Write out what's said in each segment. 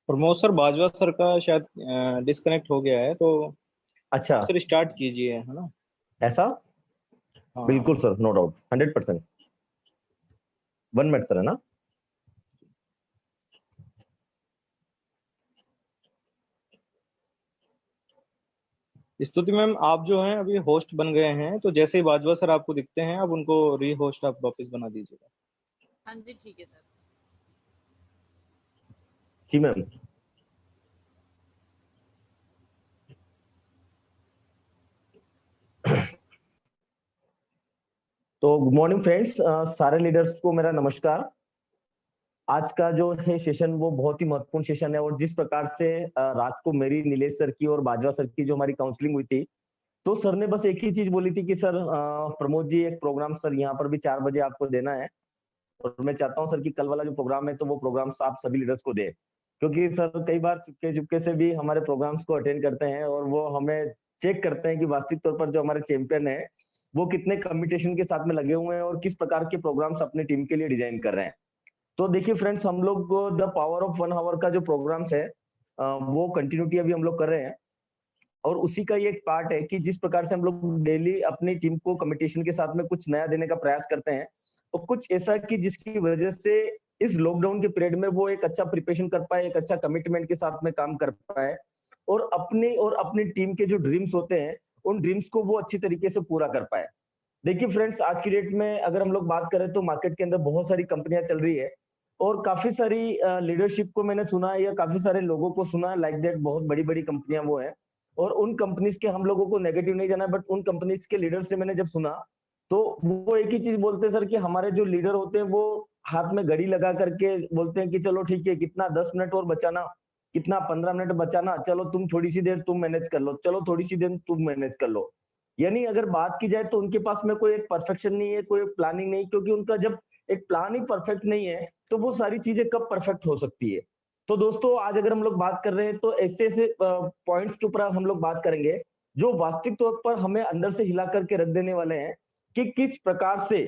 Pramod sir, Bajwa sir का शायद disconnect हो गया है, तो अच्छा, सर स्टार्ट कीजिए, है ना। ऐसा? हाँ। बिल्कुल sir, no doubt, 100%। 1 minute sir, है ना। स्तुति मैम, आप जो हैं अभी होस्ट बन गए हैं, तो जैसे ही बाजवा सर आपको दिखते हैं, आप उनको री होस्ट आप वापस बना दीजिएगा। हाँ जी, ठीक है सर। जी मैम। तो गुड मॉर्निंग फ्रेंड्स, सारे लीडर्स को मेरा नमस्कार। आज का जो है सेशन वो बहुत ही महत्वपूर्ण सेशन है, और जिस प्रकार से रात को मेरी, नीलेश सर की और बाजवा सर की जो हमारी काउंसलिंग हुई थी, तो सर ने बस एक ही चीज बोली थी कि सर प्रमोद जी, एक प्रोग्राम सर यहाँ पर भी 4 बजे आपको देना है, और मैं चाहता हूँ सर कि कल वाला जो प्रोग्राम है तो वो प्रोग्राम आप सभी लीडर्स को दे, क्योंकि सर कई बार चुपके चुपके से भी हमारे प्रोग्राम्स को अटेंड करते हैं, और वो हमें चेक करते हैं कि वास्तविक तौर पर जो हमारे चैंपियन है वो कितने कम्युनिकेशन के साथ में लगे हुए हैं और किस प्रकार के प्रोग्राम्स अपनी टीम के लिए डिजाइन कर रहे हैं। तो देखिए फ्रेंड्स, हम लोग द पावर ऑफ 1 आवर का जो प्रोग्राम्स है वो कंटिन्यूटी अभी हम लोग कर रहे हैं, और उसी का ये एक पार्ट है कि जिस प्रकार से हम लोग डेली अपनी टीम को कम्युनिकेशन के साथ में कुछ नया देने का प्रयास करते हैं, तो कुछ ऐसा कि जिसकी वजह से इस लॉकडाउन के पीरियड में वो एक अच्छा प्रिपरेशन कर पाए, एक अच्छा कमिटमेंट के साथ में काम कर पाए, और अपनी टीम के जो ड्रीम्स होते हैं उन ड्रीम्स को वो अच्छी तरीके से पूरा कर पाए। देखिए फ्रेंड्स, आज की डेट में अगर हम लोग बात करें तो मार्केट के अंदर बहुत सारी कंपनियां चल रही है, और काफी सारी लीडरशिप को मैंने सुना है, या काफी सारे लोगों को सुना है, लाइक दैट बहुत बड़ी बड़ी कंपनियां वो है, और उन कंपनीज के हम लोगों को नेगेटिव नहीं जाना, बट उन कंपनीज के लीडर से मैंने जब सुना, तो वो एक ही चीज बोलते हैं सर कि हमारे जो लीडर होते हैं वो हाथ में घड़ी लगा करके बोलते हैं कि चलो ठीक है, कितना 10 मिनट और बचाना, कितना 15 मिनट बचाना, चलो तुम थोड़ी सी देर तुम मैनेज कर लो, चलो थोड़ी सी देर तुम मैनेज कर लो। यानी अगर बात की जाए तो उनके पास में कोई एक परफेक्शन नहीं है, कोई प्लानिंग नहीं, क्योंकि उनका जब एक प्लान ही परफेक्ट नहीं है तो वो सारी चीजें कब परफेक्ट हो सकती है। तो दोस्तों, आज अगर हम लोग बात कर रहे हैं तो ऐसे ऐसे पॉइंट्स के ऊपर हम लोग बात करेंगे जो वास्तविक तौर पर हमें अंदर से हिला करके रख देने वाले हैं, कि किस प्रकार से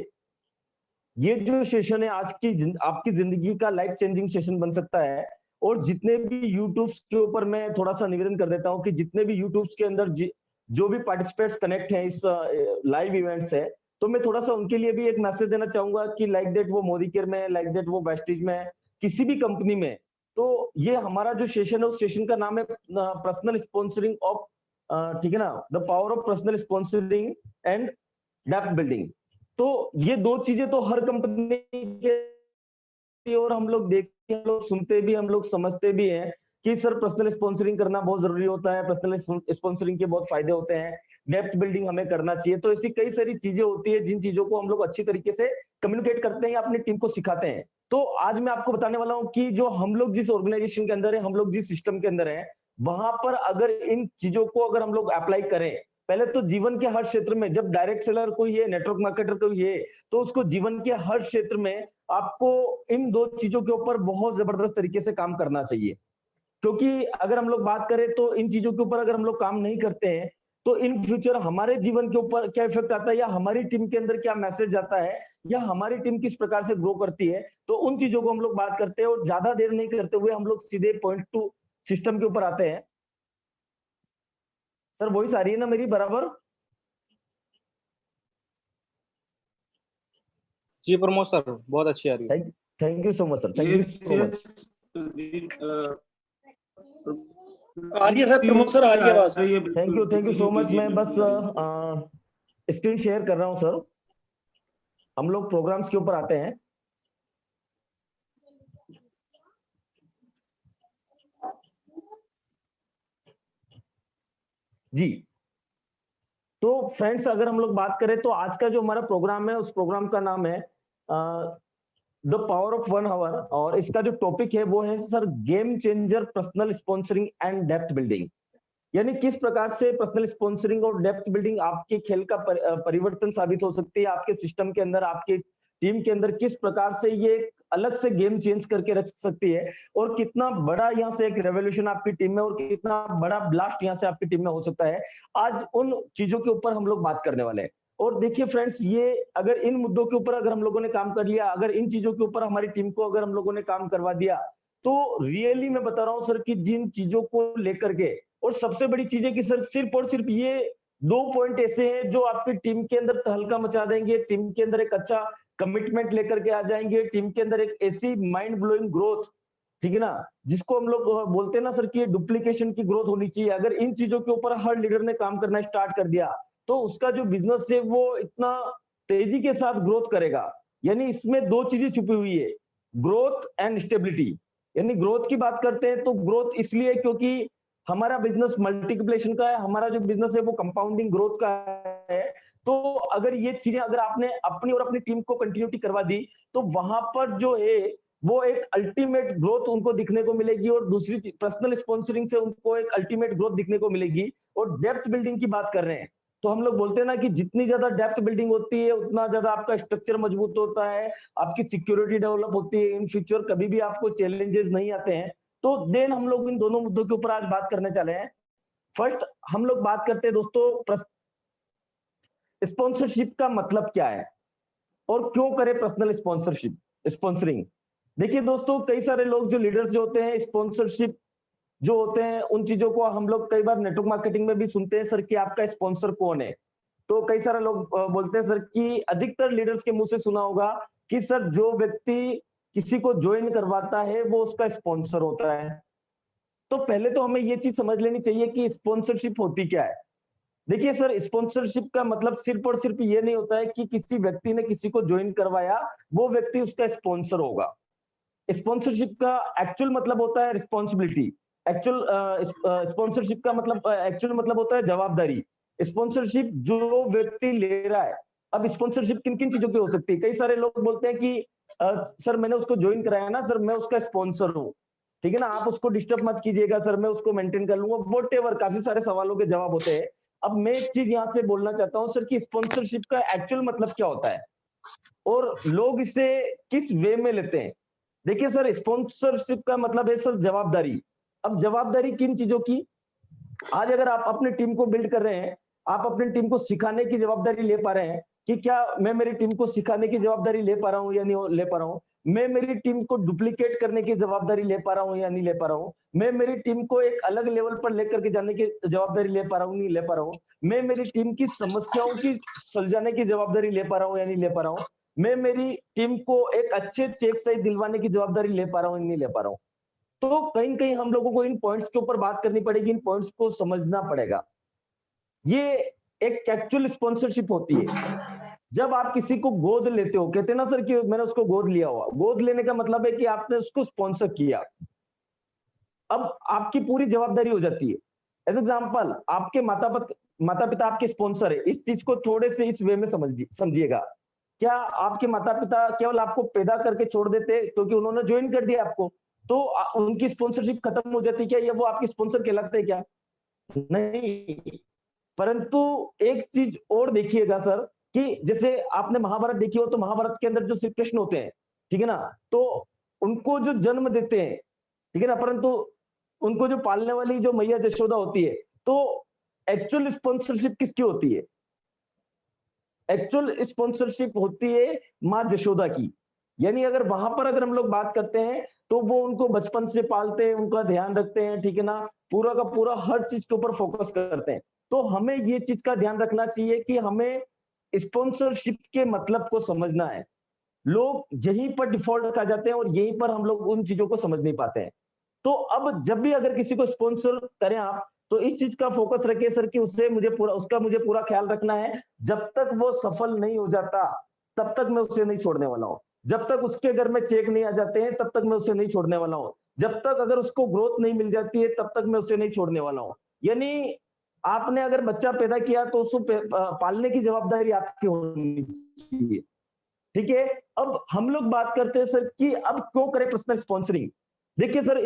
ये जो सेशन है आज की आपकी जिंदगी का लाइफ चेंजिंग सेशन बन सकता है। और जितने भी यूट्यूब के ऊपर मैं थोड़ा सा निवेदन कर देता हूँ कि जितने भी यूट्यूब के अंदर जो भी पार्टिसिपेट्स कनेक्ट हैं इस लाइव इवेंट से, तो मैं थोड़ा सा उनके लिए भी एक मैसेज देना चाहूंगा कि लाइक दैट वो मोदी केयर में, लाइक दैट वो वेस्टीज में, किसी भी कंपनी में, तो ये हमारा जो सेशन है उस सेशन का नाम है पर्सनल स्पॉन्सरिंग ऑफ, ठीक है ना, the power of personal sponsoring and depth building. तो ये दो चीजें तो हर कंपनी के, और हम लोग देखते हैं, हम लोग सुनते भी, हम लोग समझते भी हैं कि सर पर्सनल स्पॉन्सरिंग करना बहुत जरूरी होता है, पर्सनल स्पॉन्सरिंग के बहुत फायदे होते हैं, डेप्थ बिल्डिंग हमें करना चाहिए। तो ऐसी कई सारी चीजें होती है जिन चीजों को हम लोग अच्छी तरीके से कम्युनिकेट करते हैं या अपनी टीम को सिखाते हैं। तो आज मैं आपको बताने वाला हूं कि जो हम लोग जिस ऑर्गेनाइजेशन के अंदर है, हम लोग जिस सिस्टम के अंदर है, वहां पर अगर इन चीजों को अगर हम लोग अप्लाई करें, पहले तो जीवन के हर क्षेत्र में, जब डायरेक्ट सेलर कोई है, नेटवर्क मार्केटर कोई है, तो उसको जीवन के हर क्षेत्र में आपको इन दो चीजों के ऊपर बहुत जबरदस्त तरीके से काम करना चाहिए। क्योंकि अगर हम लोग बात करें तो इन चीजों के ऊपर अगर हम लोग काम नहीं करते हैं तो इन फ्यूचर हमारे जीवन के ऊपर क्या इफेक्ट आता है, या हमारी टीम के अंदर क्या मैसेज जाता है, या हमारी टीम किस प्रकार से ग्रो करती है, तो उन चीजों को हम लोग बात करते हैं। और ज्यादा देर नहीं करते हुए हम लोग सीधे पॉइंट टू सिस्टम के ऊपर आते हैं। सर वॉइस आ रही है ना मेरी बराबर? जी प्रमोद सर, बहुत अच्छी आ रही है। Thank you so much sir, thank you so much. आ रही है सर, प्रमोद सर आ रही है आवाज। Thank you so much. मैं बस स्क्रीन शेयर कर रहा हूं सर, हम लोग प्रोग्राम्स के ऊपर आते हैं। जी, तो फ्रेंड्स अगर हम लोग बात करें तो आज का जो हमारा प्रोग्राम है उस प्रोग्राम का नाम है द पावर ऑफ 1 आवर, और इसका जो टॉपिक है वो है sir game changer personal sponsoring and depth building. यानी किस प्रकार से पर्सनल स्पॉन्सरिंग और डेप्थ बिल्डिंग आपके खेल का परिवर्तन साबित हो सकती है, आपके सिस्टम के अंदर, आपके टीम के अंदर किस प्रकार से ये एक अलग से गेम चेंज करके रख सकती है, और कितना बड़ा यहाँ से एक रेवोल्यूशन आपकी टीम में, और कितना बड़ा ब्लास्ट यहाँ से आपकी टीम में हो सकता है। आज उन चीजों के ऊपर हम लोग बात करने वाले हैं। और देखिए फ्रेंड्स, ये अगर इन मुद्दों के ऊपर अगर हम लोगों ने काम कर लिया, अगर इन चीजों के ऊपर हमारी टीम को अगर हम लोगों ने काम करवा दिया, तो रियली मैं बता रहा हूँ सर कि जिन चीजों को लेकर के, और सबसे बड़ी चीज है कि सर सिर्फ और सिर्फ ये 2 पॉइंट ऐसे हैं जो आपकी टीम के अंदर तहलका मचा देंगे, टीम के अंदर एक अच्छा कमिटमेंट लेकर के आ जाएंगे, टीम के अंदर एक ऐसी माइंड ब्लोइंग ग्रोथ, ठीक है ना, जिसको हम लोग बोलते हैं ना सर कि डुप्लीकेशन की ग्रोथ होनी चाहिए। अगर इन चीजों के ऊपर हर लीडर ने काम करना स्टार्ट कर दिया तो उसका जो बिजनेस है वो इतना तेजी के साथ ग्रोथ करेगा। यानी इसमें 2 चीजें छुपी हुई है, ग्रोथ एंड स्टेबिलिटी। यानी ग्रोथ की बात करते हैं तो ग्रोथ इसलिए क्योंकि हमारा बिजनेस मल्टीप्लिकेशन का है, हमारा जो बिजनेस है वो कंपाउंडिंग ग्रोथ का है। तो अगर ये चीजें अगर आपने अपनी और अपनी टीम को कंटिन्यूटी करवा दी तो वहां पर जो है वो एक अल्टीमेट ग्रोथ उनको दिखने को मिलेगी, और दूसरी पर्सनल स्पॉन्सरिंग से उनको एक अल्टीमेट ग्रोथ दिखने को मिलेगी। और डेप्थ बिल्डिंग की बात कर रहे हैं तो हम लोग बोलते हैं ना कि जितनी ज्यादा डेप्थ बिल्डिंग होती है उतना ज्यादा आपका स्ट्रक्चर मजबूत होता है, आपकी सिक्योरिटी डेवलप होती है, इन फ्यूचर कभी भी आपको चैलेंजेस नहीं आते हैं। तो देन हम लोग इन दोनों मुद्दों के ऊपर आज बात करने चले हैं। फर्स्ट हम लोग बात करते हैं दोस्तों स्पॉन्सरशिप का मतलब क्या है और क्यों करे पर्सनल स्पॉन्सरिंग। देखिए दोस्तों, कई सारे लोग जो लीडर्स जो होते हैं स्पॉन्सरशिप जो होते हैं उन चीजों को हम लोग कई बार नेटवर्क मार्केटिंग में भी सुनते हैं सर कि आपका स्पॉन्सर कौन है। तो कई सारे लोग बोलते हैं सर कि अधिकतर लीडर्स के मुंह से सुना होगा कि सर जो व्यक्ति किसी को ज्वाइन करवाता है वो उसका स्पॉन्सर होता है। तो पहले तो हमें ये चीज समझ लेनी चाहिए कि स्पॉन्सरशिप होती क्या है। देखिए सर, स्पॉन्सरशिप का मतलब सिर्फ और सिर्फ ये नहीं होता है कि किसी व्यक्ति ने किसी को ज्वाइन करवाया वो व्यक्ति उसका स्पॉन्सर होगा। स्पॉन्सरशिप का एक्चुअल मतलब होता है रिस्पॉन्सिबिलिटी। एक्चुअल स्पॉन्सरशिप का मतलब एक्चुअल मतलब होता है जवाबदारी। स्पॉन्सरशिप जो व्यक्ति ले रहा है, अब स्पॉन्सरशिप किन किन चीजों की हो सकती है। कई सारे लोग बोलते हैं कि सर मैंने उसको ज्वाइन कराया ना सर, मैं उसका स्पॉन्सर हूँ, ठीक है ना, आप उसको डिस्टर्ब मत कीजिएगा सर, मैं उसको मेंटेन कर लूंगा, व्हाटएवर काफी सारे सवालों के जवाब होते हैं। अब मैं एक चीज यहाँ से बोलना चाहता हूँ सर कि स्पॉन्सरशिप का एक्चुअल मतलब क्या होता है और लोग इसे किस वे में लेते हैं। देखिए सर, स्पॉन्सरशिप का मतलब है सर जवाबदारी। अब जवाबदारी किन चीजों की, आज अगर आप अपनी टीम को बिल्ड कर रहे हैं, आप अपनी टीम को सिखाने की जवाबदारी ले पा रहे हैं कि क्या मैं मेरी टीम को सिखाने की जवाबदारी ले पा रहा हूं या नहीं ले पा रहा हूं, मैं मेरी टीम को डुप्लीकेट करने की जवाबदारी ले पा रहा हूं या नहीं ले पा रहा हूं, मैं मेरी टीम को एक अलग लेवल पर लेकर के जाने की जवाबदारी ले पा रहा हूं नहीं ले पा रहा हूं, मैं मेरी टीम की समस्याओं की सुलझाने की जवाबदारी ले पा रहा हूं या नहीं ले पा रहा हूं, मैं मेरी टीम को एक अच्छे चेक सही दिलवाने की जवाबदारी ले पा रहा हूं नहीं ले पा रहा हूं। तो कहीं कहीं हम लोगों को इन पॉइंट्स के ऊपर बात करनी पड़ेगी, इन पॉइंट्स को समझना पड़ेगा। ये एक एक्चुअल स्पॉन्सरशिप होती है। जब आप किसी को गोद लेते हो, कहते हैं ना सर कि मैंने उसको गोद लिया हुआ, गोद लेने का मतलब है कि आपने उसको स्पॉन्सर किया, अब आपकी पूरी जवाबदारी हो जाती है। एज एग्जाम्पल, आपके माता पिता आपके स्पॉन्सर है। इस चीज को थोड़े से इस वे में समझिएगा। क्या आपके माता पिता केवल आपको पैदा करके छोड़ देते क्योंकि उन्होंने ज्वाइन कर दिया आपको तो उनकी स्पॉन्सरशिप खत्म हो जाती क्या, या वो आपके स्पॉन्सर कहलाते हैं क्या? नहीं। परंतु एक चीज और देखिएगा सर कि जैसे आपने महाभारत देखी हो तो महाभारत के अंदर जो श्री कृष्ण होते हैं, ठीक है ना, तो उनको जो जन्म देते हैं, ठीक है ना, परंतु उनको जो पालने वाली जो मैया यशोदा होती है, तो एक्चुअल स्पॉन्सरशिप किसकी होती है? एक्चुअल स्पॉन्सरशिप होती है माँ यशोदा की। यानी अगर वहां पर अगर हम लोग बात करते हैं तो वो उनको बचपन से पालते हैं, उनका ध्यान रखते हैं, ठीक है ना, पूरा का पूरा हर चीज के ऊपर फोकस करते हैं। तो हमें ये चीज का ध्यान रखना चाहिए कि हमें स्पॉन्सरशिप के मतलब को समझना है। लोग यहीं पर डिफॉल्ट खा जाते हैं और यहीं पर हम लोग उन चीजों को समझ नहीं पाते हैं। तो अब जब भी अगर किसी को स्पॉन्सर करें आप, तो इस चीज का फोकस रखिए सर कि उससे मुझे पूरा ख्याल रखना है। जब तक वो सफल नहीं हो जाता तब तक मैं उसे नहीं छोड़ने वाला हूं। जब तक उसके घर में चेक नहीं आ जाते हैं तब तक मैं उसे नहीं छोड़ने वाला हूं। जब तक अगर उसको ग्रोथ नहीं मिल जाती है तब तक मैं उसे नहीं छोड़ने वाला हूं। यानी आपने अगर बच्चा पैदा किया तो उसको पालने की जवाबदारी आपकी होनी चाहिए, ठीक है। अब हम लोग बात करते हैं सर कि अब क्यों करें पर्सनल स्पॉन्सरिंग। देखिए सर,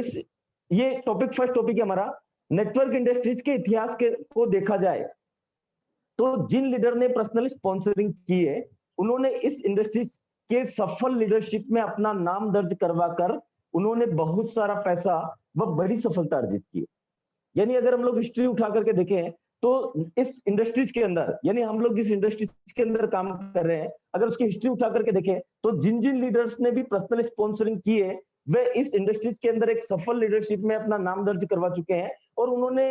ये टॉपिक फर्स्ट टॉपिक है हमारा। नेटवर्क इंडस्ट्रीज के इतिहास को देखा जाए तो जिन लीडर ने पर्सनल स्पॉन्सरिंग की है उन्होंने इस इंडस्ट्रीज के सफल लीडरशिप में अपना नाम दर्ज करवाकर उन्होंने बहुत सारा पैसा व बड़ी सफलता अर्जित की। यानी अगर हम लोग हिस्ट्री उठा करके देखें तो इस इंडस्ट्रीज के अंदर, यानी हम लोग जिस इंडस्ट्रीज के अंदर काम कर रहे हैं, अगर उसकी हिस्ट्री उठा करके देखें तो जिन जिन लीडर्स ने भी पर्सनल स्पॉन्सरिंग की है वे इस इंडस्ट्रीज के अंदर एक सफल लीडरशिप में अपना नाम दर्ज करवा चुके हैं और उन्होंने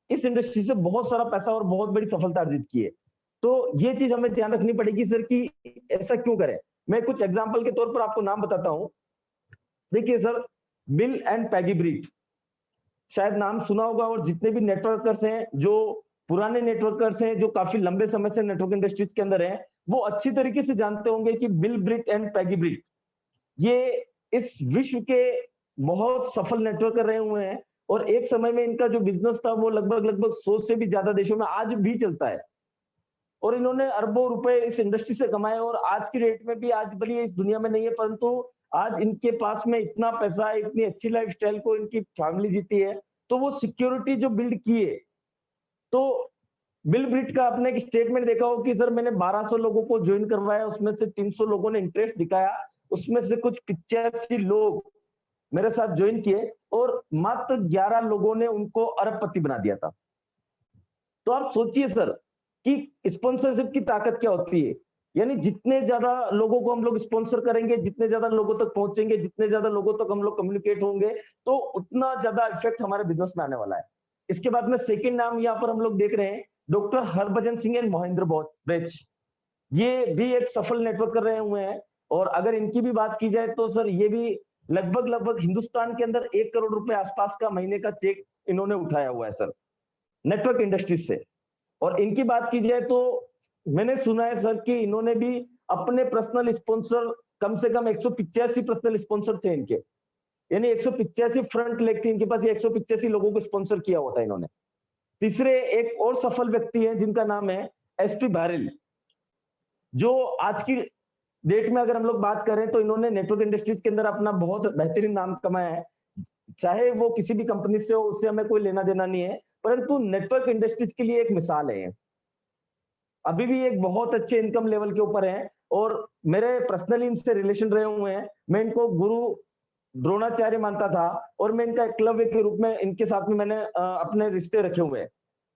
इस इंडस्ट्री से बहुत सारा पैसा और बहुत बड़ी सफलता अर्जित की है। तो ये चीज हमें ध्यान रखनी पड़ेगी सर कि ऐसा क्यों करें। मैं कुछ एग्जांपल के तौर पर आपको नाम बताता हूं। देखिए सर, बिल एंड पैगी ब्रीट, शायद नाम सुना होगा, और जितने भी नेटवर्कर्स हैं, जो पुराने नेटवर्कर्स हैं, जो काफी लंबे समय से नेटवर्क इंडस्ट्रीज के अंदर हैं, वो अच्छी तरीके से जानते होंगे कि बिल ब्रीट एंड पैगी ब्रीट ये इस विश्व के बहुत सफल नेटवर्कर रहे हुए हैं और एक समय में इनका जो बिजनेस था वो लगभग 100 से भी ज्यादा देशों में आज भी चलता है और इन्होंने अरबों रुपए इस इंडस्ट्री से कमाए और आज की डेट में भी, आज भले इस दुनिया में नहीं है, परंतु आज इनके पास में इतना पैसा है, इतनी अच्छी लाइफस्टाइल को इनकी फैमिली जीती है, तो वो सिक्योरिटी जो बिल्ड की है। तो बिल ब्रीट का आपने एक स्टेटमेंट देखा हो कि सर मैंने 1200 लोगों को ज्वाइन करवाया, उसमें से 300 लोगों ने इंटरेस्ट दिखाया, उसमें से कुछ 85 लोग मेरे साथ ज्वाइन किए और मात्र 11 लोगों ने उनको अरबपति बना दिया था। तो आप सोचिए सर कि स्पॉन्सरशिप की ताकत क्या होती है। यानी जितने ज्यादा लोगों को हम लोग स्पॉन्सर करेंगे, जितने ज्यादा लोगों तक पहुंचेंगे, जितने ज्यादा लोगों तक हम लोग कम्युनिकेट होंगे, तो उतना ज्यादा इफेक्ट हमारे बिजनेस में आने वाला है। इसके बाद में सेकंड नाम यहाँ पर हम लोग देख रहे हैं, doctor Harbhajan Singh and Mahendra breach. ये भी एक सफल नेटवर्क कर रहे हुए हैं और अगर इनकी भी बात की जाए तो सर ये भी लगभग हिंदुस्तान के अंदर 1 करोड़ रुपए आसपास का महीने का चेक इन्होंने उठाया हुआ है सर नेटवर्क इंडस्ट्रीज से। और इनकी बात की जाए तो मैंने सुना है सर कि इन्होंने भी अपने पर्सनल स्पॉन्सर कम से कम 185 पर्सनल स्पॉन्सर थे इनके, यानी 185 फ्रंट लेग थी इनके पास, ये 185 लोगों को स्पॉन्सर किया होता है इन्होंने। तीसरे एक और सफल व्यक्ति है जिनका नाम है एसपी भारल, जो आज की डेट में अगर हम लोग बात करें तो इन्होंने नेटवर्क इंडस्ट्रीज के अंदर अपना बहुत बेहतरीन नाम कमाया है। चाहे वो किसी भी कंपनी से हो, उससे हमें कोई लेना देना नहीं है, परंतु नेटवर्क इंडस्ट्रीज के लिए एक मिसाल है। अभी भी एक बहुत अच्छे इनकम लेवल के ऊपर है और मेरे पर्सनली इनसे रिलेशन रहे हुए हैं। मैं इनको गुरु द्रोणाचार्य मानता था और मैं इनका एकलव्य के रूप में इनके साथ में मैंने अपने रिश्ते रखे हुए हैं।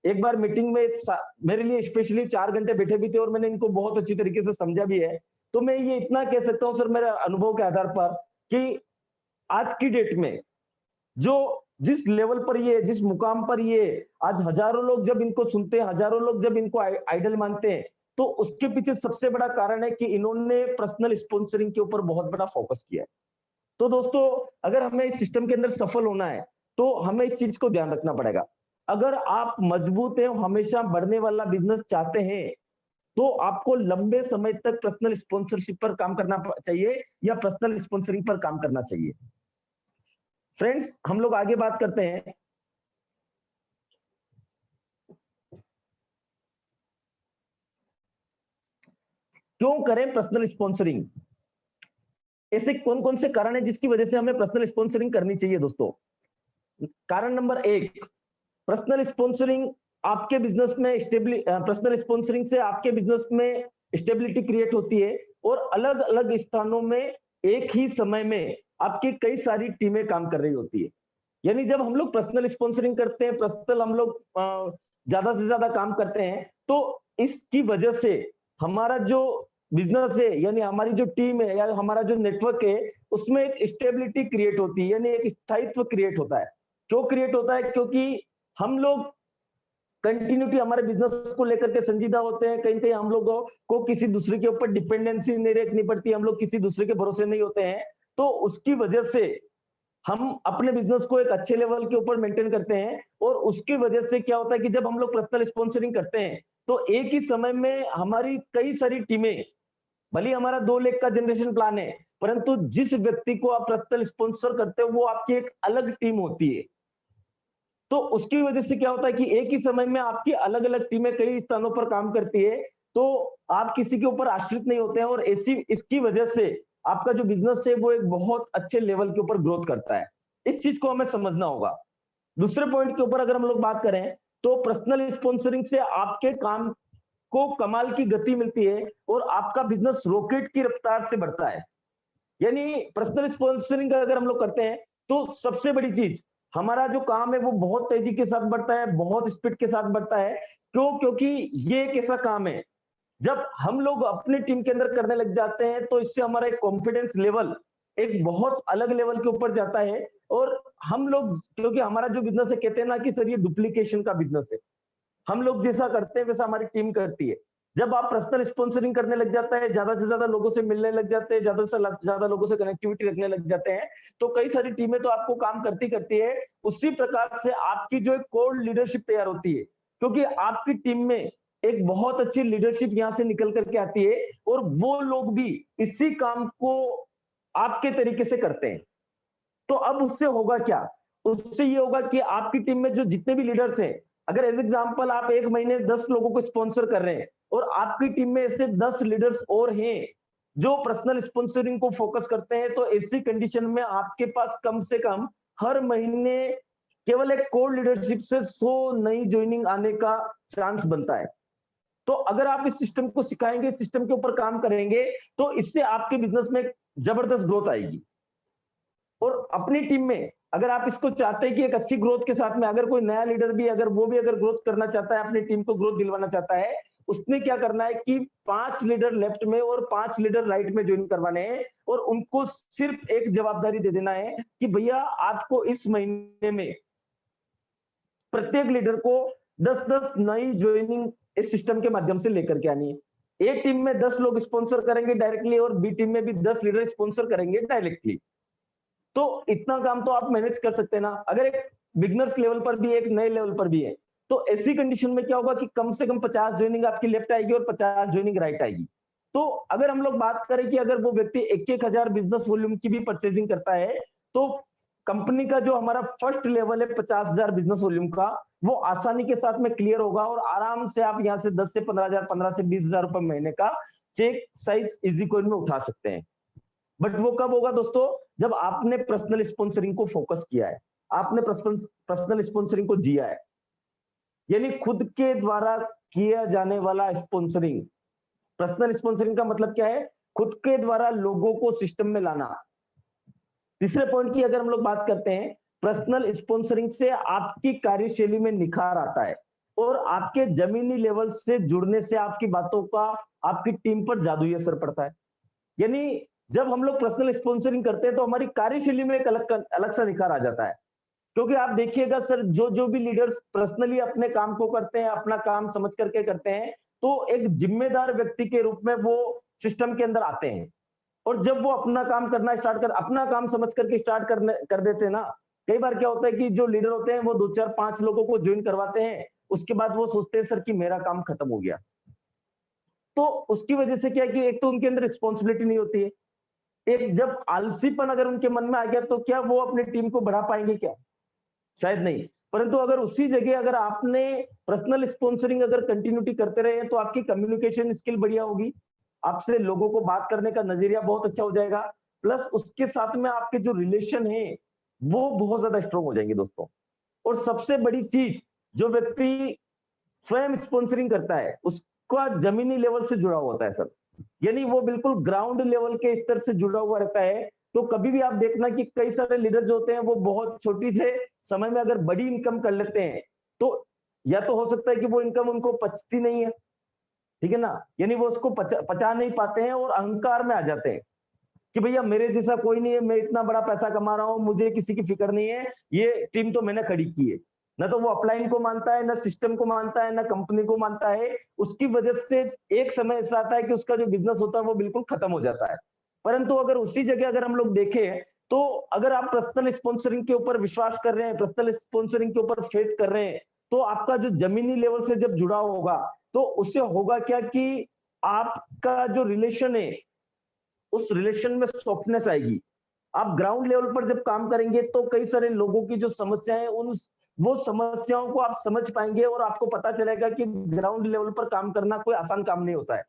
एक बार मीटिंग में मेरे लिए स्पेशली 4 घंटे बैठे भी थे और मैंने इनको बहुत अच्छी तरीके से समझा भी है। तो मैं ये इतना कह सकता हूँ सर मेरे अनुभव के आधार पर कि आज की डेट में जो जिस लेवल पर ये, जिस मुकाम पर ये आज हजारों लोग जब इनको सुनते हैं, हजारों लोग जब इनको आइडल मानते हैं, तो उसके पीछे सबसे बड़ा कारण है कि इन्होंने पर्सनल स्पॉन्सरिंग के ऊपर बहुत बड़ा फोकस किया है। तो दोस्तों अगर हमें इस सिस्टम के अंदर सफल होना है तो हमें इस चीज को ध्यान रखना पड़ेगा। अगर आप मजबूत हैं, हमेशा बढ़ने वाला बिजनेस चाहते हैं, तो आपको लंबे समय तक पर्सनल स्पॉन्सरशिप पर काम करना चाहिए या पर्सनल स्पॉन्सरिंग पर काम करना चाहिए। फ्रेंड्स, हम लोग आगे बात करते हैं। क्यों करें पर्सनल स्पॉन्सरिंग? ऐसे कौन कौन से कारण है जिसकी वजह से हमें पर्सनल स्पॉन्सरिंग करनी चाहिए दोस्तों? कारण नंबर 1, पर्सनल स्पॉन्सरिंग आपके बिजनेस में पर्सनल स्पॉन्सरिंग से आपके बिजनेस में स्टेबिलिटी क्रिएट होती है और अलग अलग स्थानों में एक ही समय में आपकी कई सारी टीमें काम कर रही होती है। यानी जब हम लोग पर्सनल स्पॉन्सरिंग करते हैं, पर्सनल हम लोग ज्यादा से ज्यादा काम करते हैं, तो इसकी वजह से हमारा जो बिजनेस है, यानी हमारी जो टीम है या हमारा जो नेटवर्क है, उसमें एक स्टेबिलिटी क्रिएट होती है, यानी एक स्थायित्व क्रिएट होता है। क्यों क्रिएट होता है? क्योंकि हम लोग कंटिन्यूटी हमारे बिजनेस को लेकर के संजीदा होते हैं। कहीं कहीं हम लोगों को किसी दूसरे के ऊपर डिपेंडेंसी नहीं रखनी पड़ती, हम लोग किसी दूसरे के भरोसे नहीं होते हैं। तो उसकी वजह से हम अपने बिजनेस को एक अच्छे लेवल के ऊपर मेंटेन करते हैं और उसकी वजह से क्या होता है कि जब हम लोग पर्सनल स्पॉन्सरिंग करते हैं तो एक ही समय में हमारी कई सारी टीमें, भले हमारा 2 लाख का जनरेशन प्लान है, परंतु जिस व्यक्ति को आप पर्सनल स्पॉन्सर करते हो वो आपकी एक अलग टीम होती है। तो उसकी वजह से क्या होता है कि एक ही समय में आपकी अलग अलग टीमें कई स्थानों पर काम करती है, तो आप किसी के ऊपर आश्रित नहीं होते हैं और इसकी वजह से आपका जो बिजनेस है वो एक बहुत अच्छे लेवल के ऊपर ग्रोथ करता है। इस चीज को हमें समझना होगा। दूसरे पॉइंट के ऊपर अगर हम लोग बात करें तो पर्सनल स्पॉन्सरिंग से आपके काम को कमाल की गति मिलती है और आपका बिजनेस रॉकेट की रफ्तार से बढ़ता है। यानी पर्सनल स्पॉन्सरिंग अगर हम लोग करते हैं तो सबसे बड़ी चीज, हमारा जो काम है वो बहुत तेजी के साथ बढ़ता है, बहुत स्पीड के साथ बढ़ता है। क्यों? क्योंकि ये एक ऐसा काम है जब हम लोग अपनी टीम के अंदर करने लग जाते हैं तो इससे हमारा एक कॉन्फिडेंस लेवल एक बहुत अलग लेवल के ऊपर जाता है। और हम लोग, क्योंकि हमारा जो बिजनेस है, कहते हैं ना कि सर ये डुप्लीकेशन का बिजनेस है, हम लोग जैसा करते हैं वैसा हमारी टीम करती है। जब आप पर्सनल स्पॉन्सरिंग करने लग जाता है, ज्यादा से ज्यादा लोगों से मिलने लग जाते हैं, ज्यादा से ज्यादा लोगों से कनेक्टिविटी रखने लग जाते हैं, तो कई सारी टीमें तो आपको काम करती करती है। उसी प्रकार से आपकी जो एक कोर लीडरशिप तैयार होती है, क्योंकि आपकी टीम में एक बहुत अच्छी लीडरशिप यहाँ से निकल करके आती है, और वो लोग भी इसी काम को आपके तरीके से करते हैं। तो अब उससे होगा क्या? उससे ये होगा कि आपकी टीम में जो जितने भी लीडर्स हैं, अगर एज एग्जांपल आप एक महीने 10 लोगों को स्पॉन्सर कर रहे हैं, और आपकी टीम में ऐसे 10 लीडर्स और हैं जो पर्सनल स्पॉन्सरिंग को फोकस करते हैं, तो ऐसी कंडीशन में आपके पास कम से कम हर महीने केवल एक कोर लीडरशिप से 100 नई ज्वाइनिंग आने का चांस बनता है। तो अगर आप इस सिस्टम को सिखाएंगे, इस सिस्टम के ऊपर काम करेंगे, तो इससे आपके बिजनेस में जबरदस्त ग्रोथ आएगी। और अपनी टीम में अगर आप इसको चाहते हैं कि एक अच्छी ग्रोथ के साथ में अगर कोई नया लीडर भी अगर वो भी अगर ग्रोथ करना चाहता है, अपनी टीम को ग्रोथ दिलवाना चाहता है, उसने क्या करना है कि 5 लीडर लेफ्ट में और 5 लीडर राइट में ज्वाइन करवाने हैं, और उनको सिर्फ एक जवाबदारी दे देना है कि भैया आपको इस महीने में प्रत्येक लीडर को 10-10 नई ज्वाइनिंग इस सिस्टम के माध्यम से लेकर के आनी है। एक टीम में 10 लोग स्पॉन्सर करेंगे डायरेक्टली, और बी टीम में भी 10 लीडर स्पॉन्सर करेंगे डायरेक्टली। तो इतना काम तो आप मैनेज कर सकते हैं ना। अगर एक बिगनर्स लेवल पर भी, एक नए लेवल पर भी है, तो ऐसी कंडीशन में क्या होगा कि कम से कम 50 ज्वाइनिंग आपकी लेफ्ट आएगी और 50 ज्वाइनिंग राइट आएगी। तो अगर हम लोग बात करें कि अगर वो व्यक्ति 1-1 हजार बिजनेस वॉल्यूम की भी परचेजिंग करता है, तो कंपनी का जो हमारा फर्स्ट लेवल है 50,000 बिजनेस वॉल्यूम का, वो आसानी के साथ में क्लियर होगा, और आराम से आप यहाँ से 10 से 15,000, 15 से 20,000 रुपए महीने का चेक साइज इजी कॉइन में उठा सकते हैं। बट वो कब होगा दोस्तों? जब आपने पर्सनल स्पॉन्सरिंग को फोकस किया है, आपने पर्सनल स्पॉन्सरिंग को जिया है, यानी खुद के द्वारा किया जाने वाला स्पॉन्सरिंग। पर्सनल स्पॉन्सरिंग का मतलब क्या है? खुद के द्वारा लोगों को सिस्टम में लाना। तीसरे पॉइंट की अगर हम लोग बात करते हैं, पर्सनल स्पॉन्सरिंग से आपकी कार्यशैली में निखार आता है, और आपके जमीनी लेवल से जुड़ने से आपकी बातों का आपकी टीम पर जादुई असर पड़ता है। यानी जब हम लोग पर्सनल स्पॉन्सरिंग करते हैं, तो हमारी कार्यशैली में एक अलग सा निखार आ जाता है। क्योंकि आप देखिएगा सर, जो भी लीडर्स पर्सनली अपने काम को करते हैं, अपना काम समझ करके करते हैं, तो एक जिम्मेदार व्यक्ति के रूप में वो सिस्टम के अंदर आते हैं। और जब वो अपना काम करना अपना काम समझ करके स्टार्ट कर देते हैं ना, कई बार क्या होता है कि जो लीडर होते हैं वो 2, 4, 5 लोगों को ज्वाइन करवाते हैं, उसके बाद वो सोचते हैं सर कि मेरा काम खत्म हो गया। तो उसकी वजह से क्या है कि एक तो उनके अंदर रिस्पॉन्सिबिलिटी नहीं होती है, एक जब आलसीपन अगर उनके मन में आ गया, तो क्या वो अपनी टीम को बढ़ा पाएंगे? क्या, शायद नहीं। परंतु अगर उसी जगह अगर आपने पर्सनल स्पॉन्सरिंग अगर कंटिन्यूटी करते रहे, तो आपकी कम्युनिकेशन स्किल बढ़िया होगी, आपसे लोगों को बात करने का नजरिया बहुत अच्छा हो जाएगा, प्लस उसके साथ में आपके जो रिलेशन है वो बहुत ज्यादा स्ट्रॉन्ग हो जाएंगे दोस्तों। और सबसे बड़ी चीज, जो व्यक्ति स्वयं स्पॉन्सरिंग करता है उसका जमीनी लेवल से जुड़ा हुआ होता है सर, यानी वो बिल्कुल ग्राउंड लेवल के स्तर से जुड़ा हुआ रहता है। तो कभी भी आप देखना कि कई सारे लीडर जो होते हैं वो बहुत छोटी से समय में अगर बड़ी इनकम कर लेते हैं, तो या तो हो सकता है कि वो इनकम उनको पचती नहीं है, ठीक है ना, यानी वो उसको पचा नहीं पाते हैं, और अहंकार में आ जाते हैं कि भैया मेरे जैसा कोई नहीं है, मैं इतना बड़ा पैसा कमा रहा हूं, मुझे किसी की फिक्र नहीं है, ये टीम तो मैंने खड़ी की है। ना तो वो अपलाइन को मानता है, ना सिस्टम को मानता है, ना कंपनी को मानता है। उसकी वजह से एक समय ऐसा आता है कि उसका जो बिजनेस होता है वो बिल्कुल खत्म हो जाता है। परंतु अगर उसी जगह अगर हम लोग देखें, तो अगर आप पर्सनल स्पॉन्सरिंग के ऊपर विश्वास कर रहे हैं, पर्सनल स्पॉन्सरिंग के ऊपर फेथ कर रहे हैं, तो आपका जो जमीनी लेवल से जब जुड़ा होगा, तो उससे होगा क्या कि आपका जो रिलेशन है उस रिलेशन में सॉफ्टनेस आएगी। आप ग्राउंड लेवल पर जब काम करेंगे, तो कई सारे लोगों की जो समस्याएं वो समस्याओं को आप समझ पाएंगे, और आपको पता चलेगा कि ग्राउंड लेवल पर काम करना कोई आसान काम नहीं होता है।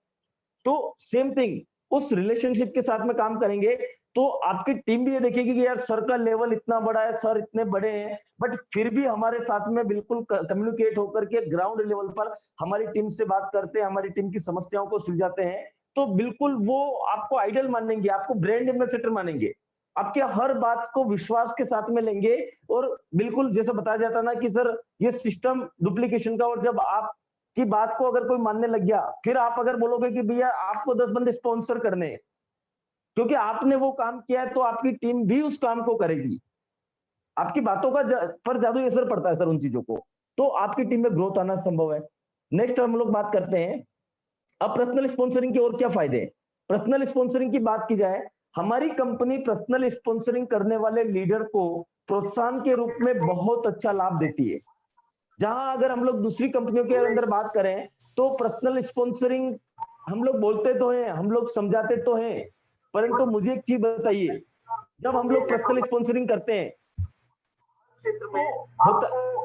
तो सेम थिंग, उस रिलेशनशिप के साथ में काम करेंगे, तो आपकी टीम भी ये देखेगी कि यार सर का लेवल इतना बड़ा है, सर इतने बड़े हैं, बट फिर भी हमारे साथ में बिल्कुल कम्युनिकेट होकर के ग्राउंड लेवल पर हमारी टीम से बात करते हैं, हमारी टीम की समस्याओं को सुलझाते हैं। तो बिल्कुल वो आपको आइडल मानेंगे, आपको ब्रांड एम्बेसडर मानेंगे, आपके हर बात को विश्वास के साथ में लेंगे। और बिल्कुल जैसे बताया जाता ना कि सर ये सिस्टम डुप्लीकेशन का, और जब आप की बात को अगर कोई मानने लग गया, फिर आप अगर बोलोगे कि भैया आपको 10 बंदे स्पॉन्सर करने हैं, क्योंकि आपने वो काम किया है तो आपकी टीम भी उस काम को करेगी। आपकी बातों का पर जादुई असर पड़ता है सर उन चीजों को, तो आपकी टीम में ग्रोथ आना संभव है। नेक्स्ट हम लोग बात करते हैं अब पर्सनल स्पॉन्सरिंग के और क्या फायदे हैं। पर्सनल स्पॉन्सरिंग की बात की जाए, हमारी कंपनी पर्सनल स्पॉन्सरिंग करने वाले लीडर को प्रोत्साहन के रूप में बहुत अच्छा लाभ देती है। जहां अगर हम लोग दूसरी कंपनियों के अंदर बात करें तो पर्सनल स्पॉन्सरिंग हम लोग बोलते तो हैं, हम लोग समझाते तो हैं, परंतु मुझे एक चीज बताइए, जब हम लोग पर्सनल स्पॉन्सरिंग करते हैं तो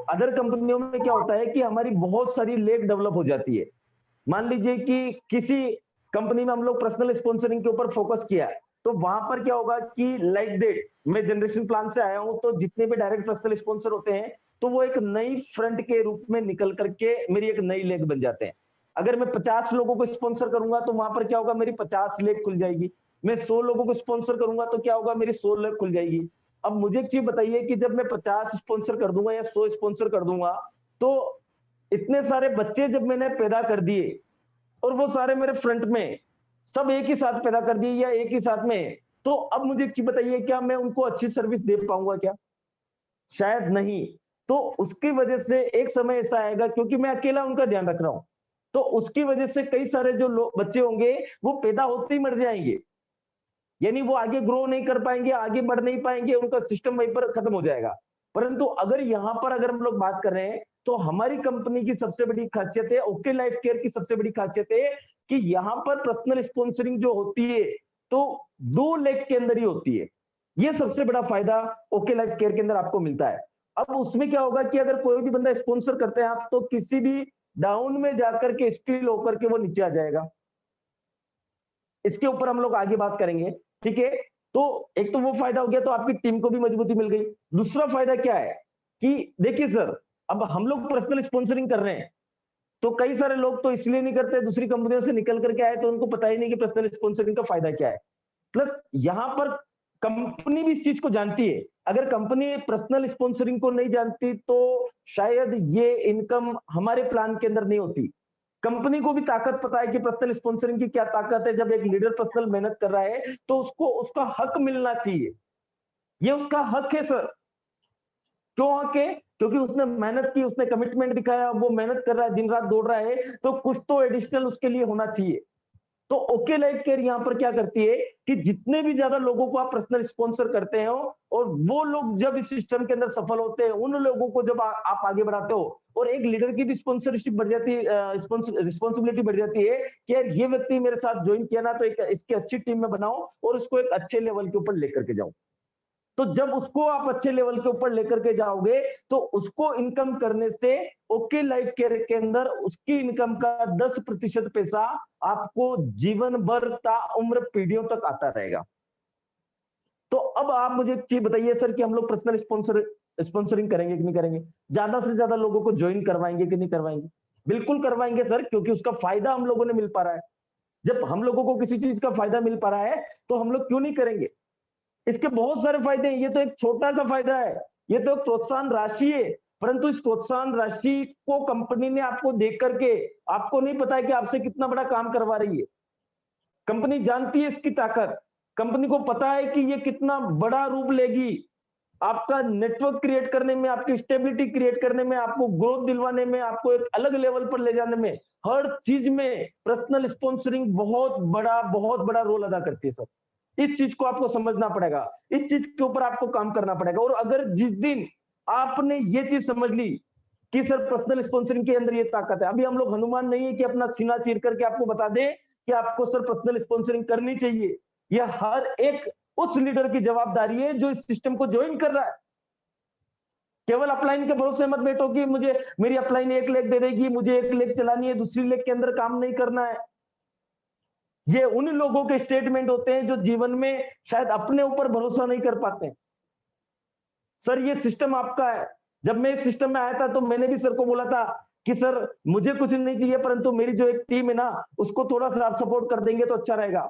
अदर कंपनियों में क्या होता है कि हमारी बहुत सारी लेग डेवलप हो जाती है। मान लीजिए कि किसी कंपनी में हम लोग पर्सनल स्पॉन्सरिंग के ऊपर फोकस किया है, तो वहां पर क्या होगा कि लाइक दैट मैं जनरेशन प्लान से आया हूं, तो जितने भी डायरेक्ट पर्सनल स्पॉन्सर होते हैं तो वो एक नई फ्रंट के रूप में निकल करके मेरी एक नई लेग बन जाते हैं। अगर मैं 50 लोगों को स्पॉन्सर करूंगा तो वहां पर क्या होगा, मेरी 50 लेग खुल जाएगी। मैं 100 लोगों को स्पॉन्सर करूंगा तो क्या होगा, मेरी 100 लेग खुल जाएगी। अब मुझे एक चीज बताइए कि जब मैं 50 स्पॉन्सर कर दूंगा या 100 स्पॉन्सर कर दूंगा, तो इतने सारे बच्चे जब मैंने पैदा कर दिए और वो सारे मेरे फ्रंट में सब एक ही साथ पैदा कर दिए या एक ही साथ में, तो अब मुझे एक चीज बताइए, क्या मैं उनको अच्छी सर्विस दे पाऊंगा क्या? शायद नहीं। तो उसकी वजह से एक समय ऐसा आएगा, क्योंकि मैं अकेला उनका ध्यान रख रहा हूं, तो उसकी वजह से कई सारे जो बच्चे होंगे वो पैदा होते ही मर जाएंगे, यानी वो आगे ग्रो नहीं कर पाएंगे, आगे बढ़ नहीं पाएंगे, उनका सिस्टम वहीं पर खत्म हो जाएगा। परंतु अगर यहां पर अगर हम लोग बात कर रहे हैं तो हमारी कंपनी की सबसे बड़ी खासियत है, ओके लाइफ केयर की सबसे बड़ी खासियत है कि यहां पर पर्सनल स्पॉन्सरिंग जो होती है तो 2 लेग के अंदर ही होती है। ये सबसे बड़ा फायदा ओके लाइफ केयर के अंदर आपको मिलता है। अब उसमें क्या होगा कि अगर कोई भी बंदा स्पॉन्सर करते हैं आप, तो किसी भी डाउन में जाकर के स्पिल होकर के वो नीचे आ जाएगा। इसके ऊपर हम लोग आगे बात करेंगे, ठीक है। तो एक तो वो फायदा हो गया, तो आपकी टीम को भी मजबूती मिल गई। दूसरा फायदा क्या है कि देखिए सर, अब हम लोग पर्सनल स्पॉन्सरिंग कर रहे हैं तो कई सारे लोग तो इसलिए नहीं करते, दूसरी कंपनियों से निकल करके आए तो उनको पता ही नहीं कि पर्सनल स्पॉन्सरिंग का फायदा क्या है। प्लस यहां पर कंपनी भी इस चीज को जानती है। अगर कंपनी पर्सनल स्पॉन्सरिंग को नहीं जानती तो शायद ये इनकम हमारे प्लान के अंदर नहीं होती। कंपनी को भी ताकत पता है कि पर्सनल स्पॉन्सरिंग की क्या ताकत है। जब एक लीडर पर्सनल मेहनत कर रहा है तो उसको उसका हक मिलना चाहिए, ये उसका हक है सर। क्यों हक है? क्योंकि उसने मेहनत की, उसने कमिटमेंट दिखाया, वो मेहनत कर रहा है, दिन रात दौड़ रहा है, तो कुछ तो एडिशनल उसके लिए होना चाहिए। तो ओके लाइफ केयर यहां पर क्या करती है कि जितने भी ज्यादा लोगों को आप पर्सनल स्पॉन्सर करते हो और वो लोग जब इस सिस्टम के अंदर सफल होते हैं, उन लोगों को जब आप आगे बढ़ाते हो और एक लीडर की भी स्पॉन्सरशिप बढ़ जाती है, रिस्पॉन्सिबिलिटी बढ़ जाती है कि यार ये व्यक्ति मेरे साथ ज्वाइन किया ना, तो एक इसकी अच्छी टीम में बनाओ और उसको एक अच्छे लेवल के ऊपर लेकर के जाओ। तो जब उसको आप अच्छे लेवल के ऊपर लेकर के जाओगे तो उसको इनकम करने से ओके लाइफ केयर के अंदर उसकी इनकम का 10% पैसा आपको जीवन भर ता उम्र पीढ़ियों तक आता रहेगा। तो अब आप मुझे एक चीज बताइए सर कि हम लोग पर्सनल स्पॉन्सरिंग करेंगे कि नहीं करेंगे? ज्यादा से ज्यादा लोगों को ज्वाइन करवाएंगे कि नहीं करवाएंगे? बिल्कुल करवाएंगे सर, क्योंकि उसका फायदा हम लोगों ने मिल पा रहा है। जब हम लोगों को किसी चीज का फायदा मिल पा रहा है तो हम लोग क्यों नहीं करेंगे? इसके बहुत सारे फायदे हैं, ये तो एक छोटा सा फायदा है, ये तो एक प्रोत्साहन राशि है। परंतु इस प्रोत्साहन राशि को कंपनी ने आपको देख करके, आपको नहीं पता है कि आपसे कितना बड़ा काम करवा रही है। कंपनी जानती है इसकी ताकत, कंपनी को पता है कि ये कितना बड़ा रूप लेगी आपका नेटवर्क क्रिएट करने में, आपकी स्टेबिलिटी क्रिएट करने में, आपको ग्रोथ दिलवाने में, आपको एक अलग लेवल पर ले जाने में, हर चीज में पर्सनल स्पॉन्सरिंग बहुत बड़ा रोल अदा करती है सर। इस चीज को आपको समझना पड़ेगा, इस चीज के ऊपर आपको काम करना पड़ेगा। और अगर जिस दिन आपने ये चीज समझ ली कि सर पर्सनल स्पॉन्सरिंग के अंदर ये ताकत है, अभी हम लोग हनुमान नहीं है कि अपना सीना चीर करके आपको बता दें कि आपको सर पर्सनल स्पॉन्सरिंग करनी चाहिए। यह हर एक उस लीडर की जवाबदारी है जो इस सिस्टम को ज्वाइन कर रहा है। केवल अपलाइन के भरोसे मत बैठो कि मुझे मेरी अपलाइन 1 लाख दे देगी, मुझे 1 लाख चलानी है, दूसरी लाख के अंदर काम नहीं करना है। ये उन लोगों के स्टेटमेंट होते हैं जो जीवन में शायद अपने ऊपर भरोसा नहीं कर पाते। सर ये सिस्टम आपका है। जब मैं इस सिस्टम में आया था तो मैंने भी सर को बोला था कि सर मुझे कुछ नहीं चाहिए, परंतु मेरी जो एक टीम है ना उसको थोड़ा सा आप सपोर्ट कर देंगे तो अच्छा रहेगा।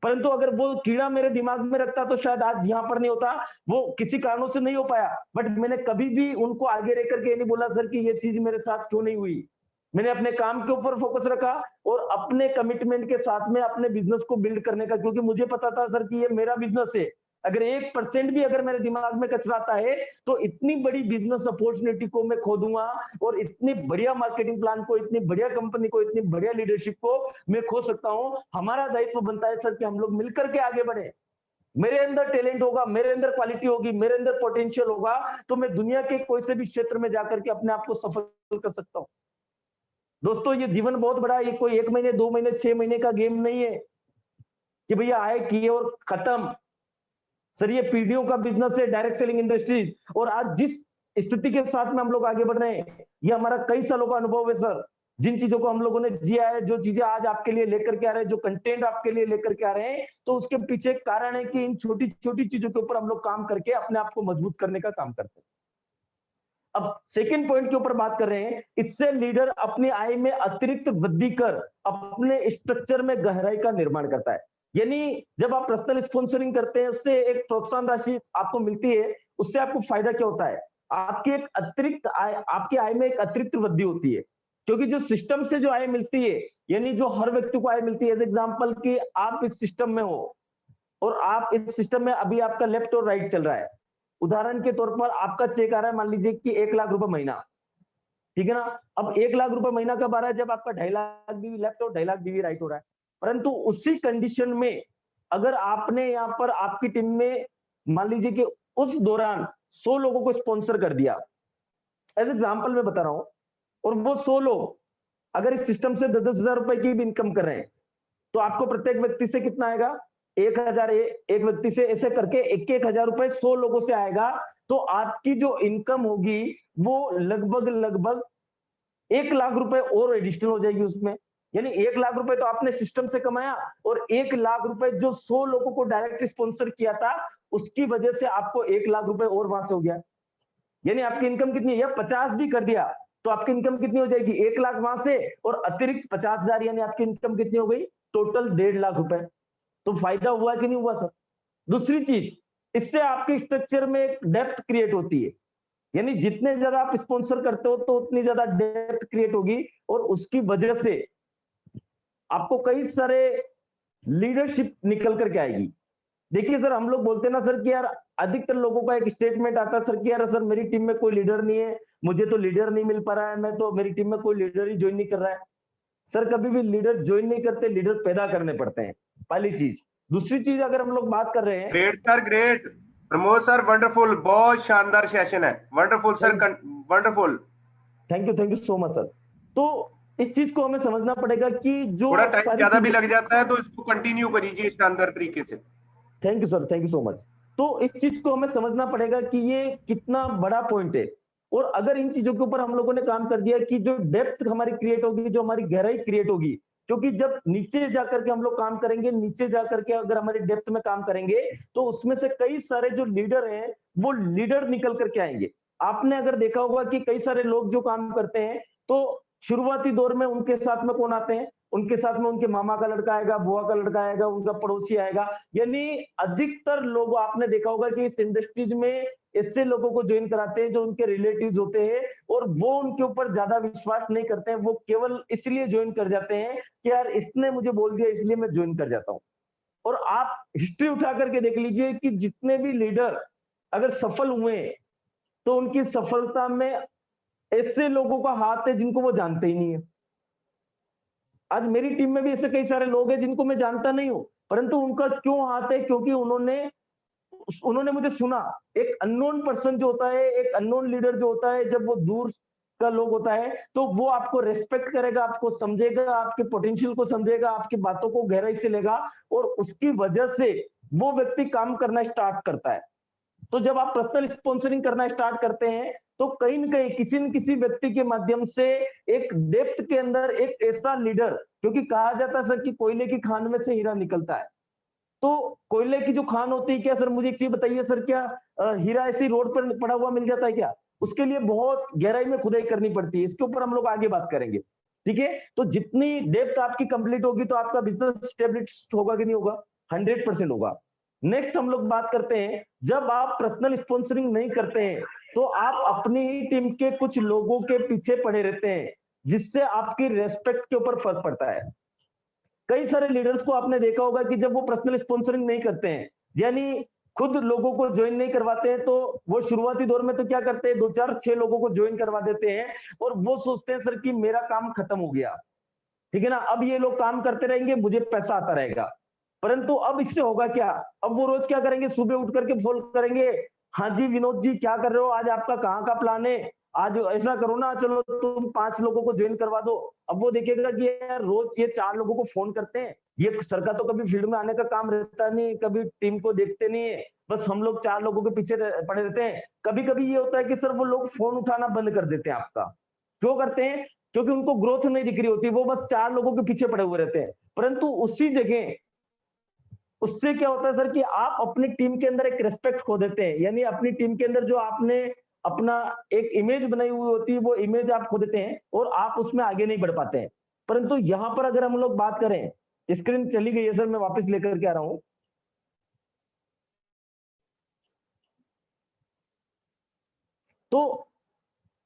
परंतु अगर वो कीड़ा मेरे दिमाग में रखता तो शायद आज यहां पर नहीं होता, वो किसी कारणों से नहीं हो पाया। बट मैंने कभी भी उनको आगे रह करके नहीं बोला सर कि ये चीज मेरे साथ क्यों नहीं हुई। मैंने अपने काम के ऊपर फोकस रखा और अपने कमिटमेंट के साथ में अपने बिजनेस को बिल्ड करने का, क्योंकि मुझे पता था सर कि ये मेरा बिजनेस है। अगर 1% भी अगर मेरे दिमाग में कचराता है तो इतनी बड़ी बिजनेस अपॉर्चुनिटी को मैं खो दूंगा, और इतनी बढ़िया मार्केटिंग प्लान को, इतनी बढ़िया कंपनी को, इतनी बढ़िया लीडरशिप को मैं खो सकता हूं। हमारा दायित्व बनता है सर कि हम लोग मिलकर के आगे बढ़े। मेरे अंदर टैलेंट होगा, मेरे अंदर क्वालिटी होगी, मेरे अंदर पोटेंशियल होगा, तो मैं दुनिया के कोई से भी क्षेत्र में जाकर के अपने आप को सफल कर सकता हूं। दोस्तों ये जीवन बहुत बड़ा है, ये कोई 1 महीने 2 महीने 6 महीने का गेम नहीं है कि भैया आए किए और खत्म। सर ये पीढ़ियों का बिजनेस है, डायरेक्ट सेलिंग इंडस्ट्रीज, और आज जिस स्थिति के साथ में हम लोग आगे बढ़ रहे हैं, ये हमारा कई सालों का अनुभव है सर। जिन चीजों को हम लोगों ने जिया है, जो चीजें आज आपके लिए लेकर के आ रहे हैं, जो कंटेंट आपके लिए लेकर के आ रहे हैं, तो उसके पीछे एक कारण है कि इन छोटी छोटी चीजों के ऊपर हम लोग काम करके अपने आप को मजबूत करने का काम करते हैं। अब सेकंड पॉइंट के ऊपर बात कर रहे हैं, इससे लीडर अपनी आय में अतिरिक्त वृद्धि कर अपने स्ट्रक्चर में गहराई का निर्माण करता है। यानी जब आप पर्सनल स्पॉन्सरिंग करते हैं, उससे एक प्रोत्साहन राशि आपको मिलती है, उससे आपको फायदा क्या होता है, आपकी एक अतिरिक्त आय, आपकी आय में एक अतिरिक्त वृद्धि होती है। क्योंकि जो सिस्टम से जो आय मिलती है, यानी जो हर व्यक्ति को आय मिलती है, एज एग्जाम्पल कि आप इस सिस्टम में हो और आप इस सिस्टम में अभी आपका लेफ्ट और राइट चल रहा है। उदाहरण के तौर पर आपका चेक आ रहा है, मान लीजिए कि 1 लाख रुपए महीना, ठीक है ना। अब 1 लाख रुपए महीना कब आ रहा है, जब आपका 2.5 लाख बीवी लेफ्ट और 2.5 लाख बीवी राइट हो रहा है। परंतु उसी कंडीशन में अगर आपने यहाँ पर आपकी टीम में मान लीजिए कि उस दौरान 100 लोगों को स्पॉन्सर कर दिया, एज एग्जाम्पल मैं बता रहा हूं, और वो 100 लोग अगर इस सिस्टम से 10-10 हजार रुपए की भी इनकम कर रहे हैं, तो आपको प्रत्येक व्यक्ति से कितना आएगा, 1,000 एक व्यक्ति से ऐसे करके 1,000 रुपए 100 लोगों से आएगा। तो आपकी जो इनकम होगी वो लगभग 1 लाख रुपए और एडिशनल हो जाएगी उसमें। यानी 1 लाख रुपए तो आपने सिस्टम से कमाया, और 1 लाख रुपए जो 100 लोगों को डायरेक्ट स्पॉन्सर किया था, उसकी वजह से आपको 1 लाख रुपए और वहां से हो गया। यानी आपकी इनकम कितनी है, या 50 भी कर दिया तो आपकी इनकम कितनी हो जाएगी, 1 लाख वहां से और अतिरिक्त 50,000, यानी आपकी इनकम कितनी हो गई, टोटल 1.5 लाख रुपए। तो फायदा हुआ कि नहीं हुआ सर। दूसरी चीज, इससे आपके स्ट्रक्चर में एक डेप्थ क्रिएट होती है, यानी जितने ज्यादा आप स्पॉन्सर करते हो तो उतनी ज्यादा डेप्थ क्रिएट होगी, और उसकी वजह से आपको कई सारे लीडरशिप निकल करके आएगी। देखिए सर, हम लोग बोलते हैं ना सर कि यार, अधिकतर लोगों का एक स्टेटमेंट आता है सर कि यार सर मेरी टीम में कोई लीडर नहीं है, मुझे तो लीडर नहीं मिल पा रहा है, मैं तो मेरी टीम में कोई लीडर ही ज्वाइन नहीं कर रहा है। सर कभी भी लीडर ज्वाइन नहीं करते, लीडर पैदा करने पड़ते हैं, पहली चीज। दूसरी चीज, अगर हम लोग बात कर रहे हैं, great sir, great Pramod sir, wonderful, बहुत शानदार सेशन है, wonderful sir, wonderful. Thank you so much sir. तो इस चीज को हमें समझना पड़ेगा कि जो थोड़ा टाइम ज्यादा भी लग जाता है तो इसको कंटिन्यू करिए शानदार तरीके से। Thank you sir, thank you so much. तो इस चीज को हमें समझना पड़ेगा कि ये कितना बड़ा पॉइंट है, और अगर इन चीजों के ऊपर हम लोगों ने काम कर दिया कि जो डेप्थ हमारी क्रिएट होगी, जो हमारी गहराई क्रिएट होगी, क्योंकि जब नीचे जाकर के हम लोग काम करेंगे, नीचे जाकर के अगर हमारी डेप्थ में काम करेंगे, तो उसमें से कई सारे जो लीडर हैं वो लीडर निकल करके आएंगे। आपने अगर देखा होगा कि कई सारे लोग जो काम करते हैं, तो शुरुआती दौर में उनके साथ में कौन आते हैं, उनके साथ में उनके मामा का लड़का आएगा, बुआ का लड़का आएगा, उनका पड़ोसी आएगा। यानी अधिकतर लोग आपने देखा होगा कि इस इंडस्ट्रीज में ऐसे लोगों को ज्वाइन कराते हैं जो उनके रिलेटिव्स होते हैं, और वो उनके ऊपर ज्यादा विश्वास नहीं करते हैं, वो केवल इसलिए ज्वाइन कर जाते हैं कि यार इसने मुझे बोल दिया इसलिए मैं ज्वाइन कर जाता हूं। और आप हिस्ट्री उठा करके देख लीजिए कि जितने भी लीडर अगर सफल हुए, तो उनकी सफलता में ऐसे लोगों का हाथ है जिनको वो जानते ही नहीं है। आज मेरी टीम में भी ऐसे कई सारे लोग हैं जिनको मैं जानता नहीं हूं, परंतु उनका क्यों हाथ है, क्योंकि उन्होंने मुझे सुना। एक अननोन पर्सन जो होता है, एक अननोन लीडर जो होता है, जब वो दूर का लोग होता है, तो वो आपको रेस्पेक्ट करेगा, आपको समझेगा, आपके पोटेंशियल को समझेगा, आपकी बातों को गहराई से लेगा, और उसकी वजह से वो व्यक्ति काम करना स्टार्ट करता है। तो जब आप पर्सनल स्पॉन्सरिंग करना स्टार्ट करते हैं, तो कहीं न कहीं किसी न किसी व्यक्ति के माध्यम से एक डेप्थ के अंदर एक ऐसा लीडर, क्योंकि कहा जाता है सर कि कोयले की खान में से हीरा निकलता है। तो कोयले की जो खान होती है, क्या सर मुझे एक चीज बताइए सर, क्या हीरा ऐसी रोड पर पड़ा हुआ मिल जाता है क्या? उसके लिए बहुत गहराई में खुदाई करनी पड़ती है। इसके ऊपर हम लोग आगे बात करेंगे, ठीक है। तो जितनी डेप्थ आपकी कंप्लीट होगी, तो आपका बिजनेस स्टेबलिश होगा कि नहीं होगा? 100% होगा। नेक्स्ट हम लोग बात करते हैं, जब आप पर्सनल स्पॉन्सरिंग नहीं करते हैं, तो आप अपनी ही टीम के कुछ लोगों के पीछे पड़े रहते हैं। जिससे आपकी रेस्पेक्ट के ऊपर फर्क पड़ता है। कई सारे लीडर्स को आपने देखा होगा कि जब वो पर्सनल स्पॉन्सरिंग नहीं करते हैं, यानी खुद लोगों को ज्वाइन नहीं करवाते हैं, तो वो शुरुआती दौर में तो क्या करते हैं, 2 4 6 लोगों को ज्वाइन करवा देते हैं और वो सोचते हैं सर कि मेरा काम खत्म हो गया, ठीक है ना, अब ये लोग काम करते रहेंगे, मुझे पैसा आता रहेगा। परंतु अब इससे होगा क्या, अब वो रोज क्या करेंगे, सुबह उठ करके फोन करेंगे, हाँ जी विनोद जी क्या कर रहे हो, आज आपका कहाँ का प्लान है, आज ऐसा करो ना, चलो तुम 5 लोगों को ज्वाइन करवा दो। अब वो देखेगा कि यार रोज ये 4 लोगों को फोन करते हैं, ये सर का तो कभी फील्ड में आने का काम रहता नहीं, कभी टीम को देखते नहीं है, बस हम लोग 4 लोगों के पीछे पड़े रहते हैं। कभी कभी ये होता है कि सर वो लोग फोन उठाना बंद कर देते हैं आपका, क्यों करते हैं, क्योंकि उनको ग्रोथ नहीं दिख रही होती, वो बस 4 लोगों के पीछे पड़े हुए रहते हैं। परंतु उसी जगह उससे क्या होता है सर कि आप अपनी टीम के अंदर एक रेस्पेक्ट खो देते हैं, यानी अपनी टीम के अंदर जो आपने अपना एक इमेज बनाई हुई होती है, वो इमेज आप खो देते हैं और आप उसमें आगे नहीं बढ़ पाते हैं। परंतु यहां पर अगर हम लोग बात करें, स्क्रीन चली गई है सर, मैं वापस लेकर के आ रहा हूं। तो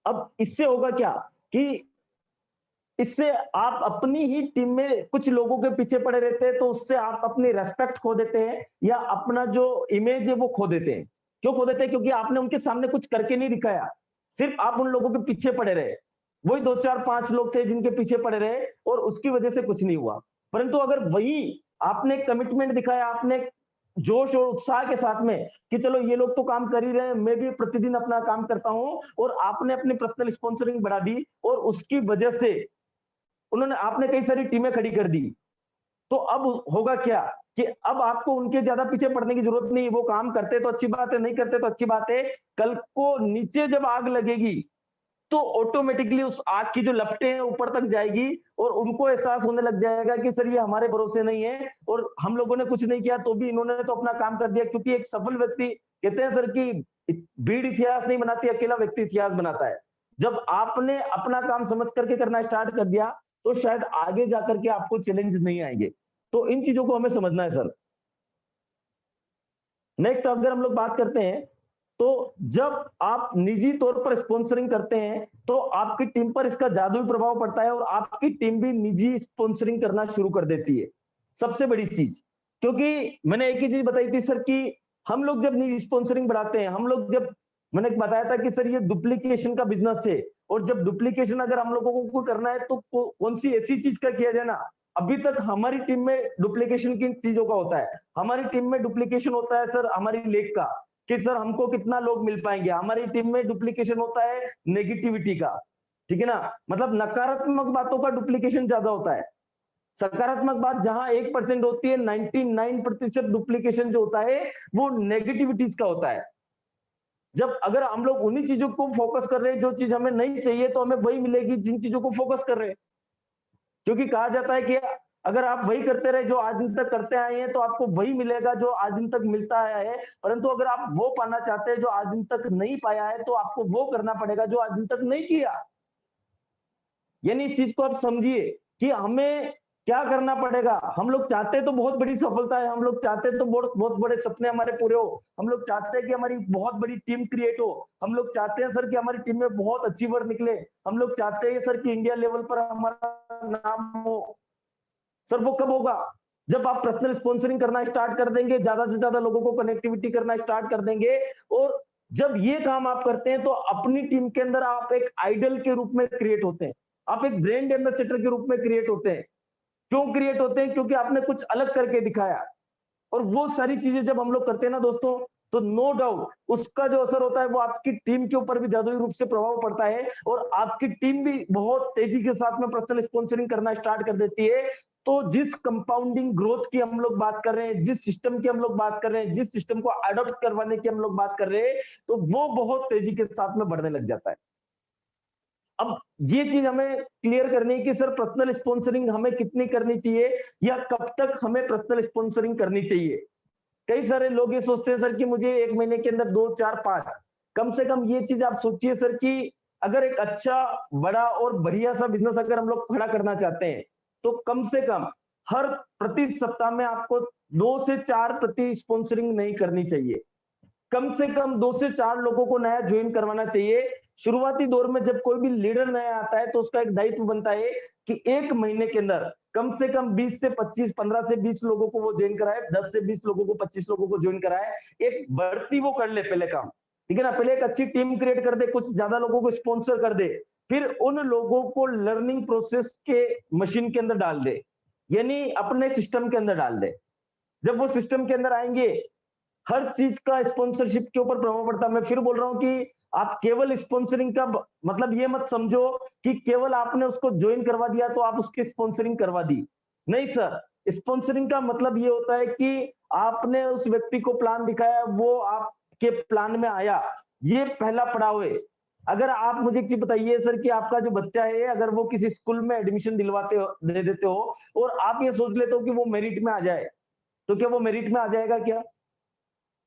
अब इससे होगा क्या कि इससे आप अपनी ही टीम में कुछ लोगों के पीछे पड़े रहते हैं, तो उससे आप अपनी रेस्पेक्ट खो देते हैं या अपना जो इमेज है वो खो देते हैं। क्यों खो देते हैं, क्योंकि आपने उनके सामने कुछ करके नहीं दिखाया, सिर्फ आप उन लोगों के पीछे पड़े रहे, वही 2 4 5 लोग थे जिनके पीछे पड़े रहे और उसकी वजह से कुछ नहीं हुआ। परंतु अगर वही आपने कमिटमेंट दिखाया, आपने जोश और उत्साह के साथ में कि चलो ये लोग तो काम कर ही रहे हैं, मैं भी प्रतिदिन अपना काम करता हूं, और आपने अपनी पर्सनल स्पॉन्सरिंग बढ़ा दी और उसकी वजह से आपने कई सारी टीमें खड़ी कर दी, तो अब होगा क्या कि अब आपको उनके ज्यादा पीछे पड़ने की जरूरत नहीं, वो काम करते तो अच्छी बात है, नहीं करते तो अच्छी बात है, कल को नीचे जब आग लगेगी तो ऑटोमेटिकली उस आग की जो लपटें हैं ऊपर तक जाएगी और उनको एहसास होने लग जाएगा कि सर ये हमारे भरोसे नहीं है और हम लोगों ने कुछ नहीं किया तो भी इन्होंने तो अपना काम कर दिया। क्योंकि एक सफल व्यक्ति, कहते हैं सर कि भीड़ इतिहास नहीं बनाती, अकेला व्यक्ति इतिहास बनाता है। जब आपने अपना काम समझ करके करना स्टार्ट कर दिया तो शायद आगे जाकर के आपको चैलेंज नहीं आएंगे। तो इन चीजों को हमें समझना है सर। नेक्स्ट अगर हम लोग बात करते हैं, तो जब आप निजी तौर पर स्पॉन्सरिंग करते हैं तो आपकी टीम पर इसका जादुई प्रभाव पड़ता है और आपकी टीम भी निजी स्पॉन्सरिंग करना शुरू कर देती है, सबसे बड़ी चीज। क्योंकि मैंने एक ही चीज बताई थी सर कि हम लोग जब निजी स्पॉन्सरिंग बढ़ाते हैं, हम लोग जब, मैंने बताया था कि सर ये डुप्लीकेशन का बिजनेस है, और जब डुप्लीकेशन अगर हम लोगों को करना है तो कौन सी ऐसी चीज का किया जाए ना। अभी तक हमारी टीम में डुप्लीकेशन किन चीजों का होता है, हमारी टीम में डुप्लीकेशन होता है सर हमारी लेख का, कि सर हमको कितना लोग मिल पाएंगे। हमारी टीम में डुप्लीकेशन होता है नेगेटिविटी का, ठीक है ना, मतलब नकारात्मक बातों का डुप्लीकेशन ज्यादा होता है। सकारात्मक बात जहां 1% होती है, 99% डुप्लीकेशन जो होता है वो नेगेटिविटीज का होता है। जब अगर हम लोग उन्हीं चीजों को फोकस कर रहे हैं जो चीज हमें नहीं चाहिए, तो हमें वही मिलेगी जिन चीजों को फोकस कर रहे हैं। क्योंकि कहा जाता है कि अगर आप वही करते रहे जो आज दिन तक करते आए हैं तो आपको वही मिलेगा जो आज दिन तक मिलता आया है। परंतु अगर आप वो पाना चाहते हैं जो आज दिन तक नहीं पाया है, तो आपको वो करना पड़ेगा जो आज दिन तक नहीं किया। यानी इस चीज को आप समझिए कि हमें क्या करना पड़ेगा। हम लोग चाहते तो बहुत बड़ी सफलता है, हम लोग चाहते तो बहुत बड़े सपने हमारे पूरे हो, हम लोग चाहते हैं कि हमारी बहुत बड़ी टीम क्रिएट हो, हम लोग चाहते हैं सर कि हमारी टीम में बहुत अचीवर निकले, हम लोग चाहते हैं सर कि इंडिया लेवल पर हमारा नाम हो। सर वो कब होगा, जब आप पर्सनल स्पॉन्सरिंग करना स्टार्ट कर देंगे, ज्यादा से ज्यादा लोगों को कनेक्टिविटी करना स्टार्ट कर देंगे, और जब ये काम आप करते हैं तो अपनी टीम के अंदर आप एक आइडल के रूप में क्रिएट होते हैं, आप एक ब्रांड एम्बेसडर के रूप में क्रिएट होते हैं। क्यों क्रिएट होते हैं, क्योंकि आपने कुछ अलग करके दिखाया। और वो सारी चीजें जब हम लोग करते हैं ना दोस्तों, तो नो डाउट उसका जो असर होता है वो आपकी टीम के ऊपर भी जादुई रूप से प्रभाव पड़ता है, और आपकी टीम भी बहुत तेजी के साथ में पर्सनल स्पॉन्सरिंग करना स्टार्ट कर देती है। तो जिस कंपाउंडिंग ग्रोथ की हम लोग बात कर रहे हैं, जिस सिस्टम की हम लोग बात कर रहे हैं, जिस सिस्टम को अडॉप्ट करवाने की हम लोग बात कर रहे हैं, तो वो बहुत तेजी के साथ में बढ़ने लग जाता है। अब ये चीज हमें क्लियर करनी है कि सर पर्सनल स्पॉन्सरिंग हमें कितनी करनी चाहिए या कब तक हमें पर्सनल स्पॉन्सरिंग करनी चाहिए। कई सारे लोग ये सोचते हैं सर कि मुझे 1 महीने के अंदर 2 4 5, कम से कम ये चीज आप सोचिए सर कि अगर एक अच्छा बड़ा और बढ़िया सा बिजनेस अगर हम लोग खड़ा करना चाहते हैं, तो कम से कम हर प्रति सप्ताह में आपको 2 से 4 प्रति स्पॉन्सरिंग नहीं करनी चाहिए। कम से कम 2 से 4 लोगों को नया ज्वाइन करवाना चाहिए, शुरुआती दौर में जब कोई भी लीडर नया आता है तो उसका एक दायित्व बनता है कि 1 महीने के अंदर कम से कम 20 से 25, 15 से 20 लोगों को वो ज्वाइन कराए, 10 से 20 लोगों को, 25 लोगों को ज्वाइन कराए। एक बढ़ती वो कर ले पहले काम, ठीक है ना? पहले एक अच्छी टीम क्रिएट कर दे, कुछ ज्यादा लोगों को स्पॉन्सर कर दे, फिर उन लोगों को लर्निंग प्रोसेस के मशीन के अंदर डाल दे, यानी अपने सिस्टम के अंदर डाल दे। जब वो सिस्टम के अंदर आएंगे, हर चीज का स्पॉन्सरशिप के ऊपर प्रभाव पड़ता है। मैं फिर बोल रहा हूं कि आप केवल स्पॉन्सरिंग का मतलब ये मत समझो कि केवल आपने उसको ज्वाइन करवा दिया तो आप उसकी स्पॉन्सरिंग करवा दी। नहीं सर, स्पॉन्सरिंग का मतलब ये होता है कि आपने उस व्यक्ति को प्लान दिखाया, वो आपके प्लान में आया, ये पहला पड़ाव है। अगर आप मुझे एक चीज बताइए सर कि आपका जो बच्चा है, अगर वो किसी स्कूल में एडमिशन दिलवाते हो, दे देते हो, और आप ये सोच लेते हो कि वो मेरिट में आ जाए, तो क्या वो मेरिट में आ जाएगा? क्या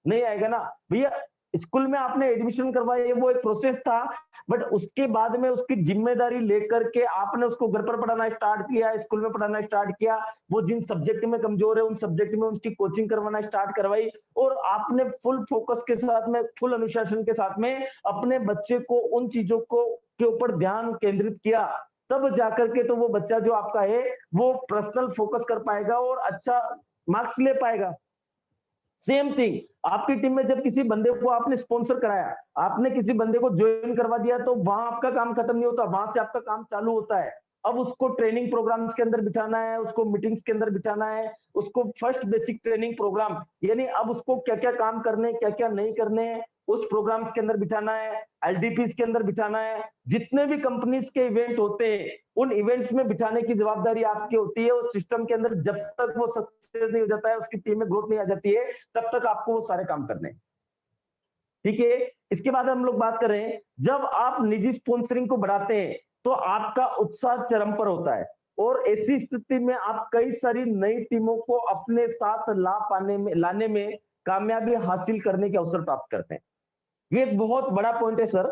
नहीं आएगा ना भैया। स्कूल में आपने एडमिशन करवाया, वो एक प्रोसेस था, बट उसके बाद में उसकी जिम्मेदारी लेकर के आपने उसको घर पर पढ़ाना स्टार्ट किया, स्कूल में पढ़ाना स्टार्ट किया, वो जिन सब्जेक्ट में कमजोर है उन सब्जेक्ट में उसकी कोचिंग करवाना स्टार्ट करवाई, और आपने फुल फोकस के साथ में, फुल अनुशासन के साथ में अपने बच्चे को उन चीजों को के ऊपर ध्यान केंद्रित किया, तब जाकर के तो वो बच्चा जो आपका है वो पर्सनल फोकस कर पाएगा और अच्छा मार्क्स ले पाएगा। सेम थिंग आपकी टीम में जब किसी बंदे को आपने स्पॉन्सर कराया, आपने किसी बंदे को ज्वाइन करवा दिया, तो वहां आपका काम खत्म नहीं होता, वहां से आपका काम चालू होता है। अब उसको ट्रेनिंग प्रोग्राम्स के अंदर बिठाना है, उसको मीटिंग्स के अंदर बिठाना है, उसको फर्स्ट बेसिक ट्रेनिंग प्रोग्राम, यानी अब उसको क्या क्या काम करने, क्या क्या नहीं करने हैं, उस प्रोग्राम्स के अंदर बिठाना है, एलडीपीस के अंदर बिठाना है। जितने भी कंपनीज के इवेंट होते हैं उन इवेंट्स में बिठाने की जवाबदारी आपकी होती है। उस सिस्टम के अंदर जब तक वो सक्सेस नहीं हो जाता है, उसकी टीम में ग्रोथ नहीं आ जाती है, तब तक आपको वो सारे काम करने हैं। ठीक है, इसके बाद हम लोग बात कर रहे हैं, जब आप निजी स्पॉन्सरिंग को बढ़ाते हैं तो आपका उत्साह चरम पर होता है, और ऐसी स्थिति में आप कई सारी नई टीमों को अपने साथ लाने में कामयाबी हासिल करने के अवसर प्राप्त करते हैं। ये एक बहुत बड़ा पॉइंट है सर।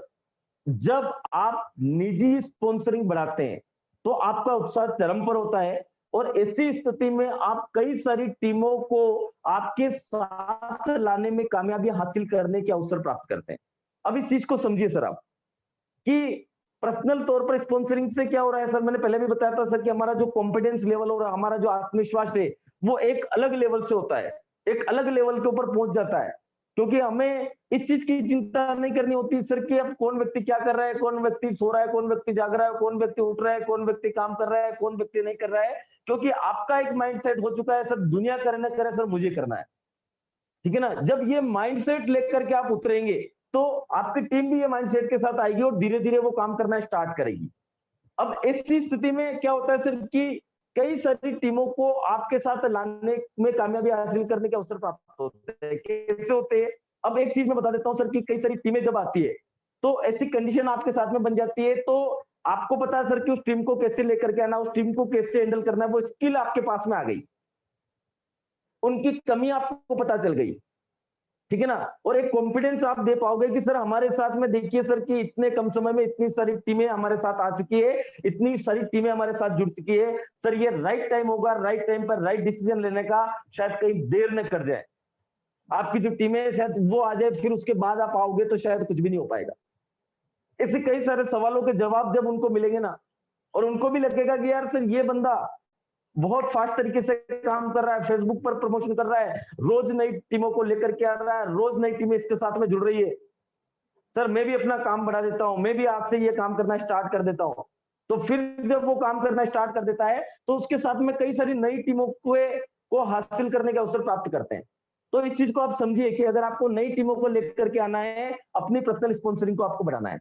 जब आप निजी स्पॉन्सरिंग बढ़ाते हैं तो आपका उत्साह चरम पर होता है, और ऐसी स्थिति में आप कई सारी टीमों को आपके साथ लाने में कामयाबी हासिल करने के अवसर प्राप्त करते हैं। अब इस चीज को समझिए सर आप, कि पर्सनल तौर पर स्पॉन्सरिंग से क्या हो रहा है सर, मैंने पहले भी बताया था सर कि हमारा जो कॉन्फिडेंस लेवल और हमारा जो आत्मविश्वास है वो एक अलग लेवल से होता है, एक अलग लेवल के ऊपर पहुंच जाता है, क्योंकि हमें इस चीज की चिंता नहीं करनी होती सर कि अब कौन व्यक्ति क्या कर रहा है, कौन व्यक्ति सो रहा है, कौन व्यक्ति जाग रहा है, कौन व्यक्ति उठ रहा है, कौन व्यक्ति काम कर रहा है, कौन व्यक्ति नहीं कर रहा है, क्योंकि आपका एक माइंडसेट हो चुका है सर, दुनिया करे ना करे सर मुझे करना है। ठीक है ना? जब ये माइंडसेट लेकर के आप उतरेंगे तो आपकी टीम भी ये माइंडसेट के साथ आएगी और धीरे धीरे वो काम करना स्टार्ट करेगी। अब ऐसी स्थिति में क्या होता है सर कि कई सारी टीमों को आपके साथ लाने में कामयाबी हासिल करने के अवसर प्राप्त होते हैं। कैसे होते हैं? अब एक चीज मैं बता देता हूं सर कि कई सारी टीमें जब आती है तो ऐसी कंडीशन आपके साथ में बन जाती है, तो आपको पता है सर कि उस टीम को कैसे लेकर के आना, उस टीम को कैसे हैंडल करना है, वो स्किल आपके पास में आ गई, उनकी कमी आपको पता चल गई। ठीक है ना? और एक कॉन्फिडेंस आप दे पाओगे कि सर हमारे साथ में देखिए सर कि इतने कम समय में इतनी सारी टीमें हमारे साथ आ चुकी है, इतनी सारी टीमें हमारे साथ जुड़ चुकी है, सर ये राइट टाइम होगा, राइट टाइम पर राइट डिसीजन लेने का, शायद कहीं देर न कर जाए। आपकी जो टीमें है शायद वो आ जाए, फिर उसके बाद आप आओगे तो शायद कुछ भी नहीं हो पाएगा। ऐसे कई सारे सवालों के जवाब जब उनको मिलेंगे ना, और उनको भी लगेगा कि यार सर ये बंदा बहुत फास्ट तरीके से काम कर रहा है, फेसबुक पर प्रमोशन कर रहा है, रोज नई टीमों को लेकर के आ रहा है, रोज नई टीमें इसके साथ में जुड़ रही है, सर मैं भी अपना काम बढ़ा देता हूं, मैं भी आज से ये काम करना स्टार्ट कर देता हूं। तो फिर जब वो काम करना स्टार्ट कर देता है तो उसके साथ में कई सारी नई टीमों को हासिल करने के अवसर प्राप्त करते हैं। तो इस चीज को आप समझिए कि अगर आपको नई टीमों को लेकर के आना है, अपनी पर्सनल स्पॉन्सरिंग को आपको बढ़ाना है।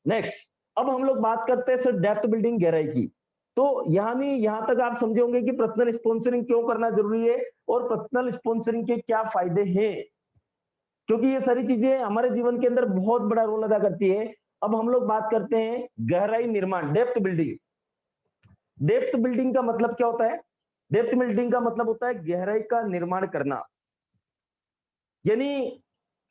नेक्स्ट, अब हम लोग बात करते हैं सर डेप्थ बिल्डिंग, गहराई की। तो यहां तक आप समझे होंगे कि पर्सनल स्पॉन्सरिंग क्यों करना जरूरी है और पर्सनल स्पॉन्सरिंग के क्या फायदे हैं, क्योंकि ये सारी चीजें हमारे जीवन के अंदर बहुत बड़ा रोल अदा करती है। अब हम लोग बात करते हैं गहराई निर्माण, डेप्थ बिल्डिंग। डेप्थ बिल्डिंग का मतलब क्या होता है? डेप्थ बिल्डिंग का मतलब होता है गहराई का निर्माण करना। यानी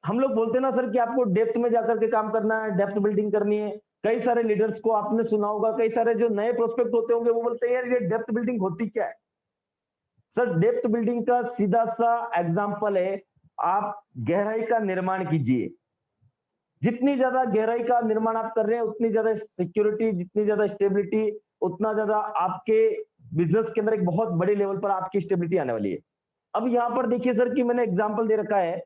हम लोग बोलते हैं ना सर कि आपको डेप्थ में जाकर के काम करना है, डेप्थ बिल्डिंग करनी है। कई सारे लीडर्स को आपने सुना होगा, कई सारे जो नए प्रोस्पेक्ट होते होंगे वो बोलते हैं यार ये डेप्थ बिल्डिंग होती क्या है? सर डेप्थ बिल्डिंग का सीधा सा एग्जांपल है, आप गहराई का निर्माण कीजिए। जितनी ज्यादा गहराई का निर्माण आप कर रहे हैं उतनी ज्यादा सिक्योरिटी, जितनी ज्यादा स्टेबिलिटी, उतना ज्यादा आपके बिजनेस के अंदर एक बहुत बड़े लेवल पर आपकी स्टेबिलिटी आने वाली है। अब यहाँ पर देखिए सर कि मैंने एग्जांपल दे रखा है,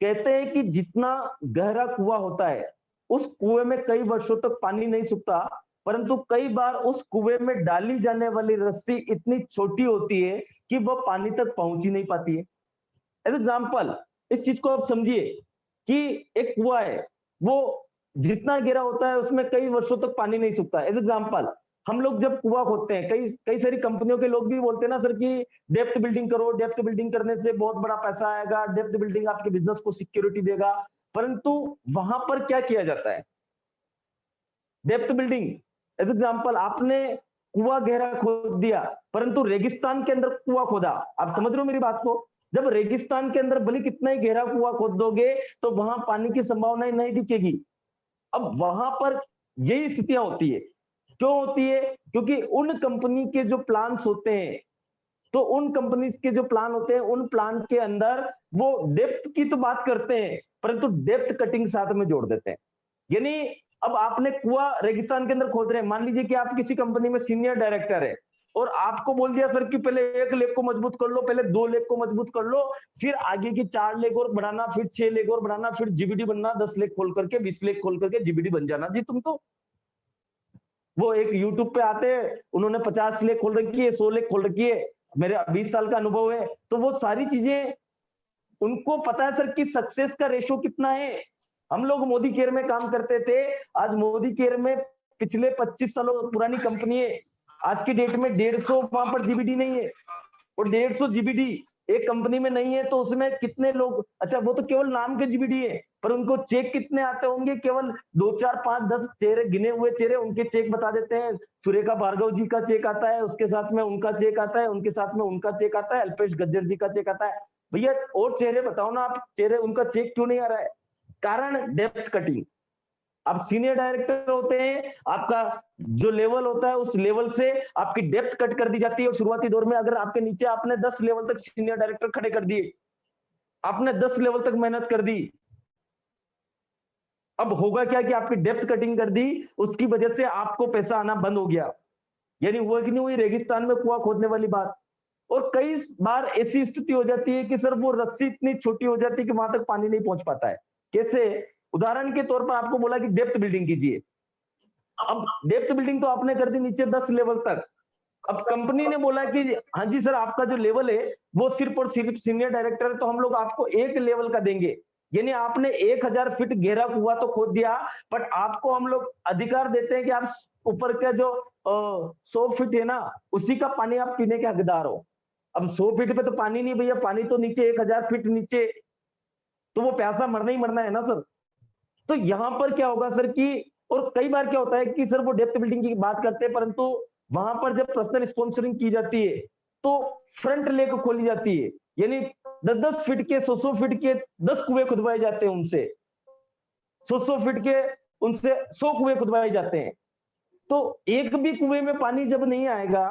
कहते हैं कि जितना गहरा कुआं होता है उस कुएं में कई वर्षों तक पानी नहीं सूखता, परंतु कई बार उस कुएं में डाली जाने वाली रस्सी इतनी छोटी होती है कि वह पानी तक पहुंच ही नहीं पाती है। एज एग्जाम्पल इस चीज को आप समझिए कि एक कुआं है, वो जितना गहरा होता है उसमें कई वर्षों तक पानी नहीं सूखता। एज एग्जाम्पल हम लोग जब कुआं खोदते हैं, कई कई सारी कंपनियों के लोग भी बोलते हैं ना सर कि डेप्थ बिल्डिंग करो, डेप्थ बिल्डिंग करने से बहुत बड़ा पैसा आएगा, डेप्थ बिल्डिंग आपके बिजनेस को सिक्योरिटी देगा, परंतु वहां पर क्या किया जाता है? डेप्थ बिल्डिंग, एज एग्जाम्पल आपने कुआं गहरा खोद दिया, परंतु रेगिस्तान के अंदर कुआं खोदा, आप समझ रहे हो मेरी बात को? जब रेगिस्तान के अंदर भले कितना ही गहरा कुआं खोद दोगे तो वहां पानी की संभावना नहीं दिखेगी। अब वहां पर यही स्थितियां होती है। क्यों होती है? क्योंकि उन कंपनी के जो प्लान्स होते हैं, तो उन कंपनीज के जो प्लान होते हैं, उन प्लान के अंदर वो डेप्थ की तो बात करते हैं, परंतु डेप्थ कटिंग साथ में जोड़ देते हैं। यानी अब आपने कुआं रेगिस्तान के अंदर खोद रहे हैं, मान लीजिए कि आप किसी कंपनी में सीनियर डायरेक्टर है और आपको बोल दिया सर कि पहले 1 लेग को मजबूत कर लो, पहले 2 लेग को मजबूत कर लो, फिर आगे की 4 लेग और बढ़ाना, फिर 6 लेग और बढ़ाना, फिर जीबीडी बनना, 10 लेग खोल करके 20 लेग खोल करके जीबीडी बन जाना जी तुम तो। वो एक यूट्यूब पे आते हैं, उन्होंने 50 लेग खोल रखी है, 100 लेग खोल रखी है, मेरे 20 साल का अनुभव है, तो वो सारी चीजें उनको पता है सर कि सक्सेस का रेशो कितना है। हम लोग मोदी केयर में काम करते थे, आज मोदी केयर में पिछले 25 सालों पुरानी कंपनी है, आज की डेट में 150 वहां पर जीबीडी नहीं है, और 150 जीबीडी एक कंपनी में नहीं है, तो उसमें कितने लोग, अच्छा वो तो केवल नाम के जीबीडी है, पर उनको चेक कितने आते होंगे? केवल 2, 4, 5, 10 चेहरे, गिने हुए चेहरे, उनके चेक बता देते हैं। सुरेखा भार्गव जी का चेक आता है, उसके साथ में उनका चेक आता है, उनके साथ में उनका चेक आता है, अल्पेश गज्जर जी का चेक आता है। भैया और चेहरे बताओ ना आप, चेहरे उनका चेक क्यों नहीं आ रहा है? कारण डेप्थ कटिंग। आप सीनियर डायरेक्टर होते हैं, आपका जो लेवल होता है उस लेवल से आपकी डेप्थ कट कर दी जाती है। और शुरुआती दौर में अगर आपके नीचे आपने 10 लेवल तक सीनियर डायरेक्टर खड़े कर दिए, आपने 10 लेवल तक मेहनत कर दी, अब होगा क्या कि आपकी डेप्थ कटिंग कर दी, उसकी वजह से आपको पैसा आना बंद हो गया। यानी हुआ कि नहीं हुई रेगिस्तान में कुआं खोदने वाली बात। और कई बार ऐसी स्थिति हो जाती है कि सर वो रस्सी इतनी छोटी हो जाती है कि वहां तक पानी नहीं पहुंच पाता है। कैसे? उदाहरण के तौर पर आपको बोला कि डेप्थ बिल्डिंग कीजिए, अब डेप्थ बिल्डिंग तो आपने कर दी नीचे 10 लेवल तक, अब कंपनी ने बोला कि हाँ जी सर आपका जो लेवल है वो सिर्फ और सिर्फ सीनियर डायरेक्टर है, तो हम लोग आपको 1 लेवल का देंगे। यानी आपने 1000 फीट गहरा कुआं तो खोद दिया, बट आपको हम लोग अधिकार देते हैं कि आप ऊपर का जो 100 फीट है ना, उसी का पानी आप पीने के हकदार हो। अब 100 फीट पे तो पानी नहीं भैया, पानी तो नीचे 1000 फीट नीचे, तो वो प्यासा मरना ही मरना है ना सर। तो यहां पर क्या होगा सर कि, और कई बार क्या होता है कि सर वो डेप्थ बिल्डिंग की बात करते हैं, परंतु वहां पर जब पर्सनल स्पॉन्सरिंग की जाती है तो फ्रंट लेक खोली जाती है, यानी 10-10 फीट के 100-100 फीट के 10 कुएं खुदवाए जाते हैं उनसे, 100-100 फीट के उनसे 100 कुएं खुदवाए जाते हैं। तो एक भी कुएं में पानी जब नहीं आएगा,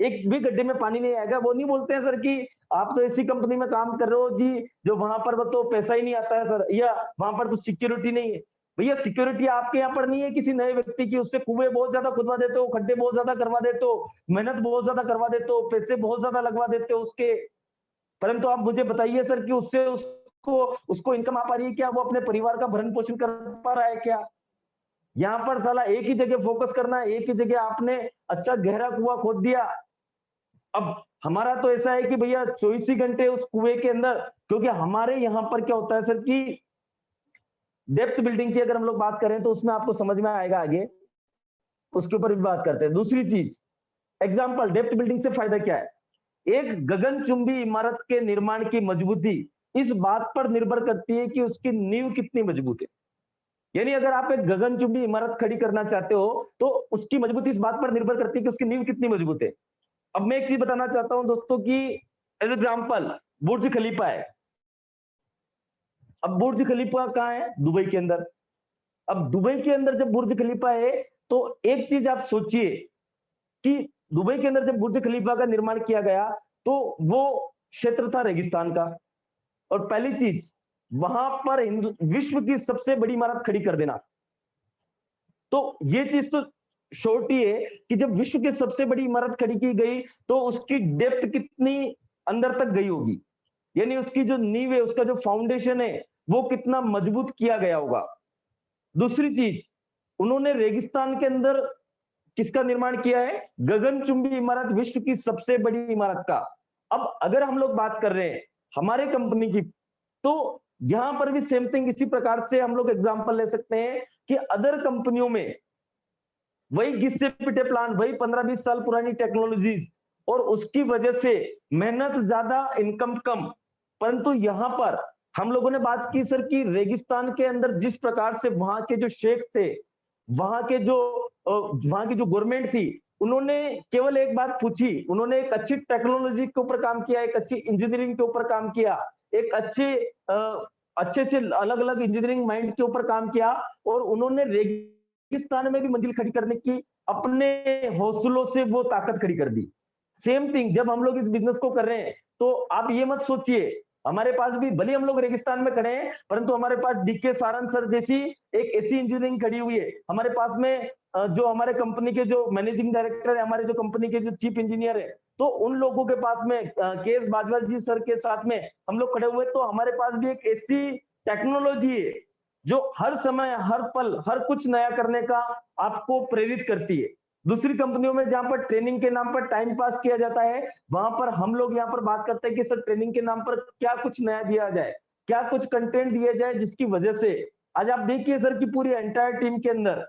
एक भी गड्ढे में पानी नहीं आएगा, वो नहीं बोलते हैं सर कि आप तो ऐसी कंपनी में काम कर रहे हो जी जो वहां पर वो तो पैसा ही नहीं आता है सर, या वहां पर तो सिक्योरिटी नहीं है। भैया सिक्योरिटी आपके यहाँ पर नहीं है किसी नए व्यक्ति की, उससे कुएं बहुत ज्यादा खुदवा देते हो, खड्डे बहुत ज्यादा करवा देते हो, मेहनत बहुत ज्यादा करवा देते हो, पैसे बहुत ज्यादा लगवा देते हो उसके, परंतु आप मुझे बताइए सर कि उससे उसको इनकम आ पा रही है क्या? वो अपने परिवार का भरण पोषण कर पा रहा है क्या? यहाँ पर साला एक ही जगह फोकस करना है, एक ही जगह आपने अच्छा गहरा कुआं खोद दिया। अब हमारा तो ऐसा है कि भैया 24 ही घंटे उस कुएं के अंदर, क्योंकि हमारे यहाँ पर क्या होता है सर कि डेप्थ बिल्डिंग की अगर हम लोग बात करें तो उसमें आपको समझ में आएगा आगे, उसके ऊपर भी बात करते हैं। दूसरी चीज, एग्जाम्पल डेप्थ बिल्डिंग से फायदा क्या है? एक गगनचुंबी इमारत के निर्माण की मजबूती इस बात पर निर्भर करती है कि उसकी नींव कितनी मजबूत है। यानी अगर आप एक गगनचुंबी इमारत खड़ी करना चाहते हो तो उसकी मजबूती इस बात पर निर्भर करती है कि उसकी नींव कितनी मजबूत है। अब मैं एक चीज बताना चाहता हूं दोस्तों कि एज एग्जाम्पल बुर्ज खलीफा है। अब बुर्ज खलीफा कहाँ है? दुबई के अंदर। अब दुबई के अंदर जब बुर्ज खलीफा है तो एक चीज आप सोचिए कि दुबई के अंदर जब बुर्ज खलीफा का निर्माण किया गया तो वो क्षेत्र था रेगिस्तान का। और पहली चीज वहां पर विश्व की सबसे बड़ी इमारत खड़ी कर देना। तो ये चीज तो शॉर्ट ही है कि जब विश्व की सबसे बड़ी इमारत खड़ी की गई तो उसकी डेप्थ कितनी अंदर तक गई होगी, यानी उसकी जो नींव है, उसका जो फाउंडेशन है, वो कितना मजबूत किया गया होगा। दूसरी चीज, उन्होंने रेगिस्तान के अंदर किसका निर्माण किया है? गगनचुंबी इमारत, विश्व की सबसे बड़ी इमारत का। अब अगर हम लोग बात कर रहे हैं हमारे कंपनी की, तो यहां पर भी सेम थिंग इसी प्रकार से हम लोग एग्जांपल ले सकते हैं कि अदर कंपनियों में वही घिस से पिटे प्लांट, वही 15-20 साल पुरानी टेक्नोलॉजीज, और उसकी वजह से मेहनत ज्यादा, इनकम कम। परंतु यहां पर हम लोगों ने बात की सर कि रेगिस्तान के अंदर जिस प्रकार से वहां के जो शेख थे, वहां की जो गवर्नमेंट थी, उन्होंने केवल एक बात पूछी, उन्होंने एक अच्छी टेक्नोलॉजी के ऊपर काम किया, एक अच्छी इंजीनियरिंग के ऊपर काम किया, एक अच्छे से अलग अलग इंजीनियरिंग माइंड के ऊपर काम किया, और उन्होंने रेगिस्तान में भी मंजिल खड़ी करने की अपने हौसलों से वो ताकत खड़ी कर दी। सेम थिंग जब हम लोग इस बिजनेस को कर रहे हैं, तो आप ये मत सोचिए हमारे पास भी भले हम लोग रेगिस्तान में खड़े हैं, परंतु हमारे पास डीके सारंग सर जैसी एक ऐसी इंजीनियरिंग खड़ी हुई है। हमारे पास में जो हमारे कंपनी के जो मैनेजिंग डायरेक्टर है, हमारे जो कंपनी के जो चीफ इंजीनियर है, तो उन लोगों के पास में के.एस. बाजवा जी सर के साथ में हम लोग खड़े हुए, तो हमारे पास भी एक ऐसी टेक्नोलॉजी है जो हर समय, हर पल, हर कुछ नया करने का आपको प्रेरित करती है। दूसरी कंपनियों में जहां पर ट्रेनिंग के नाम पर टाइम पास किया जाता है, वहां पर हम लोग यहाँ पर बात करते हैं कि सर ट्रेनिंग के नाम पर क्या कुछ नया दिया जाए, क्या कुछ कंटेंट दिया जाए, जिसकी वजह से आज आप देखिए सर कि पूरी एंटायर टीम के अंदर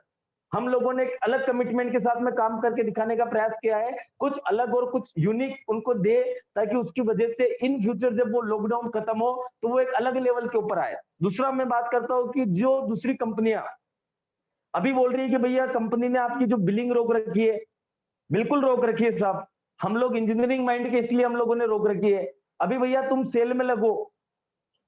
हम लोगों ने एक अलग कमिटमेंट के साथ में काम करके दिखाने का प्रयास किया है, कुछ अलग और कुछ यूनिक उनको दे, ताकि उसकी वजह से इन फ्यूचर जब वो लॉकडाउन खत्म हो तो वो एक अलग लेवल के ऊपर आए। दूसरा मैं बात करता हूँ कि जो दूसरी कंपनियां अभी बोल रही है कि भैया कंपनी ने आपकी जो बिलिंग रोक रखी है, बिल्कुल रोक रखी है साहब, हम लोग इंजीनियरिंग माइंड के इसलिए हम लोगों ने रोक रखी है। अभी भैया तुम सेल में लगो,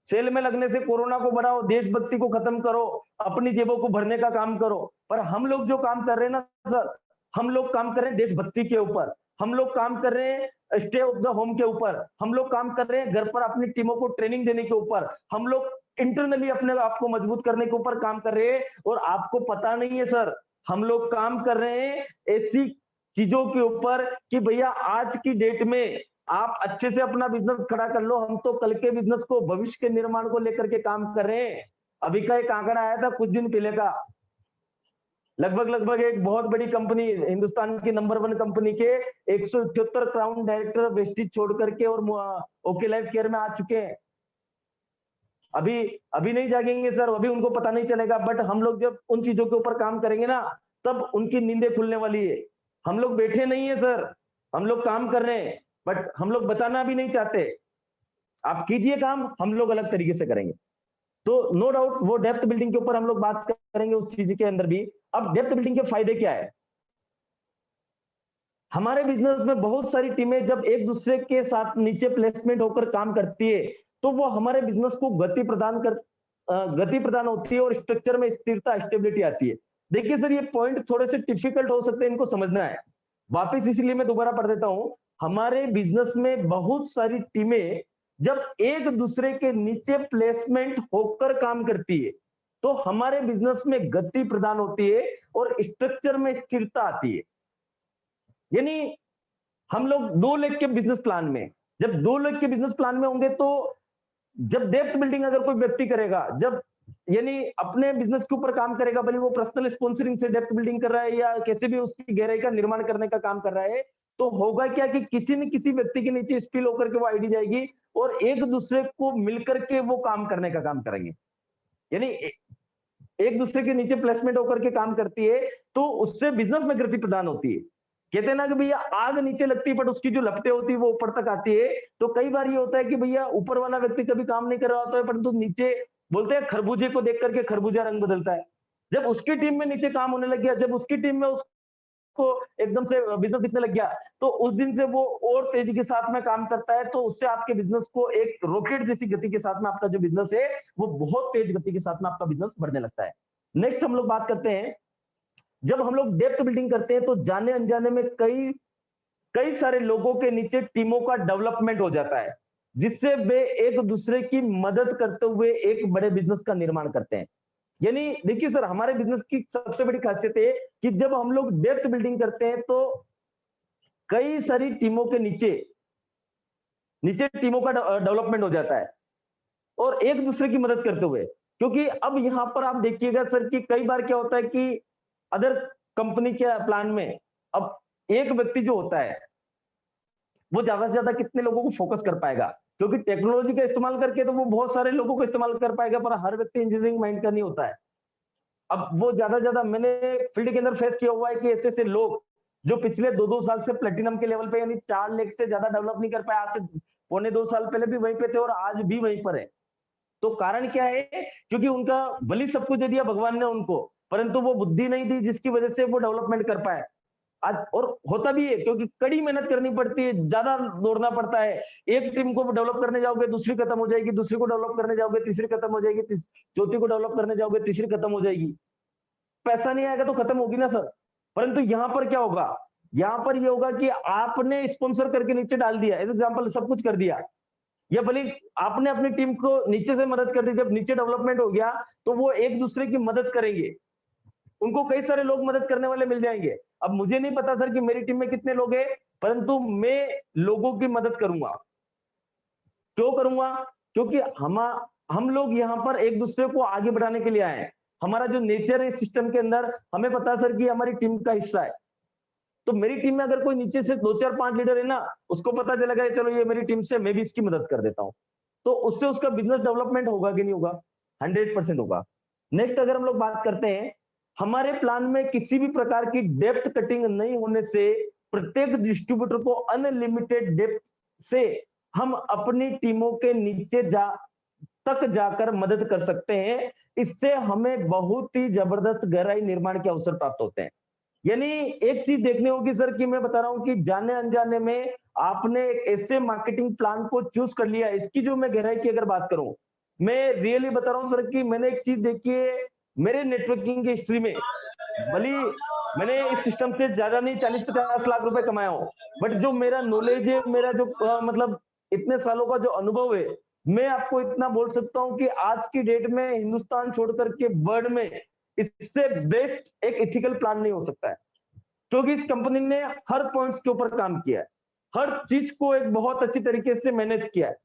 सेल में लगने से कोरोना को बढ़ाओ, देशभक्ति को खत्म करो, अपनी जेबों को भरने का काम करो। पर हम लोग जो काम कर रहे हैं ना सर, हम लोग काम कर रहे हैं देशभक्ति के ऊपर, हम लोग काम कर रहे हैं स्टे ऑफ द होम के ऊपर, हम लोग काम कर रहे हैं घर पर अपनी टीमों को ट्रेनिंग देने के ऊपर, हम लोग इंटरनली अपने आप को मजबूत करने के ऊपर काम कर रहे हैं। और आपको पता नहीं है सर, हम लोग काम कर रहे हैं ऐसी चीजों के ऊपर कि भैया आज की डेट में आप अच्छे से अपना बिजनेस खड़ा कर लो। हम तो कल के बिजनेस को, भविष्य के निर्माण को लेकर के काम कर रहे हैं। अभी का एक आंकड़ा आया था कुछ दिन पहले का, लगभग एक बहुत बड़ी कंपनी, हिंदुस्तान की नंबर 1 कंपनी के 178 क्राउन डायरेक्टर वेस्टिज छोड़ करके और ओके लाइफ केयर में आ चुके हैं। अभी नहीं जागेंगे सर, अभी उनको पता नहीं चलेगा, बट हम लोग जब उन चीजों के ऊपर काम करेंगे ना, तब उनकी नींदें खुलने वाली है। हम लोग बैठे नहीं है सर, हम लोग काम कर रहे हैं, बट हम लोग बताना भी नहीं चाहते। आप कीजिए काम, हम लोग अलग तरीके से करेंगे। तो नो डाउट वो डेप्थ बिल्डिंग के ऊपर हम लोग बात करेंगे उस चीज के अंदर भी। अब डेप्थ बिल्डिंग के फायदे क्या है? हमारे बिजनेस में बहुत सारी टीमें जब एक दूसरे के साथ नीचे प्लेसमेंट होकर काम करती है, तो वो हमारे बिजनेस को गति प्रदान होती है और स्ट्रक्चर में स्थिरता, स्टेबिलिटी आती है। देखिए सर, ये पॉइंट थोड़े से डिफिकल्ट हो सकते हैं, इनको समझना है वापस, इसलिए मैं दोबारा पढ़ देता हूं। हमारे बिजनेस में बहुत सारी टीमें जब एक दूसरे के नीचे प्लेसमेंट होकर काम करती है, तो हमारे बिजनेस में गति प्रदान होती है और स्ट्रक्चर में स्थिरता आती है। यानी हम लोग 2 लाख के बिजनेस प्लान में, जब 2 लाख के बिजनेस प्लान में होंगे, तो जब डेप्थ बिल्डिंग अगर कोई व्यक्ति करेगा, जब यानी अपने बिजनेस के ऊपर काम करेगा, भले वो पर्सनल स्पॉन्सरिंग से डेप्थ बिल्डिंग कर रहा है या कैसे भी उसकी गहराई का निर्माण करने का काम कर रहा है, तो होगा क्या कि किसी न किसी व्यक्ति के नीचे स्पिल होकर के वो आईडी जाएगी और एक दूसरे को मिलकर के वो काम करने का काम करेंगे। यानी एक दूसरे के नीचे प्लेसमेंट होकर के काम करती है, तो उससे बिजनेस में गति प्रदान होती है। कहते हैं ना कि भैया आग नीचे लगती है बट उसकी जो लपटें होती है वो ऊपर तक आती है। तो कई बार ये होता है कि भैया ऊपर वाला व्यक्ति कभी काम नहीं कर रहा होता है, परंतु नीचे बोलते हैं खरबूजे को देख करके खरबूजा रंग बदलता है। जब उसकी टीम में नीचे काम होने लग गया, जब उसकी टीम में उसको एकदम से बिजनेस दिखने लग गया, तो उस दिन से वो और तेजी के साथ में काम करता है। तो उससे आपके बिजनेस को एक रॉकेट जैसी गति के साथ में आपका जो बिजनेस है वो बहुत तेज गति के साथ में आपका बिजनेस बढ़ने लगता है। नेक्स्ट हम लोग बात करते हैं, जब हम लोग डेप्थ बिल्डिंग करते हैं तो जाने अनजाने में कई सारे लोगों के नीचे टीमों का डेवलपमेंट हो जाता है। जिससे वे एक दूसरे की मदद करते हुए एक बड़े बिजनेस का निर्माण करते हैं। यानी देखिए सर, हमारे बिजनेस की सबसे बड़ी खासियत है कि जब हम लोग डेप्थ बिल्डिंग करते हैं तो कई सारी टीमों के नीचे नीचे टीमों का डेवलपमेंट हो जाता है और एक दूसरे की मदद करते हुए। क्योंकि अब यहां पर आप देखिएगा सर कि कई बार क्या होता है कि अदर कंपनी के प्लान में अब एक व्यक्ति जो होता है वो ज्यादा से ज्यादा कितने लोगों को फोकस कर पाएगा, क्योंकि टेक्नोलॉजी का इस्तेमाल करके तो वो बहुत सारे लोगों को इस्तेमाल कर पाएगा, पर हर व्यक्ति इंजीनियरिंग माइंड का नहीं होता है। अब वो ज्यादा से ज्यादा मैंने फील्ड के अंदर फेस किया हुआ है कि ऐसे ऐसे लोग जो पिछले 2-2 साल से प्लेटिनम के लेवल पे यानी 4 लाख से ज्यादा डेवलप नहीं कर पाए, आज से 1.25-2 साल पहले भी वहीं पे थे और आज भी वहीं पर है। तो कारण क्या है? क्योंकि उनका भली सब कुछ दे दिया भगवान ने उनको, परंतु वो बुद्धि नहीं दी जिसकी वजह से वो डेवलपमेंट कर पाए आज। और होता भी है क्योंकि कड़ी मेहनत करनी पड़ती है, ज्यादा दौड़ना पड़ता है। एक टीम को डेवलप करने जाओगे दूसरी खत्म हो जाएगी, दूसरी को डेवलप करने जाओगे तीसरी खत्म हो जाएगी, चौथी को डेवलप करने जाओगे तीसरी खत्म हो जाएगी। पैसा नहीं आएगा तो खत्म होगी ना सर। परंतु यहां पर क्या होगा? यहां पर ये होगा कि आपने स्पॉन्सर करके नीचे डाल दिया, एज एग्जाम्पल सब कुछ कर दिया, या भले आपने अपनी टीम को नीचे से मदद कर दी। जब नीचे डेवलपमेंट हो गया तो वो एक दूसरे की मदद करेंगे, उनको कई सारे लोग मदद करने वाले मिल जाएंगे। अब मुझे नहीं पता सर कि मेरी टीम में कितने लोग हैं, परंतु मैं लोगों की मदद करूंगा। क्यों करूंगा? क्योंकि हम लोग यहाँ पर एक दूसरे को आगे बढ़ाने के लिए आए हैं। हमारा जो नेचर है इस सिस्टम के अंदर, हमें पता है सर कि हमारी टीम का हिस्सा है। तो मेरी टीम में अगर कोई नीचे से 2-4-5 लीडर है ना, उसको पता चलेगा चलो ये मेरी टीम से, मैं भी इसकी मदद कर देता हूं, तो उससे उसका बिजनेस डेवलपमेंट होगा कि नहीं होगा? 100% होगा। नेक्स्ट अगर हम लोग बात करते हैं, हमारे प्लान में किसी भी प्रकार की डेप्थ कटिंग नहीं होने से प्रत्येक डिस्ट्रीब्यूटर को अनलिमिटेड डेप्थ से हम अपनी टीमों के नीचे तक जाकर मदद कर सकते हैं। इससे हमें बहुत ही जबरदस्त गहराई निर्माण के अवसर प्राप्त होते हैं। यानी एक चीज देखनी होगी सर कि मैं बता रहा हूं कि जाने अनजाने में आपने एक ऐसे मार्केटिंग प्लान को चूज कर लिया। इसकी जो मैं गहराई की अगर बात करूं, मैं रियली बता रहा हूं सर कि मैंने एक चीज देखी है मेरे नेटवर्किंग की हिस्ट्री में। भली मैंने इस सिस्टम से ज्यादा नहीं 40-50 लाख रुपए कमाया हूं, बट जो मेरा नॉलेज है, मेरा जो मतलब इतने सालों का जो अनुभव है, मैं आपको इतना बोल सकता हूं कि आज की डेट में हिंदुस्तान छोड़ करके वर्ल्ड में इससे बेस्ट एक एथिकल प्लान नहीं हो सकता है। क्योंकि इस कंपनी ने हर पॉइंट्स के ऊपर काम किया है, हर चीज को एक बहुत अच्छी तरीके से मैनेज किया है।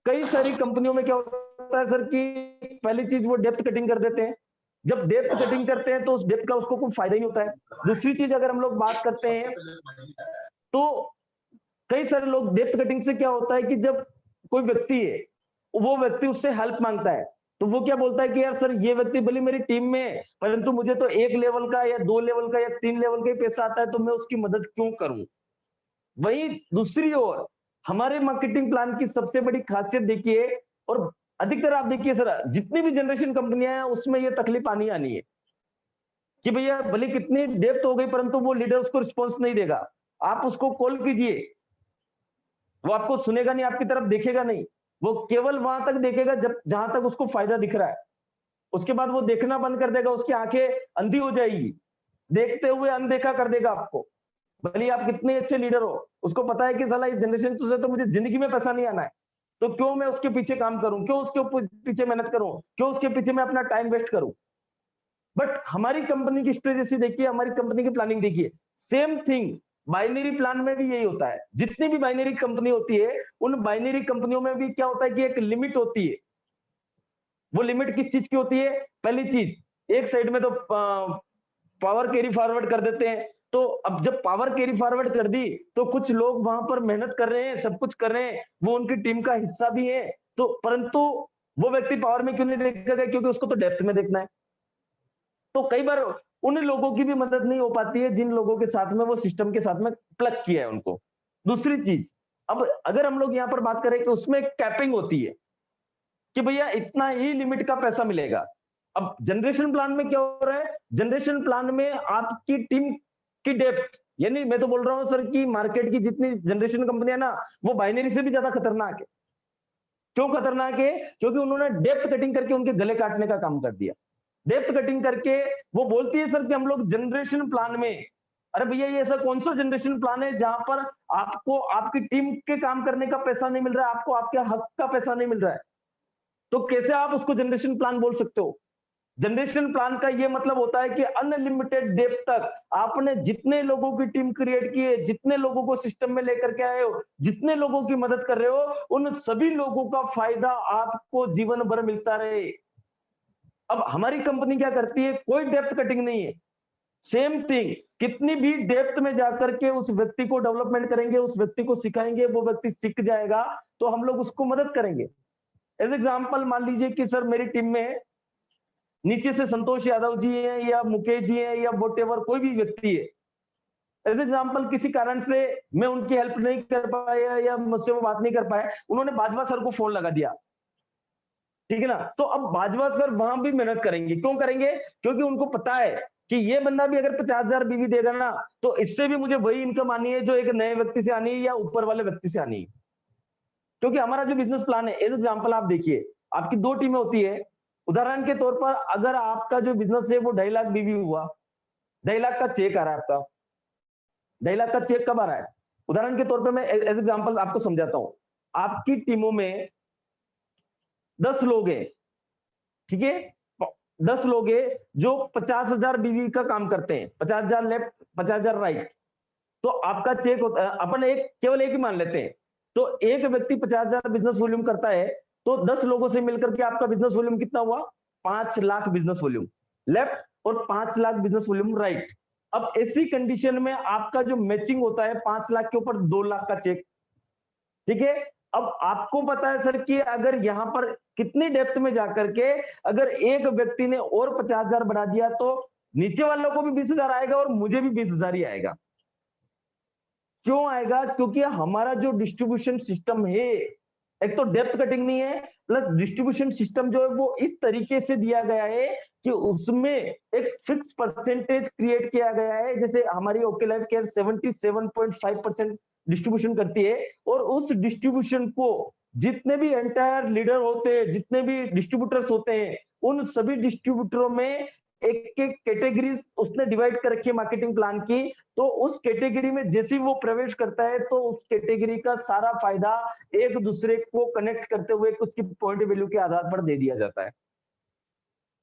कई सारी कंपनियों में क्या होता है सर कि पहली चीज वो डेप्थ कटिंग कर देते हैं। जब डेप्थ कटिंग करते हैं तो उस डेप्थ का उसको कोई फायदा ही होता है। दूसरी चीज अगर हम लोग बात करते हैं तो कई सारे लोग डेप्थ कटिंग से क्या होता है कि जब कोई व्यक्ति है, वो व्यक्ति उससे हेल्प मांगता है, तो वो क्या बोलता है कि यार सर ये व्यक्ति भले मेरी टीम में है, परंतु मुझे तो 1 लेवल का या 2 लेवल का या 3 लेवल का ही पैसा आता है, तो मैं उसकी मदद क्यों करूं? वहीं दूसरी ओर हमारे मार्केटिंग प्लान की सबसे बड़ी खासियत देखिए, और अधिकतर आप देखिए सर जितनी भी जनरेशन कंपनियां हैं उसमें ये तकलीफ आनी आनी है कि भैया भले कितनी डेप्थ हो गई परंतु वो लीडर उसको रिस्पॉन्स नहीं देगा। आप उसको कॉल कीजिए, वो आपको सुनेगा नहीं, आपकी तरफ देखेगा नहीं, वो केवल वहां तक देखेगा जहां तक उसको फायदा दिख रहा है। उसके बाद वो देखना बंद कर देगा, उसकी आंखें अंधी हो जाएगी, देखते हुए अनदेखा कर देगा आपको। भले आप कितने अच्छे लीडर हो, उसको पता है कि साला इस जनरेशन से तो मुझे जिंदगी में पैसा नहीं आना है, तो क्यों मैं उसके पीछे काम करूं, क्यों उसके पीछे मेहनत करूं, क्यों उसके पीछे मैं अपना टाइम वेस्ट करूं। बट हमारी कंपनी की स्ट्रेटेजी देखिए, हमारी कंपनी की प्लानिंग देखिए, सेम थिंग बाइनरी प्लान में भी यही होता है। जितनी भी बाइनरी कंपनी होती है, उन बाइनरी कंपनियों में भी क्या होता है कि एक लिमिट होती है। वो लिमिट किस चीज की होती है? पहली चीज, एक साइड में तो पावर कैरी फॉरवर्ड कर देते हैं, तो अब जब पावर कैरी फॉरवर्ड कर दी तो कुछ लोग वहां पर मेहनत कर रहे हैं, सब कुछ कर रहे हैं, वो उनकी टीम का हिस्सा भी है, तो परंतु वो व्यक्ति पावर में क्यों नहीं देखेगा? क्योंकि उसको तो डेप्थ में देखना है। तो कई बार उन लोगों की भी मदद नहीं हो पाती है जिन लोगों के साथ में वो सिस्टम के साथ में प्लग किया है उनको। दूसरी चीज, अब अगर हम लोग यहाँ पर बात करें कि उसमें कैपिंग होती है कि भैया इतना ही लिमिट का पैसा मिलेगा। अब जनरेशन प्लान में क्या हो रहा है? जनरेशन प्लान में आपकी टीम की डेप्थ, यानी मैं तो बोल रहा हूं सर कि मार्केट की जितनी जनरेशन कंपनियां ना, वो बाइनरी से भी ज्यादा खतरनाक है। क्यों खतरनाक है? क्योंकि उन्होंने डेप्थ कटिंग करके उनके गले काटने का काम कर दिया। डेप्थ कटिंग करके वो बोलती है सर कि हम लोग जनरेशन प्लान में अरे भैया ये ऐसा कौन सा जनरेशन प्लान है जहां पर आपको आपकी टीम के काम करने का पैसा नहीं मिल रहा है, आपको आपके हक का पैसा नहीं मिल रहा है, तो कैसे आप उसको जनरेशन प्लान बोल सकते हो? जनरेशन प्लान का ये मतलब होता है कि अनलिमिटेड डेप्थ तक आपने जितने लोगों की टीम क्रिएट की है, जितने लोगों को सिस्टम में लेकर के आए हो, जितने लोगों की मदद कर रहे हो, उन सभी लोगों का फायदा आपको जीवन भर मिलता रहे। अब हमारी कंपनी क्या करती है, कोई डेप्थ कटिंग नहीं है, सेम थिंग, कितनी भी डेप्थ में जाकर के उस व्यक्ति को डेवलपमेंट करेंगे, उस व्यक्ति को सिखाएंगे, वो व्यक्ति सीख जाएगा तो हम लोग उसको मदद करेंगे। एज एग्जाम्पल मान लीजिए कि सर मेरी टीम में नीचे से संतोष यादव जी हैं या मुकेश जी हैं या वॉटेवर कोई भी व्यक्ति है, एज एग्जाम्पल किसी कारण से मैं उनकी हेल्प नहीं कर पाया या मुझसे वो बात नहीं कर पाए, उन्होंने बाजवा सर को फोन लगा दिया, ठीक है ना, तो अब बाजवा सर वहां भी मेहनत करेंगे। क्यों करेंगे? क्योंकि उनको पता है कि ये बंदा भी अगर 50,000 बीवी देगा ना तो इससे भी मुझे वही इनकम आनी है जो एक नए व्यक्ति से आनी है या ऊपर वाले व्यक्ति से आनी है। क्योंकि हमारा जो बिजनेस प्लान है, एज एग्जाम्पल आप देखिए, आपकी 2 टीमें होती है। उदाहरण के तौर पर अगर आपका जो बिजनेस है वो 2.5 लाख बीवी हुआ, 2.5 लाख का चेक आ रहा है आपका, 2.5 लाख का चेक कब आ रहा है? उदाहरण के तौर पर मैं एज एग्जाम्पल आपको समझाता हूं। आपकी टीमों में 10 लोग हैं, ठीक है, 10 लोग हैं जो 50,000 बीवी का काम करते हैं, 50,000 लेफ्ट 50,000 राइट, तो आपका चेक होता है, अपन केवल एक ही मान लेते हैं, तो एक व्यक्ति 50,000 बिजनेस वॉल्यूम करता है, तो 10 लोगों से मिलकर के आपका बिजनेस वॉल्यूम कितना हुआ? 5 लाख बिजनेस वॉल्यूम लेफ्ट और 5 लाख बिजनेस वॉल्यूम राइट। अब ऐसी कंडीशन में आपका जो मैचिंग होता है 5 लाख के ऊपर 2 लाख का चेक, ठीक है। अब आपको पता है सर कि अगर यहां पर कितनी डेप्थ में जाकर के अगर एक व्यक्ति ने और 50,000 बढ़ा दिया तो नीचे वालों को भी 20,000 आएगा और मुझे भी 20,000 ही आएगा। क्यों आएगा? क्योंकि हमारा जो डिस्ट्रीब्यूशन सिस्टम है, एक तो डेप्थ कटिंग नहीं है, प्लस डिस्ट्रीब्यूशन सिस्टम जो है वो इस तरीके से दिया गया है कि उसमें एक फिक्स परसेंटेज क्रिएट किया गया है। जैसे हमारी ओके लाइफ केयर 77.5% डिस्ट्रीब्यूशन करती है और उस डिस्ट्रीब्यूशन को जितने भी एंटायर लीडर होते हैं, जितने भी डिस्ट्रीब्यूटर्स होते हैं, उन सभी डिस्ट्रीब्यूटरों में एक एक कैटेगरीज उसने डिवाइड कर रखी है मार्केटिंग प्लान की। तो उस कैटेगरी में जैसे ही वो प्रवेश करता है तो उस कैटेगरी का सारा फायदा एक दूसरे को कनेक्ट करते हुए उसकी पॉइंट वैल्यू के आधार पर दे दिया जाता है।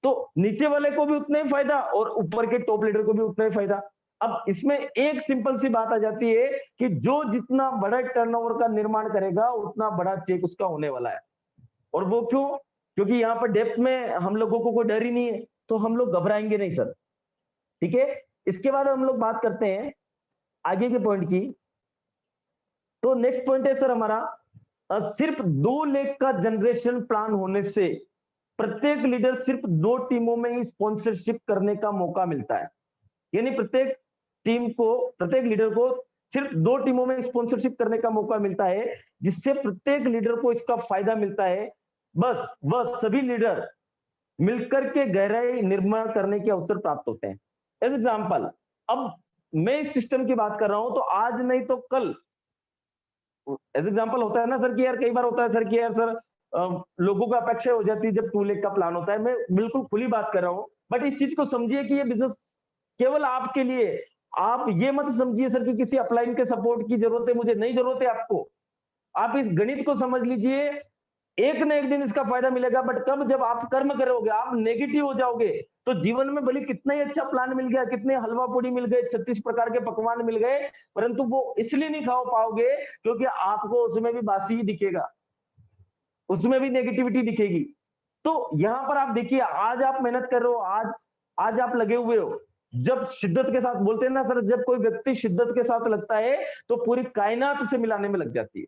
तो नीचे वाले को भी उतना ही फायदा और ऊपर के टॉप लीडर को भी उतना ही फायदा। अब इसमें एक सिंपल सी बात आ जाती है कि जो जितना बड़ा टर्नओवर का निर्माण करेगा उतना बड़ा चेक उसका होने वाला है। और वो क्यों? क्योंकि यहाँ पर डेप्थ में हम लोगों को कोई डर ही नहीं है, तो हम लोग घबराएंगे नहीं सर, ठीक है। इसके बाद हम लोग बात करते हैं आगे के पॉइंट की। तो नेक्स्ट पॉइंट है सर हमारा, सिर्फ 2 लाख का जनरेशन प्लान होने से प्रत्येक लीडर सिर्फ 2 टीमों में ही स्पॉन्सरशिप करने का मौका मिलता है। यानी प्रत्येक टीम को, प्रत्येक लीडर को सिर्फ 2 टीमों में स्पॉन्सरशिप करने का मौका मिलता है, जिससे प्रत्येक लीडर को इसका फायदा मिलता है। बस वह सभी लीडर मिलकर के गहराई निर्माण करने के अवसर प्राप्त होते हैं। एज एग्जाम्पल, अब मैं इस सिस्टम की बात कर रहा हूं तो आज नहीं तो कल, एज एग्जाम्पल होता है ना सर कि यार कई बार होता है सर कि यार सर लोगों को अपेक्षा हो जाती है जब 2 लाख का प्लान होता है। मैं बिल्कुल खुली बात कर रहा हूं, बट इस चीज को समझिए कि ये बिजनेस केवल आपके लिए, आप ये मत समझिए सर कि किसी अपलाइन के सपोर्ट की जरूरत है, मुझे नहीं जरूरत है आपको। आप इस गणित को समझ लीजिए, एक न एक दिन इसका फायदा मिलेगा। बट कब? जब आप कर्म करोगे, आप नेगेटिव हो जाओगे तो जीवन में भले कितना ही अच्छा प्लान मिल गया, कितने हलवा पूड़ी मिल गए, 36 प्रकार के पकवान मिल गए, परंतु वो इसलिए नहीं खा पाओगे क्योंकि आपको उसमें भी बासी ही दिखेगा, उसमें भी नेगेटिविटी दिखेगी। तो यहां पर आप देखिए, आज आप मेहनत कर रहे हो, आज आप लगे हुए हो, जब शिद्दत के साथ, बोलते हैं ना सर, जब कोई व्यक्ति शिद्दत के साथ लगता है तो पूरी कायनात उसे मिलाने में लग जाती है।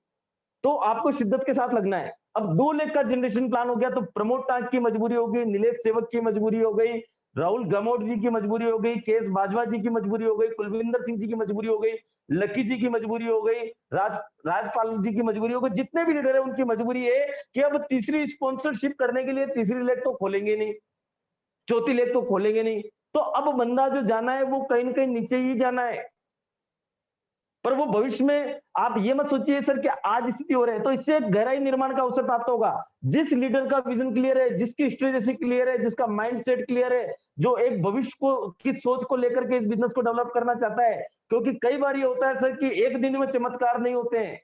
तो आपको शिद्दत के साथ लगना है। अब 2 लाख का जनरेशन प्लान हो गया तो प्रमोद टांक की मजबूरी हो गई, नीलेश सेवक की मजबूरी हो गई, राहुल गमोट जी की मजबूरी हो गई, केएस बाजवा जी की मजबूरी हो गई, कुलविंदर सिंह जी की मजबूरी हो गई, लकी जी की मजबूरी हो गई, राजपाल जी की मजबूरी हो गई। जितने भी लीडर है उनकी मजबूरी है कि अब तीसरी स्पॉन्सरशिप करने के लिए तीसरी लेग तो खोलेंगे नहीं, चौथी लेग तो खोलेंगे नहीं, तो अब बंदा जो जाना है वो कहीं ना कहीं नीचे ही जाना है। पर वो भविष्य में आप ये मत सोचिए सर कि आज स्थिति हो रही है तो इससे एक गहराई निर्माण का अवसर प्राप्त होगा। जिस लीडर का विजन क्लियर है, जिसकी स्ट्रेटेजी क्लियर है, जिसका माइंडसेट क्लियर है, जो एक भविष्य को की सोच को लेकर के इस बिजनेस को डेवलप करना चाहता है, क्योंकि कई बार ये होता है सर कि एक दिन में चमत्कार नहीं होते हैं।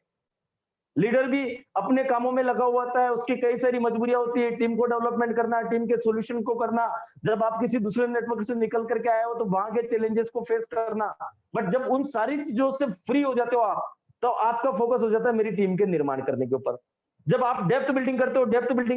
लीडर भी अपने कामों में लगा हुआ होता है, उसकी कई सारी मजबूरियां होती है, टीम को डेवलपमेंट करना, टीम के सॉल्यूशन को करना, जब आप किसी दूसरे नेटवर्क से निकल करके आए हो तो वहां के चैलेंजेस को फेस करना। बट जब उन सारी चीजों से फ्री हो जाते हो आप, तो आपका फोकस हो जाता है मेरी टीम के निर्माण करने के ऊपर। जब आप डेप्थ बिल्डिंग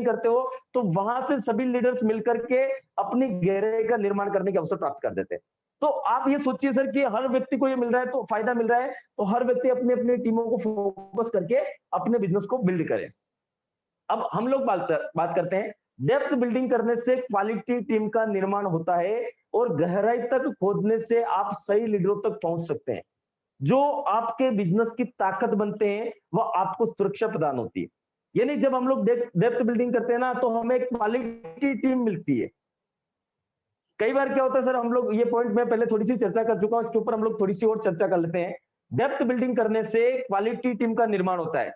करते हो तो वहां से सभी लीडर्स मिलकर के अपनी गहराई का निर्माण करने के अवसर प्राप्त कर देते हैं। तो आप ये सोचिए सर कि हर व्यक्ति को ये मिल रहा है, तो फायदा मिल रहा है, तो हर व्यक्ति अपनी अपनी टीमों को फोकस करके अपने बिजनेस को बिल्ड करे। अब हम लोग बात करते हैं, डेप्थ बिल्डिंग करने से क्वालिटी टीम का निर्माण होता है और गहराई तक खोदने से आप सही लीडरों तक पहुंच सकते हैं। जो आपके बिजनेस की ताकत बनते हैं वह आपको सुरक्षा प्रदान होती है। यानी जब हम लोग डेप्थ बिल्डिंग करते हैं ना, तो हमें एक क्वालिटी टीम मिलती है। कई बार क्या होता है सर, हम लोग ये पॉइंट में पहले थोड़ी सी चर्चा कर चुका हूं, इसके ऊपर हम लोग थोड़ी सी और चर्चा कर लेते हैं। डेप्थ बिल्डिंग करने से क्वालिटी टीम का निर्माण होता है,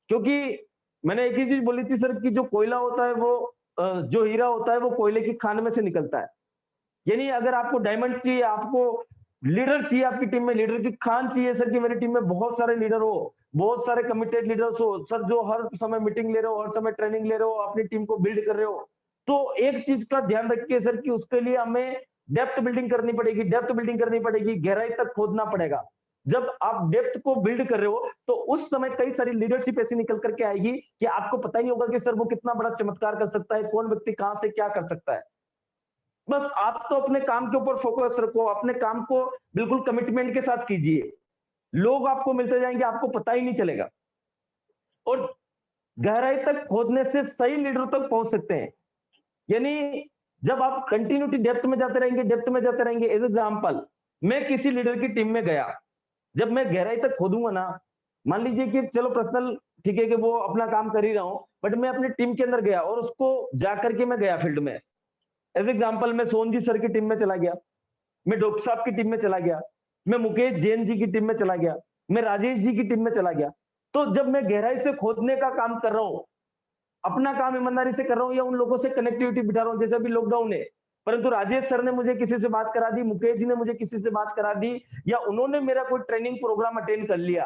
क्योंकि मैंने एक ही चीज बोली थी सर कि जो कोयला होता है वो जो हीरा होता है वो कोयले की खान में से निकलता है। यानी अगर आपको डायमंड चाहिए, आपको लीडर चाहिए, आपकी टीम में लीडर की खान चाहिए सर कि मेरी टीम में बहुत सारे लीडर हो, बहुत सारे कमिटेड लीडर्स हो सर, जो हर समय मीटिंग ले रहे हो, हर समय ट्रेनिंग ले रहे हो, अपनी टीम को बिल्ड कर रहे हो, तो एक चीज का ध्यान रखिए सर कि उसके लिए हमें डेप्थ बिल्डिंग करनी पड़ेगी, गहराई तक खोदना पड़ेगा। जब आप डेप्थ को बिल्ड कर रहे हो तो उस समय कई सारी लीडरशिप ऐसी निकल करके आएगी कि आपको पता ही नहीं होगा कि सर वो कितना बड़ा चमत्कार कर सकता है, कौन व्यक्ति कहां से क्या कर सकता है। बस आप तो अपने काम के ऊपर फोकस रखो, अपने काम को बिल्कुल कमिटमेंट के साथ कीजिए, लोग आपको मिलते जाएंगे, आपको पता ही नहीं चलेगा। और गहराई तक खोदने से सही लीडर तक पहुंच सकते हैं। यानी जब आप कंटिन्यूटी डेप्थ में जाते रहेंगे। एज एग्जांपल, मैं किसी लीडर की टीम में गया, जब मैं गहराई तक खोदूंगा ना, मान लीजिए कि चलो पर्सनल ठीक है कि वो अपना काम कर ही रहा हूं, बट मैं अपनी टीम के अंदर गया और उसको जाकर के मैं गया फील्ड में। एज एग्जांपल, मैं सोन जी सर की टीम में चला गया, मैं डॉक्टर साहब की टीम में चला गया, मैं मुकेश जैन जी की टीम में चला गया, मैं राजेश जी की टीम में चला गया। तो जब मैं गहराई से खोदने का काम कर रहा हूं, अपना काम ईमानदारी से कर रहा हूं या उन लोगों से कनेक्टिविटी बिठा रहा हूं, जैसे अभी लॉकडाउन है, परंतु राजेश सर ने मुझे किसी से बात करा दी, मुकेश जी ने मुझे किसी से बात करा दी, या उन्होंने मेरा कोई ट्रेनिंग प्रोग्राम अटेंड कर लिया,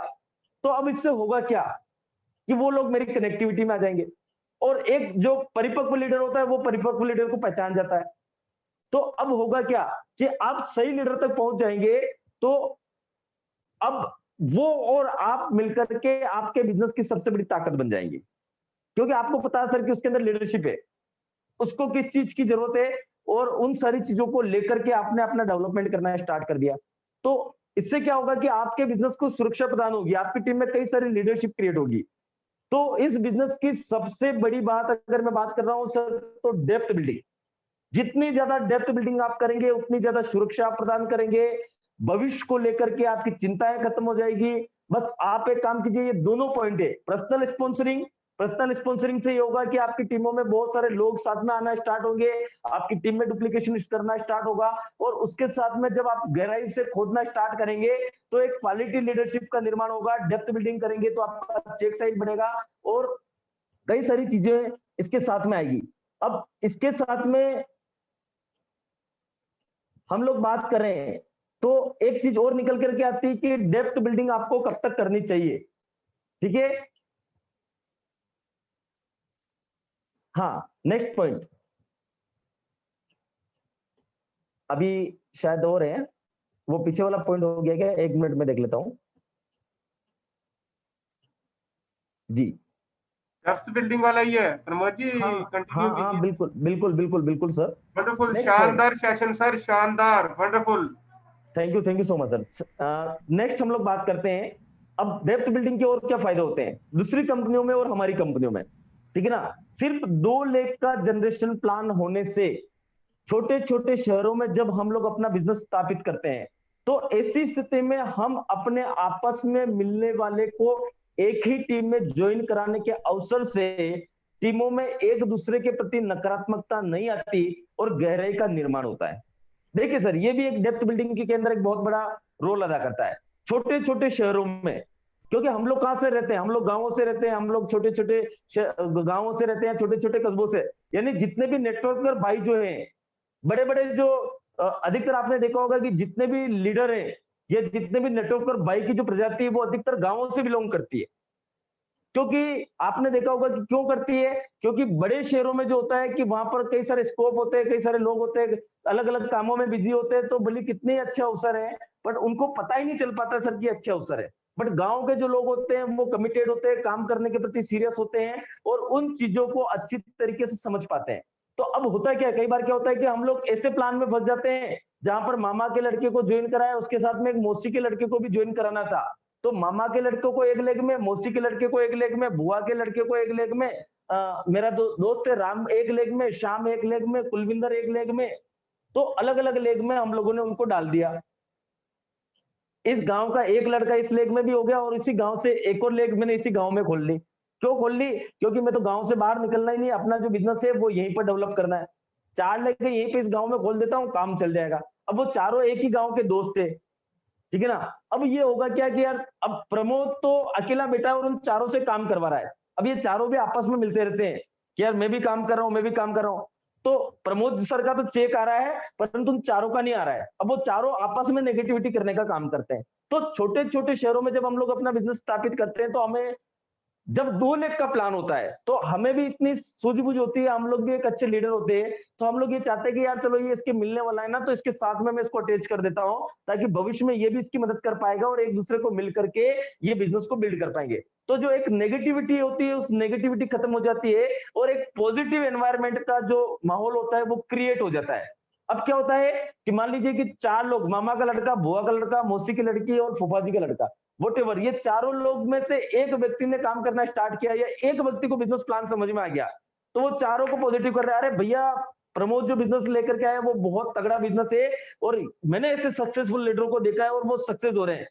तो अब इससे होगा क्या कि वो लोग मेरी कनेक्टिविटी में आ जाएंगे। और एक जो परिपक्व लीडर होता है वो परिपक्व लीडर को पहचान जाता है। तो अब होगा क्या कि आप सही लीडर तक पहुंच जाएंगे, तो अब वो और आप मिलकर के आपके बिजनेस की सबसे बड़ी ताकत बन जाएंगी, क्योंकि आपको पता है सर कि उसके अंदर लीडरशिप है, उसको किस चीज की जरूरत है, और उन सारी चीजों को लेकर के आपने अपना डेवलपमेंट करना स्टार्ट कर दिया। तो इससे क्या होगा कि आपके बिजनेस को सुरक्षा प्रदान होगी, आपकी टीम में कई सारी लीडरशिप क्रिएट होगी। तो इस बिजनेस की सबसे बड़ी बात अगर मैं बात कर रहा हूं सर, तो डेप्थ बिल्डिंग। जितनी ज्यादा डेप्थ बिल्डिंग आप करेंगे उतनी ज्यादा सुरक्षा आप प्रदान करेंगे, भविष्य को लेकर के आपकी चिंताएं खत्म हो जाएगी। बस आप एक काम कीजिए, ये दोनों पॉइंट है, पर्सनल स्पॉन्सरिंग से ये होगा कि आपकी टीमों में बहुत सारे लोग साथ में आना स्टार्ट होंगे, आपकी टीम में डुप्लीकेशन करना स्टार्ट होगा, और उसके साथ में जब आप गहराई से खोदना स्टार्ट करेंगे तो एक क्वालिटी लीडरशिप का निर्माण होगा। डेप्थ बिल्डिंग करेंगे तो आपका चेक साइज बढ़ेगा और कई सारी चीजें इसके साथ में आएगी। अब इसके साथ में हम लोग बात करें तो एक चीज और निकल करके आती है कि डेप्थ बिल्डिंग आपको कब तक करनी चाहिए, ठीक है। हाँ, नेक्स्ट पॉइंट अभी शायद और है, वो पीछे वाला पॉइंट हो गया क्या, 1 मिनट में देख लेता हूं जी। डेप्थ बिल्डिंग वाला ही है प्रमोद जी, कंटिन्यू कीजिए। हाँ, बिल्कुल सर। वंडरफुल, शानदार सेशन सर, शानदार, wonderful, thank you so much sir. Next हम लोग बात करते हैं अब डेप्थ बिल्डिंग के और क्या फायदे होते हैं दूसरी कंपनियों में और हमारी कंपनियों में, ठीक है ना। सिर्फ 2 लाख का जनरेशन प्लान होने से छोटे छोटे शहरों में जब हम लोग अपना बिजनेस स्थापित करते हैं, तो ऐसी स्थिति में हम अपने आपस में मिलने वाले को एक ही टीम में ज्वाइन कराने के अवसर से टीमों में एक दूसरे के प्रति नकारात्मकता नहीं आती और गहराई का निर्माण होता है। देखिए सर, ये भी एक डेप्थ बिल्डिंग के अंदर एक बहुत बड़ा रोल अदा करता है। छोटे छोटे शहरों में, क्योंकि हम लोग कहाँ से रहते हैं, हम लोग गांवों से रहते हैं, हम लोग छोटे छोटे गांवों से रहते हैं, छोटे छोटे कस्बों से, यानी जितने भी नेटवर्कर भाई जो हैं, बड़े बड़े जो अधिकतर आपने देखा होगा कि जितने भी लीडर हैं, ये जितने भी नेटवर्कर भाई की जो प्रजाति है वो अधिकतर गांवों से बिलोंग करती है। क्योंकि आपने देखा होगा कि क्यों करती है, क्योंकि बड़े शहरों में जो होता है कि वहां पर कई सारे स्कोप होते हैं, कई सारे लोग होते हैं, अलग अलग कामों में बिजी होते हैं, तो भले कितने अच्छे अवसर है, बट उनको पता ही नहीं चल पाता सर कि अच्छे अवसर है। बट गांव के जो लोग होते हैं वो कमिटेड होते हैं, काम करने के प्रति सीरियस होते हैं और उन चीजों को अच्छी तरीके से समझ पाते हैं। तो अब होता क्या है, कई बार क्या होता है कि हम लोग ऐसे प्लान में फंस जाते हैं जहां पर मामा के लड़के को ज्वाइन कराया, उसके साथ में एक मौसी के लड़के को भी ज्वाइन कराना था, तो मामा के लड़के को एक लेग में, मौसी के लड़के को एक लेग में, बुआ के लड़के को एक लेग में, मेरा दोस्त है राम एक लेग में, श्याम एक लेग में, कुलविंदर एक लेग में, तो अलग अलग लेग में हम लोगों ने उनको डाल दिया। इस गांव का एक लड़का इस लेग में भी हो गया और इसी गांव से एक और लेग मैंने इसी गांव में खोल ली। क्यों खोल ली? क्योंकि मैं तो गांव से बाहर निकलना ही नहीं, अपना जो बिजनेस है वो यहीं पर डेवलप करना है। 4 लेग यहीं पे इस गांव में खोल देता हूँ, काम चल जाएगा। अब वो चारों एक ही गांव के दोस्त थे, ठीक है ना। अब ये होगा क्या कि यार अब प्रमोद तो अकेला बेटा है और उन चारों से काम करवा रहा है। अब ये चारों भी आपस में मिलते रहते हैं कि यार मैं भी काम कर रहा हूं, मैं भी काम कर रहा हूं, तो प्रमोद सर का तो चेक आ रहा है परंतु उन चारों का नहीं आ रहा है। अब वो चारों आपस में नेगेटिविटी करने का काम करते हैं। तो छोटे छोटे शहरों में जब हम लोग अपना बिजनेस स्थापित करते हैं तो हमें जब 2 लेग का प्लान होता है तो हमें भी इतनी सूझबूझ होती है, हम लोग भी एक अच्छे लीडर होते हैं, तो हम लोग ये चाहते हैं कि यार चलो ये इसके मिलने वाला है ना, तो इसके साथ में मैं इसको अटैच कर देता हूं ताकि भविष्य में ये भी इसकी मदद कर पाएगा और एक दूसरे को मिल करके ये बिजनेस को बिल्ड कर पाएंगे। तो जो एक नेगेटिविटी होती है उस नेगेटिविटी खत्म हो जाती है और एक पॉजिटिव एनवायरमेंट का जो माहौल होता है वो क्रिएट हो जाता है। अब क्या होता है कि मान लीजिए कि 4 लोग, मामा का लड़का, बुआ का लड़का, मौसी की लड़की और फूफा जी का लड़का, वोटेवर, ये चारों लोग में से एक व्यक्ति ने काम करना स्टार्ट किया या एक व्यक्ति को बिजनेस प्लान समझ में आ गया, तो वो चारों को पॉजिटिव कर रहा है, अरे भैया प्रमोद जो बिजनेस लेकर के आया वो बहुत तगड़ा बिजनेस है और मैंने ऐसे सक्सेसफुल लीडरों को देखा है और वो सक्सेस हो रहे हैं,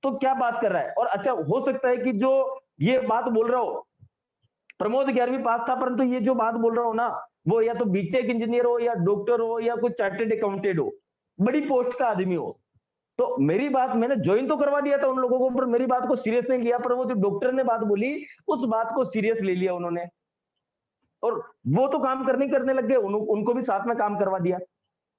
तो क्या बात कर रहा है। और अच्छा हो सकता है कि जो ये बात बोल रहा हो, प्रमोद 11वीं पास था परंतु ये जो बात बोल रहा हो ना, वो या तो बीटेक इंजीनियर हो या डॉक्टर हो या कोई चार्टेड अकाउंटेंट हो, बड़ी पोस्ट का आदमी हो, तो मेरी बात मैंने ज्वाइन तो करवा दिया था उन लोगों को, पर मेरी बात को सीरियस नहीं लिया, पर वो जो डॉक्टर ने बात बोली उस बात को सीरियस ले लिया उन्होंने और वो तो काम करने लग गए, उनको भी साथ में काम करवा दिया।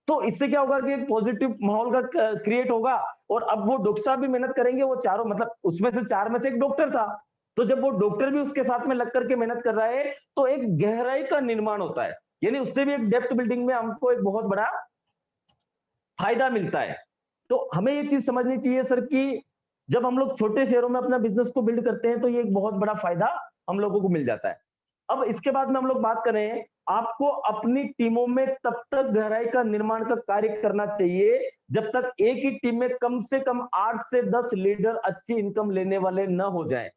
तो इससे क्या होगा कि एक पॉजिटिव माहौल का क्रिएट होगा और अब वो डॉक्टर साहब भी मेहनत करेंगे, वो चारों, मतलब उसमें से 4 में से एक डॉक्टर था, तो जब वो डॉक्टर भी उसके साथ में लग करके मेहनत कर रहा है तो एक गहराई का निर्माण होता है, यानी उससे भी एक डेप्थ बिल्डिंग में हमको एक बहुत बड़ा फायदा मिलता है। तो हमें ये चीज समझनी चाहिए सर कि जब हम लोग छोटे शहरों में अपना बिजनेस को बिल्ड करते हैं तो ये एक बहुत बड़ा फायदा हम लोगों को मिल जाता है। अब इसके बाद में हम लोग बात करें, आपको अपनी टीमों में तब तक गहराई का निर्माण का कार्य करना चाहिए जब तक एक ही टीम में कम से कम 8 से 10 लीडर अच्छी इनकम लेने वाले न हो जाएं।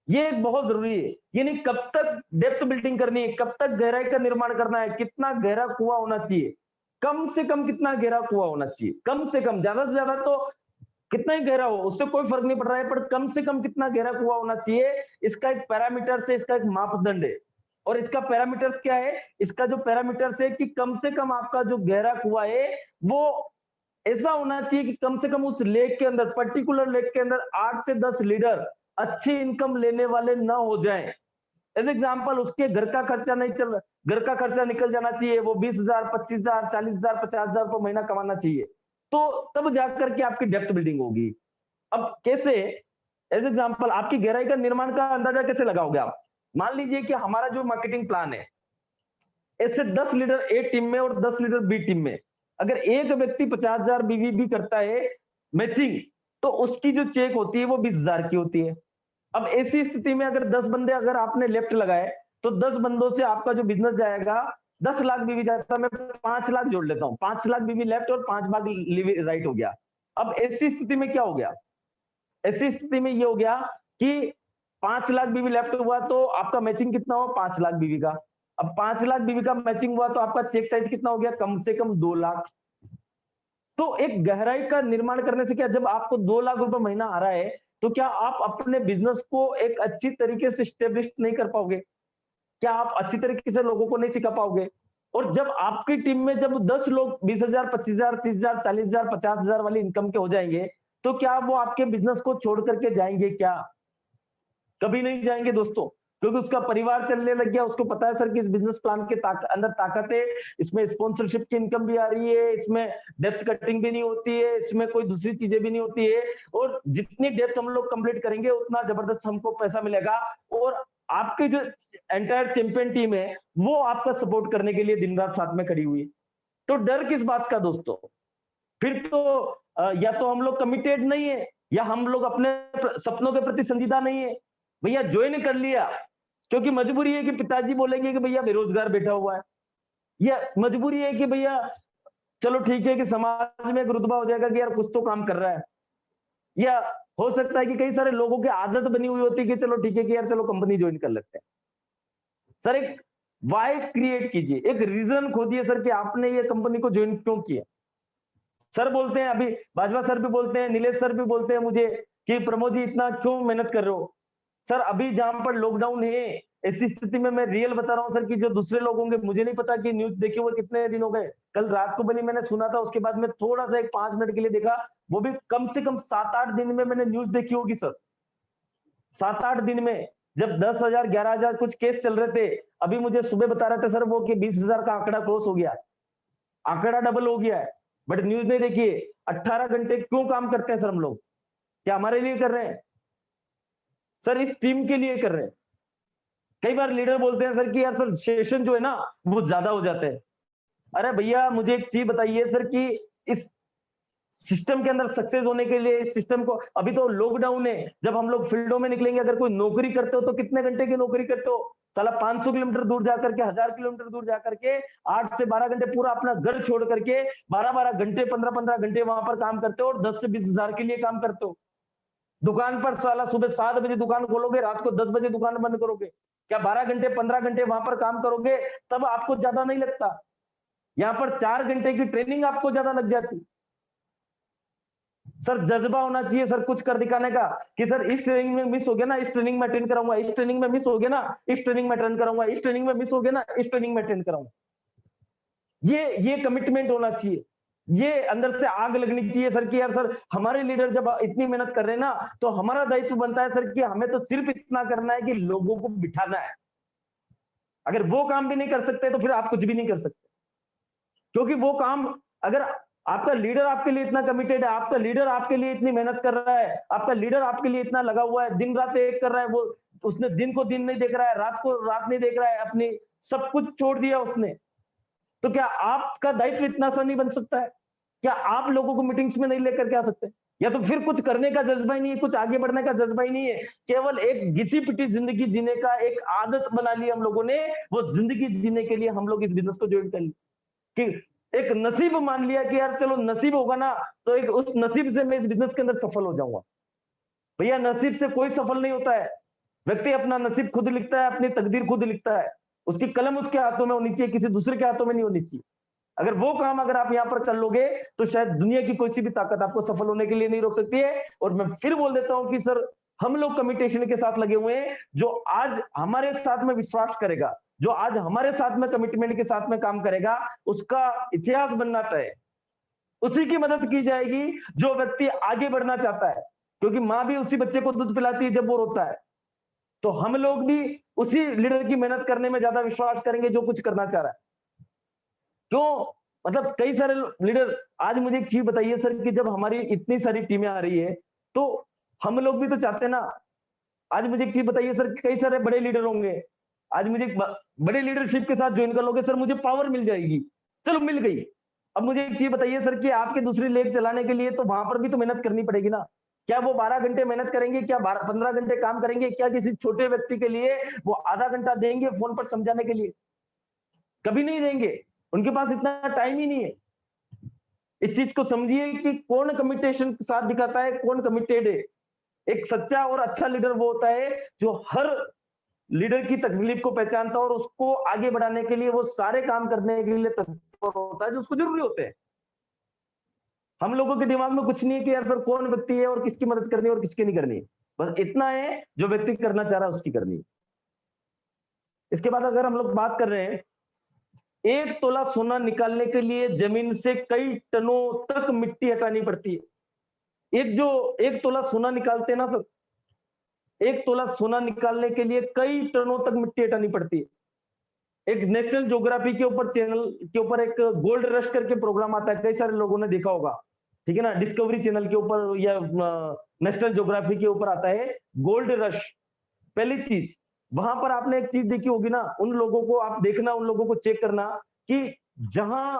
ये बहुत जरूरी है, यानी कब तक डेप्थ बिल्डिंग करनी है, कब तक गहराई का निर्माण करना है, कितना गहरा कुआं होना चाहिए, कम से कम कितना गहरा कुआं होना चाहिए, कम से कम, ज्यादा से ज्यादा तो कितना ही गहरा हो उससे कोई फर्क नहीं पड़ रहा है, पर कम से कम कितना गहरा कुआं होना चाहिए, इसका एक पैरामीटर है, इसका एक मापदंड है। और इसका पैरामीटर्स क्या है? इसका जो पैरामीटर्स है कि कम से कम आपका जो गहरा कुआं है वो ऐसा होना चाहिए कि कम से कम उस लेक के अंदर, पर्टिकुलर लेक के अंदर 8 से 10 लीडर अच्छी इनकम लेने वाले ना हो जाएं। एज एग्जाम्पल, उसके घर का खर्चा नहीं चल, घर का खर्चा निकल जाना चाहिए, वो 20,000, 25,000, 40,000, 50,000 रुपये महीना कमाना चाहिए, तो तब जाकर के आपकी डेप्थ बिल्डिंग होगी। अब कैसे? एज एग्जाम्पल, आपकी गहराई का निर्माण का अंदाजा कैसे लगाओगे आप? मान लीजिए कि हमारा जो मार्केटिंग प्लान है, ऐसे 10 लीडर ए टीम में और 10 लीडर बी टीम में, अगर एक व्यक्ति 50,000 बीवी करता है मैचिंग, तो उसकी जो चेक होती है वो 20,000 की होती है। अब ऐसी स्थिति में अगर 10 बंदे अगर आपने लेफ्ट लगाए तो 10 बंदों से आपका जो बिजनेस जाएगा 10 लाख बीवी जाता, मैं 5 लाख जोड़ लेता हूं, 5 लाख बीवी लेफ्ट और 5 लाख राइट हो गया। अब ऐसी स्थिति में क्या हो गया? ऐसी स्थिति में ये हो गया कि 5 लाख बीवी लेफ्ट हुआ तो आपका मैचिंग कितना हो? 5 लाख बीवी का। अब 5 लाख बीवी का मैचिंग हुआ तो आपका चेक साइज कितना हो गया? कम से कम 2 लाख। तो एक गहराई का निर्माण करने से क्या, जब आपको 2 लाख रुपए महीना आ रहा है तो क्या आप अपने बिजनेस को एक अच्छी तरीके से स्टेब्लिश नहीं कर पाओगे? क्या आप अच्छी तरीके से लोगों को नहीं सिखा पाओगे? और जब आपकी टीम में जब 10 लोग 20,000, 25,000, 30,000, 40,000, 50,000 वाली इनकम के हो जाएंगे तो क्या वो आपके बिजनेस को छोड़ करके जाएंगे क्या? कभी नहीं जाएंगे दोस्तों, क्योंकि उसका परिवार चलने लग गया, उसको पता है सर कि इस बिजनेस प्लान के अंदर ताकत है, इसमें स्पॉन्सरशिप की इनकम भी आ रही है, इसमें डेप्थ कटिंग भी नहीं होती है, इसमें कोई दूसरी चीजें भी नहीं होती है, और जितनी डेप्थ हम लोग कंप्लीट करेंगे उतना जबरदस्त हमको पैसा मिलेगा। और आपकी जो एंटायर चैंपियन टीम है वो आपका सपोर्ट करने के लिए दिन रात साथ में खड़ी हुई है। तो डर किस बात का दोस्तों? फिर तो या तो हम लोग कमिटेड नहीं है, या हम लोग अपने सपनों के प्रति संजीदा नहीं है। भैया ज्वाइन कर लिया क्योंकि मजबूरी है कि पिताजी बोलेंगे कि भैया बेरोजगार बैठा हुआ है, या मजबूरी है कि भैया चलो ठीक है कि समाज में एक रुतबा हो जाएगा कि यार कुछ तो काम कर रहा है, या हो सकता है कि कई सारे लोगों की आदत बनी हुई होती है कि चलो ठीक है कि यार चलो कंपनी ज्वाइन कर लेते हैं। सर एक वाई क्रिएट कीजिए, एक रीजन खोजिए सर कि आपने ये कंपनी को ज्वाइन क्यों किया। सर बोलते हैं, अभी बाजवा सर भी बोलते हैं, नीलेश सर भी बोलते हैं मुझे कि प्रमोद जी इतना क्यों मेहनत कर रहे हो। सर अभी जहां पर लॉकडाउन है ऐसी स्थिति में मैं रियल बता रहा हूं सर कि जो दूसरे लोग होंगे, मुझे नहीं पता कि न्यूज देखे हुए कितने दिन हो गए, कल रात को बनी मैंने सुना था, उसके बाद में थोड़ा सा एक 5 मिनट के लिए देखा, वो भी कम से कम 7-8 दिन में मैंने न्यूज देखी होगी सर। 7-8 दिन में जब 10,000 11,000 कुछ केस चल रहे थे, अभी मुझे सुबह बता रहे थे सर वो कि 20,000 का आंकड़ा क्रॉस हो गया, आंकड़ा डबल हो गया है, बट न्यूज नहीं देखी है। 18 घंटे क्यों काम करते हैं सर हम लोग? क्या हमारे लिए कर रहे हैं सर? इस टीम के लिए कर रहे हैं। कई बार लीडर बोलते हैं सर कि यार सर सेशन जो है ना वो ज्यादा हो जाते हैं। अरे भैया मुझे एक चीज बताइए सर कि इस सिस्टम के अंदर सक्सेस होने के लिए, इस सिस्टम को, अभी तो लॉकडाउन है, जब हम लोग फील्डों में निकलेंगे, अगर कोई नौकरी करते हो तो कितने घंटे की नौकरी करते हो? साला 500 किलोमीटर दूर जाकर के, 1000 किलोमीटर दूर जाकर के 8 से 12 घंटे पूरा अपना घर छोड़ करके 12-12 घंटे 15-15 घंटे वहां पर काम करते हो, और 10 से 20 हजार के लिए काम करते हो। दुकान पर साला सुबह 7 बजे दुकान खोलोगे, रात को 10 बजे दुकान बंद करोगे। क्या 12 घंटे 15 घंटे वहां पर काम करोगे तब आपको ज्यादा नहीं लगता? यहाँ पर 4 घंटे की ट्रेनिंग आपको ज्यादा लग जाती। सर जज्बा होना चाहिए सर कुछ कर दिखाने का कि सर इस ट्रेनिंग में मिस हो गया ना, इस ट्रेनिंग में अटेंड कराऊंगा, इस ट्रेनिंग में मिस हो गया ना, इस ट्रेनिंग में अटेंड कराऊंगा, इस ट्रेनिंग में मिस हो गया ना, इस ट्रेनिंग में अटेंड कराऊंगा। ये कमिटमेंट होना चाहिए, ये अंदर से आग लगनी चाहिए सर कि यार सर हमारे लीडर जब इतनी मेहनत कर रहे हैं ना, तो हमारा दायित्व बनता है सर कि हमें तो सिर्फ इतना करना है कि लोगों को बिठाना है। अगर वो काम भी नहीं कर सकते तो फिर आप कुछ भी नहीं कर सकते, क्योंकि वो काम, अगर आपका लीडर आपके लिए इतना कमिटेड है, आपका लीडर आपके लिए इतनी मेहनत कर रहा है, आपका लीडर आपके लिए इतना लगा हुआ है, दिन रात एक कर रहा है, वो उसने दिन को दिन नहीं देख रहा है, रात को रात नहीं देख रहा है, अपनी सब कुछ छोड़ दिया उसने, तो क्या आपका दायित्व इतना सा नहीं बन सकता है? क्या आप लोगों को मीटिंग्स में नहीं लेकर के आ सकते? या तो फिर कुछ करने का जज्बा ही नहीं है, कुछ आगे बढ़ने का जज्बा ही नहीं है, केवल एक घिसी पिटी जिंदगी जीने का एक आदत बना ली हम लोगों ने। वो जिंदगी जीने के लिए हम लोग इस बिजनेस को ज्वाइन कर ली कि एक नसीब मान लिया कि यार चलो नसीब होगा ना, तो एक उस नसीब से मैं इस बिजनेस के अंदर सफल हो जाऊंगा। भैया नसीब से कोई सफल नहीं होता है, व्यक्ति अपना नसीब खुद लिखता है, अपनी तकदीर खुद लिखता है, उसकी कलम उसके हाथों में होनी चाहिए, किसी दूसरे के हाथों में नहीं होनी चाहिए। अगर वो काम अगर आप यहाँ पर कर लोगे तो शायद दुनिया की कोई सी भी ताकत आपको सफल होने के लिए नहीं रोक सकती है। और मैं फिर बोल देता हूं कि सर हम लोग कमिटेशन के साथ लगे हुए हैं, जो आज हमारे साथ में विश्वास करेगा, जो आज हमारे साथ में कमिटमेंट के साथ में काम करेगा, उसका इतिहास बनना तय है। उसी की मदद की जाएगी जो व्यक्ति आगे बढ़ना चाहता है, क्योंकि माँ भी उसी बच्चे को दूध पिलाती है जब वो रोता है। तो हम लोग भी उसी लीडर की मेहनत करने में ज्यादा विश्वास करेंगे जो कुछ करना चाह रहा है। क्यों? मतलब कई सारे लीडर, आज मुझे एक चीज बताइए सर कि जब हमारी इतनी सारी टीमें आ रही है तो हम लोग भी तो चाहते हैं ना। आज मुझे एक चीज बताइए सर, कई सारे बड़े लीडर होंगे, आज मुझे बड़े लीडरशिप के साथ ज्वाइन कर लोगे सर, मुझे पावर मिल जाएगी, चलो मिल गई। अब मुझे एक चीज बताइए सर कि आपके दूसरी लेग चलाने के लिए तो वहां पर भी तो मेहनत करनी पड़ेगी ना। क्या वो 12 घंटे मेहनत करेंगे? क्या 15 घंटे काम करेंगे? क्या किसी छोटे व्यक्ति के लिए वो आधा घंटा देंगे फोन पर समझाने के लिए? कभी नहीं देंगे, उनके पास इतना टाइम ही नहीं है। इस चीज को समझिए कि कौन कमिटेशन के साथ दिखाता है, कौन कमिटेड है। एक सच्चा और अच्छा लीडर वो होता है जो हर लीडर की तकलीफ को पहचानता है और उसको आगे बढ़ाने के लिए वो सारे काम करने के लिए तत्पर होता है जो उसको जरूरी होते हैं। हम लोगों के दिमाग में कुछ नहीं है कि यार सर कौन व्यक्ति है और किसकी मदद करनी है और किसकी नहीं करनी है, बस इतना है जो व्यक्ति करना चाह रहा है उसकी करनी है। इसके बाद अगर हम लोग बात कर रहे हैं, 1 तोला सोना निकालने के लिए जमीन से कई टनों तक मिट्टी हटानी पड़ती है। एक तोला सोना निकालते हैं ना सर, एक तोला सोना निकालने के लिए कई टनों तक मिट्टी हटानी पड़ती है। एक नेशनल ज्योग्राफी के ऊपर चैनल के ऊपर एक गोल्ड रश करके प्रोग्राम आता है, कई सारे लोगों ने देखा होगा, ठीक है ना, डिस्कवरी चैनल के ऊपर या नेशनल ज्योग्राफी के ऊपर आता है गोल्ड रश। पहली चीज वहां पर आपने एक चीज देखी होगी ना, उन लोगों को आप देखना, उन लोगों को चेक करना कि जहां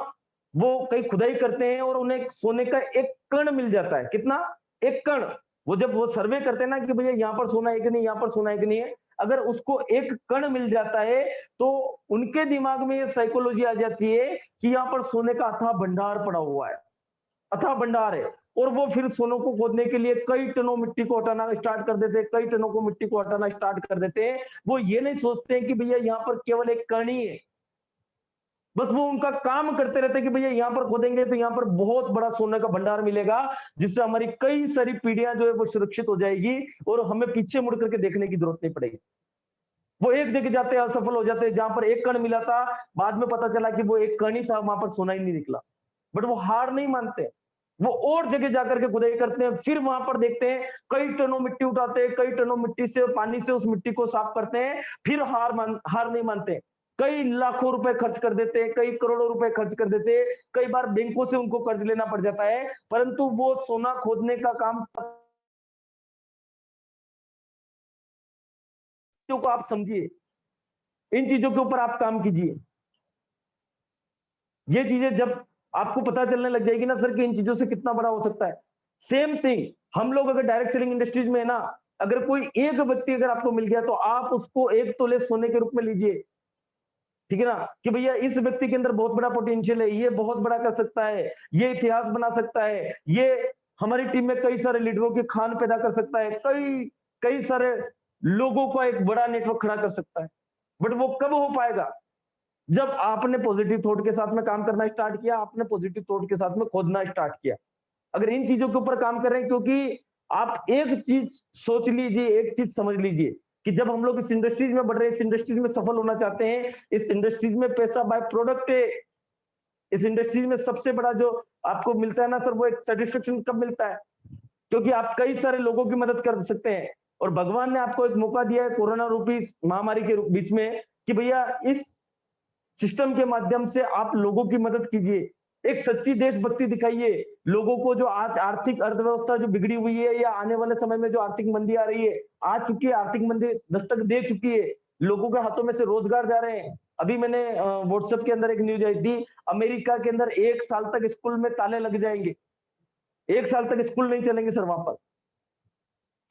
वो कहीं खुदाई करते हैं और उन्हें सोने का एक कण मिल जाता है। कितना? एक कण। वो जब वो सर्वे करते हैं ना कि भैया यहाँ पर सोना है कि नहीं, यहाँ पर सोना है कि नहीं है, अगर उसको एक कण मिल जाता है तो उनके दिमाग में ये साइकोलॉजी आ जाती है कि यहाँ पर सोने का अथाह भंडार पड़ा हुआ है, अथाह भंडार है। और वो फिर सोनों को खोदने के लिए कई टनों मिट्टी को हटाना स्टार्ट कर देते हैं, कई टनों को मिट्टी को हटाना स्टार्ट कर देते हैं। वो ये नहीं सोचते हैं कि भैया यहाँ पर केवल एक कण ही है, बस वो उनका काम करते रहते हैं कि भैया यहाँ पर खोदेंगे तो यहाँ पर बहुत बड़ा सोने का भंडार मिलेगा, जिससे हमारी कई सारी पीढ़ियां जो है वो सुरक्षित हो जाएगी और हमें पीछे मुड़ करके देखने की जरूरत नहीं पड़ेगी। वो एक जगह जाते हैं, असफल हो जाते हैं, जहां पर एक कण मिला था बाद में पता चला कि वो एक कण ही था, वहां पर सोना ही नहीं निकला। बट वो हार नहीं मानते, वो और जगह जाकर के खुदाई करते हैं, फिर वहां पर देखते हैं, कई टनों मिट्टी उठाते हैं, कई टनों मिट्टी से पानी से उस मिट्टी को साफ करते हैं, फिर हार नहीं मानते, कई लाखों रुपए खर्च कर देते हैं, कई करोड़ों रुपए खर्च कर देते हैं, कई बार बैंकों से उनको कर्ज लेना पड़ जाता है, परंतु वो सोना खोदने का काम को आप समझिए, इन चीजों के ऊपर आप काम कीजिए। ये चीजें जब आपको पता चलने लग जाएगी ना सर कि इन चीजों से कितना बड़ा हो सकता है। सेम थिंग हम लोग अगर डायरेक्ट सेलिंग इंडस्ट्रीज में है ना, अगर कोई एक व्यक्ति अगर आपको मिल गया तो आप उसको एक तोले सोने के रूप में लीजिए, ठीक है ना, कि भैया इस व्यक्ति के अंदर बहुत बड़ा पोटेंशियल है, ये बहुत बड़ा कर सकता है, ये इतिहास बना सकता है, ये हमारी टीम में कई सारे लीडरों की खान पैदा कर सकता है, कई सारे लोगों का एक बड़ा नेटवर्क खड़ा कर सकता है। बट वो कब हो पाएगा? जब आपने पॉजिटिव थॉट के साथ में काम करना स्टार्ट किया, आपने पॉजिटिव थॉट के साथ में खोदना स्टार्ट किया। अगर इन चीजों के ऊपर काम कर रहे हैं, क्योंकि आप एक चीज सोच लीजिए, एक चीज समझ लीजिए कि जब हम लोग इस इंडस्ट्रीज में बढ़ रहे हैं, इस इंडस्ट्रीज में सफल होना चाहते हैं, इस इंडस्ट्रीज में पैसा बाय प्रोडक्ट है, इस इंडस्ट्रीज में सबसे बड़ा जो आपको मिलता है ना सर, वो एक सेटिस्फेक्शन कब मिलता है? क्योंकि आप कई सारे लोगों की मदद कर सकते हैं और भगवान ने आपको एक मौका दिया है कोरोना रूपी महामारी के बीच में कि भैया इस सिस्टम के माध्यम से आप लोगों की मदद कीजिए, एक सच्ची देशभक्ति दिखाइए लोगों को। जो आज आर्थिक अर्थव्यवस्था जो बिगड़ी हुई है या आने वाले समय में जो आर्थिक मंदी आ रही है, आ चुकी है, आर्थिक मंदी दस्तक दे चुकी है, लोगों के हाथों में से रोजगार जा रहे हैं। अभी मैंने व्हाट्सएप के अंदर एक न्यूज आई थी, अमेरिका के अंदर 1 साल तक स्कूल में ताले लग जाएंगे, 1 साल तक स्कूल नहीं चलेंगे सर वहां पर।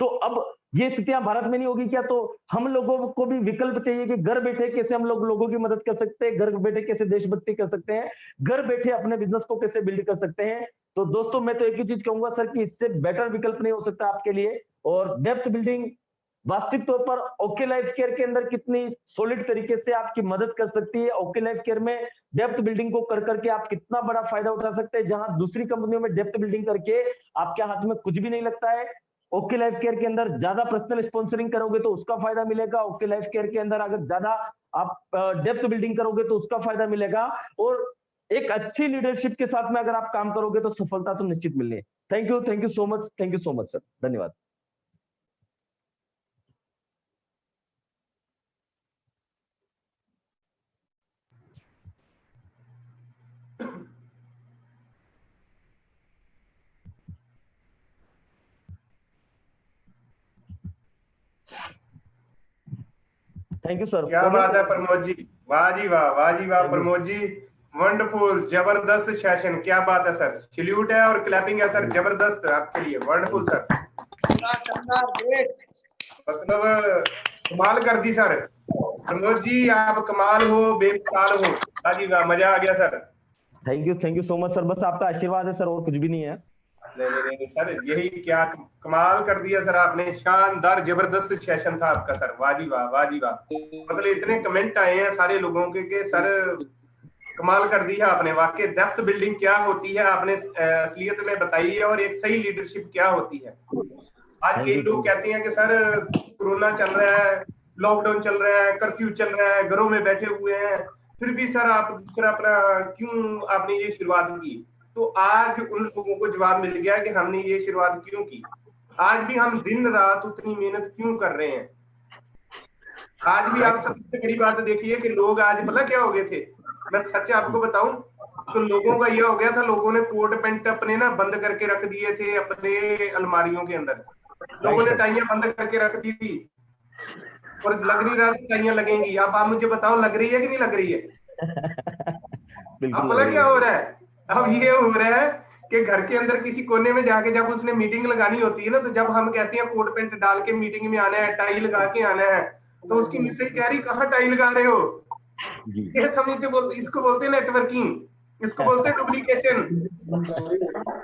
तो अब ये स्थितियां भारत में नहीं होगी क्या? तो हम लोगों को भी विकल्प चाहिए कि घर बैठे कैसे हम लोग लोगों की मदद कर सकते हैं, घर बैठे कैसे देशभक्ति कर सकते हैं, घर बैठे अपने बिजनेस को कैसे बिल्ड कर सकते हैं। तो दोस्तों मैं तो एक ही चीज कहूंगा सर कि इससे बेटर विकल्प नहीं हो सकता आपके लिए। और डेप्थ बिल्डिंग वास्तविक तौर पर ओके लाइफ केयर के अंदर कितनी सॉलिड तरीके से आपकी मदद कर सकती है। ओके लाइफ केयर में डेप्थ बिल्डिंग को कर करके आप कितना बड़ा फायदा उठा सकते हैं, जहां दूसरी कंपनियों में डेप्थ बिल्डिंग करके आपके हाथ में कुछ भी नहीं लगता है। ओके लाइफ केयर के अंदर ज्यादा पर्सनल स्पॉन्सरिंग करोगे तो उसका फायदा मिलेगा। ओके लाइफ केयर के अंदर अगर ज्यादा आप डेप्थ बिल्डिंग करोगे तो उसका फायदा मिलेगा। और एक अच्छी लीडरशिप के साथ में अगर आप काम करोगे तो सफलता तो निश्चित मिलनी है। Thank you so much, thank you so much sir, धन्यवाद। Thank you sir. क्या बात है प्रमोद जी, वाह जी वाह, वाह जी वाह प्रमोद जी, वंडरफुल, जबरदस्त सेशन, क्या बात है सर, सैल्यूट है और क्लैपिंग है सर, जबरदस्त आपके लिए, वंडरफुल सर, मतलब कमाल कर दी सर प्रमोद जी, आप कमाल हो, बेमिसाल हो, वाह जी वाह, मजा आ गया sir. Thank you so much sir, बस आपका आशीर्वाद है सर, और कुछ भी नहीं है। नहीं सर, यही क्या कमाल कर दिया सर आपने, शानदार जबरदस्त सेशन था आपका सर, वाह जी वाह, वाह जी वाह, मतलब इतने कमेंट आए हैं सारे लोगों के सर कमाल कर दी है आपने, वाकई डेप्थ बिल्डिंग क्या होती है आपने असलियत में बताई है, और एक सही लीडरशिप क्या होती है। आज कई लोग कहते हैं कि सर कोरोना चल रहा है, लॉकडाउन चल रहा है, कर्फ्यू चल रहा है, घरों में बैठे हुए हैं, फिर भी सर आप दूसरा अपना क्यों आपने ये शुरुआत की। तो आज उन लोगों को जवाब मिल गया कि हमने ये शुरुआत क्यों की। आज भी हम दिन रात उतनी मेहनत क्यों कर रहे हैं। आज भी आप सबसे बड़ी बात देखिए कि लोग आज पता क्या हो गए थे, मैं सच आपको बताऊं तो लोगों का ये हो गया था, लोगों ने कोट पैंट अपने ना बंद करके रख दिए थे अपने अलमारियों के अंदर। लोगों ने टाइयां बंद करके रख दी थी और लग नहीं रहा था टाइयां लगेंगी। अब आप मुझे बताओ लग रही है कि नहीं लग रही है? अब पता क्या हो रहा है, अब ये हो रहा है कि घर के अंदर किसी कोने में जाके जब उसने मीटिंग लगानी होती है ना, तो जब हम कहते हैं कोट पैंट डाल के मीटिंग में आना है, टाई लगा के आना है, तो उसकी मिसेज कह रही कहाँ टाई लगा रहे हो? ये समझते बोलते, इसको बोलते हैं नेटवर्किंग, इसको बोलते हैं डुप्लीकेशन,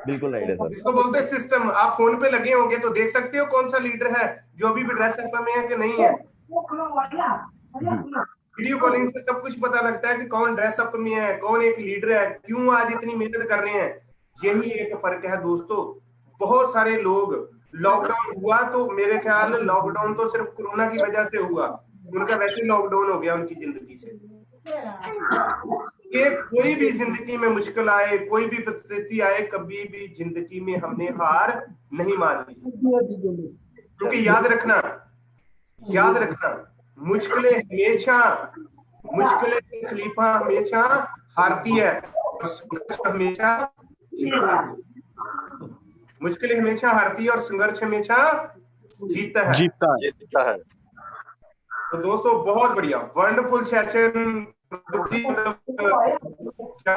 बिल्कुल राइट है सर। इसको बोलते हैं सिस्टम। आप फोन पे लगे होंगे तो देख सकते हो कौन सा लीडर है जो अभी भी ड्रेस अप में है कि नहीं है। वीडियो कॉलिंग से सब कुछ पता लगता है कि कौन ड्रेस अप में है, कौन एक लीडर है, क्यों आज इतनी मेहनत कर रहे हैं। यही एक फर्क है दोस्तों। बहुत सारे लोग, लॉकडाउन हुआ तो मेरे ख्याल लॉकडाउन तो सिर्फ कोरोना की वजह से हुआ, उनका वैसे लॉकडाउन हो गया उनकी जिंदगी से। ये कोई भी जिंदगी में मुश्किल आए, कोई भी परिस्थिति आए, कभी भी जिंदगी में हमने हार नहीं मानी। क्योंकि याद रखना मुश्किलें खलीफा हमेशा हारती है और संघर्ष हमेशा जीतता है। मुश्किलें हमेशा हारती है और संघर्ष हमेशा जीतता है। तो दोस्तों बहुत बढ़िया, वंडरफुल सेशन। क्या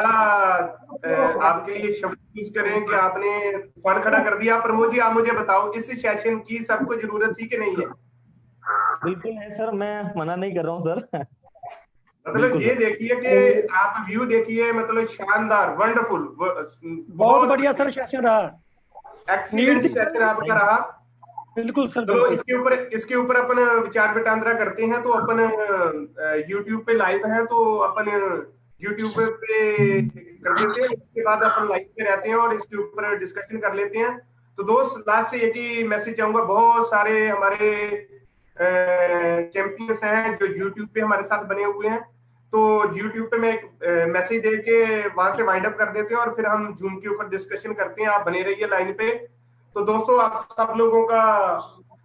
आपके लिए शब्द यूज करें कि आपने फन खड़ा कर दिया। प्रमोद जी आप मुझे बताओ, इस सेशन की सबको जरूरत थी कि नहीं है? बिल्कुल है सर, मैं मना नहीं कर रहा हूँ सर। मतलब ये देखिए कि आप व्यू देखिए, मतलब शानदार, वंडरफुल, बहुत बढ़िया सर सेशन रहा, एक्सीलेंट सेशन आपका रहा। बिल्कुल सर। चलो इसके ऊपर अपन विचार विटांद्रा करते हैं। तो अपन YouTube पे लाइव है, तो अपन YouTube पे कर देते हैं, उसके बाद अपन लाइव पे रहते हैं और इसके ऊपर डिस्कशन कर लेते हैं। तो दोस्त लास्ट से एक ही मैसेज चाहूंगा, बहुत सारे हमारे चैंपियंस हैं जो YouTube पे हमारे साथ बने हुए हैं, तो YouTube पे मैं एक मैसेज दे के वहां से वाइंड अप कर देते हैं और फिर हम जूम के ऊपर डिस्कशन करते हैं। आप बने रहिए लाइन पे। तो दोस्तों आप सब लोगों का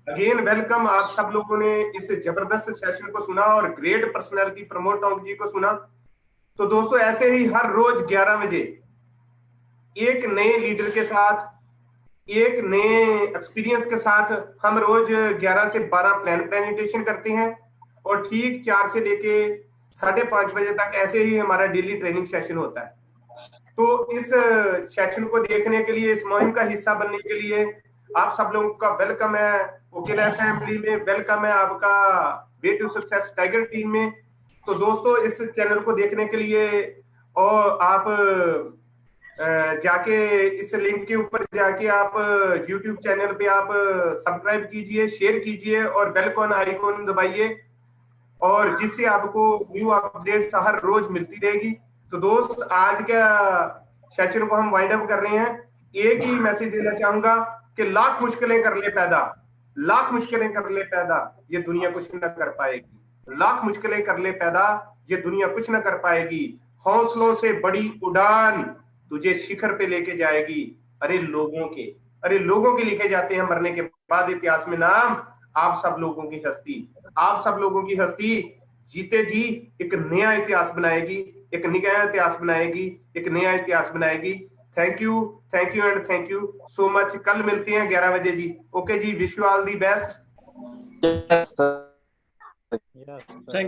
अगेन वेलकम। आप सब लोगों ने इस जबरदस्त सेशन को सुना और ग्रेट पर्सनैलिटी प्रमोद टोंक जी को सुना। तो दोस्तों ऐसे ही हर रोज 11 बजे एक नए लीडर के साथ, एक नए एक्सपीरियंस के साथ हम रोज 11 से 12 प्रेजेंटेशन करते हैं और ठीक 4 से लेके 5:30 बजे तक ऐसे ही हमारा डेली ट्रेनिंग सेशन होता है। तो इस सेशन को देखने के लिए, इस मुहिम का हिस्सा बनने के लिए आप सब लोगों का वेलकम है। ओकेला फैमिली में वेलकम है आपका, way to success tiger team में। तो दोस्तों इस चैनल को देखने के लिए और आप जाके इस लिंक के ऊपर जाके आप YouTube चैनल पे आप सब्सक्राइब कीजिए, शेयर कीजिए और बेल आइकॉन दबाइए, और जिससे आपको न्यू अपडेट्स हर रोज मिलती रहेगी। तो दोस्त आज का सेशन को हम वाइंड अप कर रहे हैं। एक ही मैसेज देना चाहूंगा कि लाख मुश्किलें कर ले पैदा, लाख मुश्किलें कर ले पैदा, ये दुनिया कुछ न कर पाएगी। लाख मुश्किलें कर ले पैदा, ये दुनिया कुछ न कर पाएगी। हौसलों से बड़ी उड़ान तुझे शिखर पे लेके जाएगी। अरे लोगों के लिखे जाते हैं मरने के बाद इतिहास में नाम। आप सब लोगों की हस्ती, आप सब लोगों की हस्ती जीते जी एक नया इतिहास बनाएगी, एक नया इतिहास बनाएगी, एक नया इतिहास बनाएगी। Thank you and thank you so much. कल मिलते हैं 11 बजे जी। ओके जी, wish you all the best.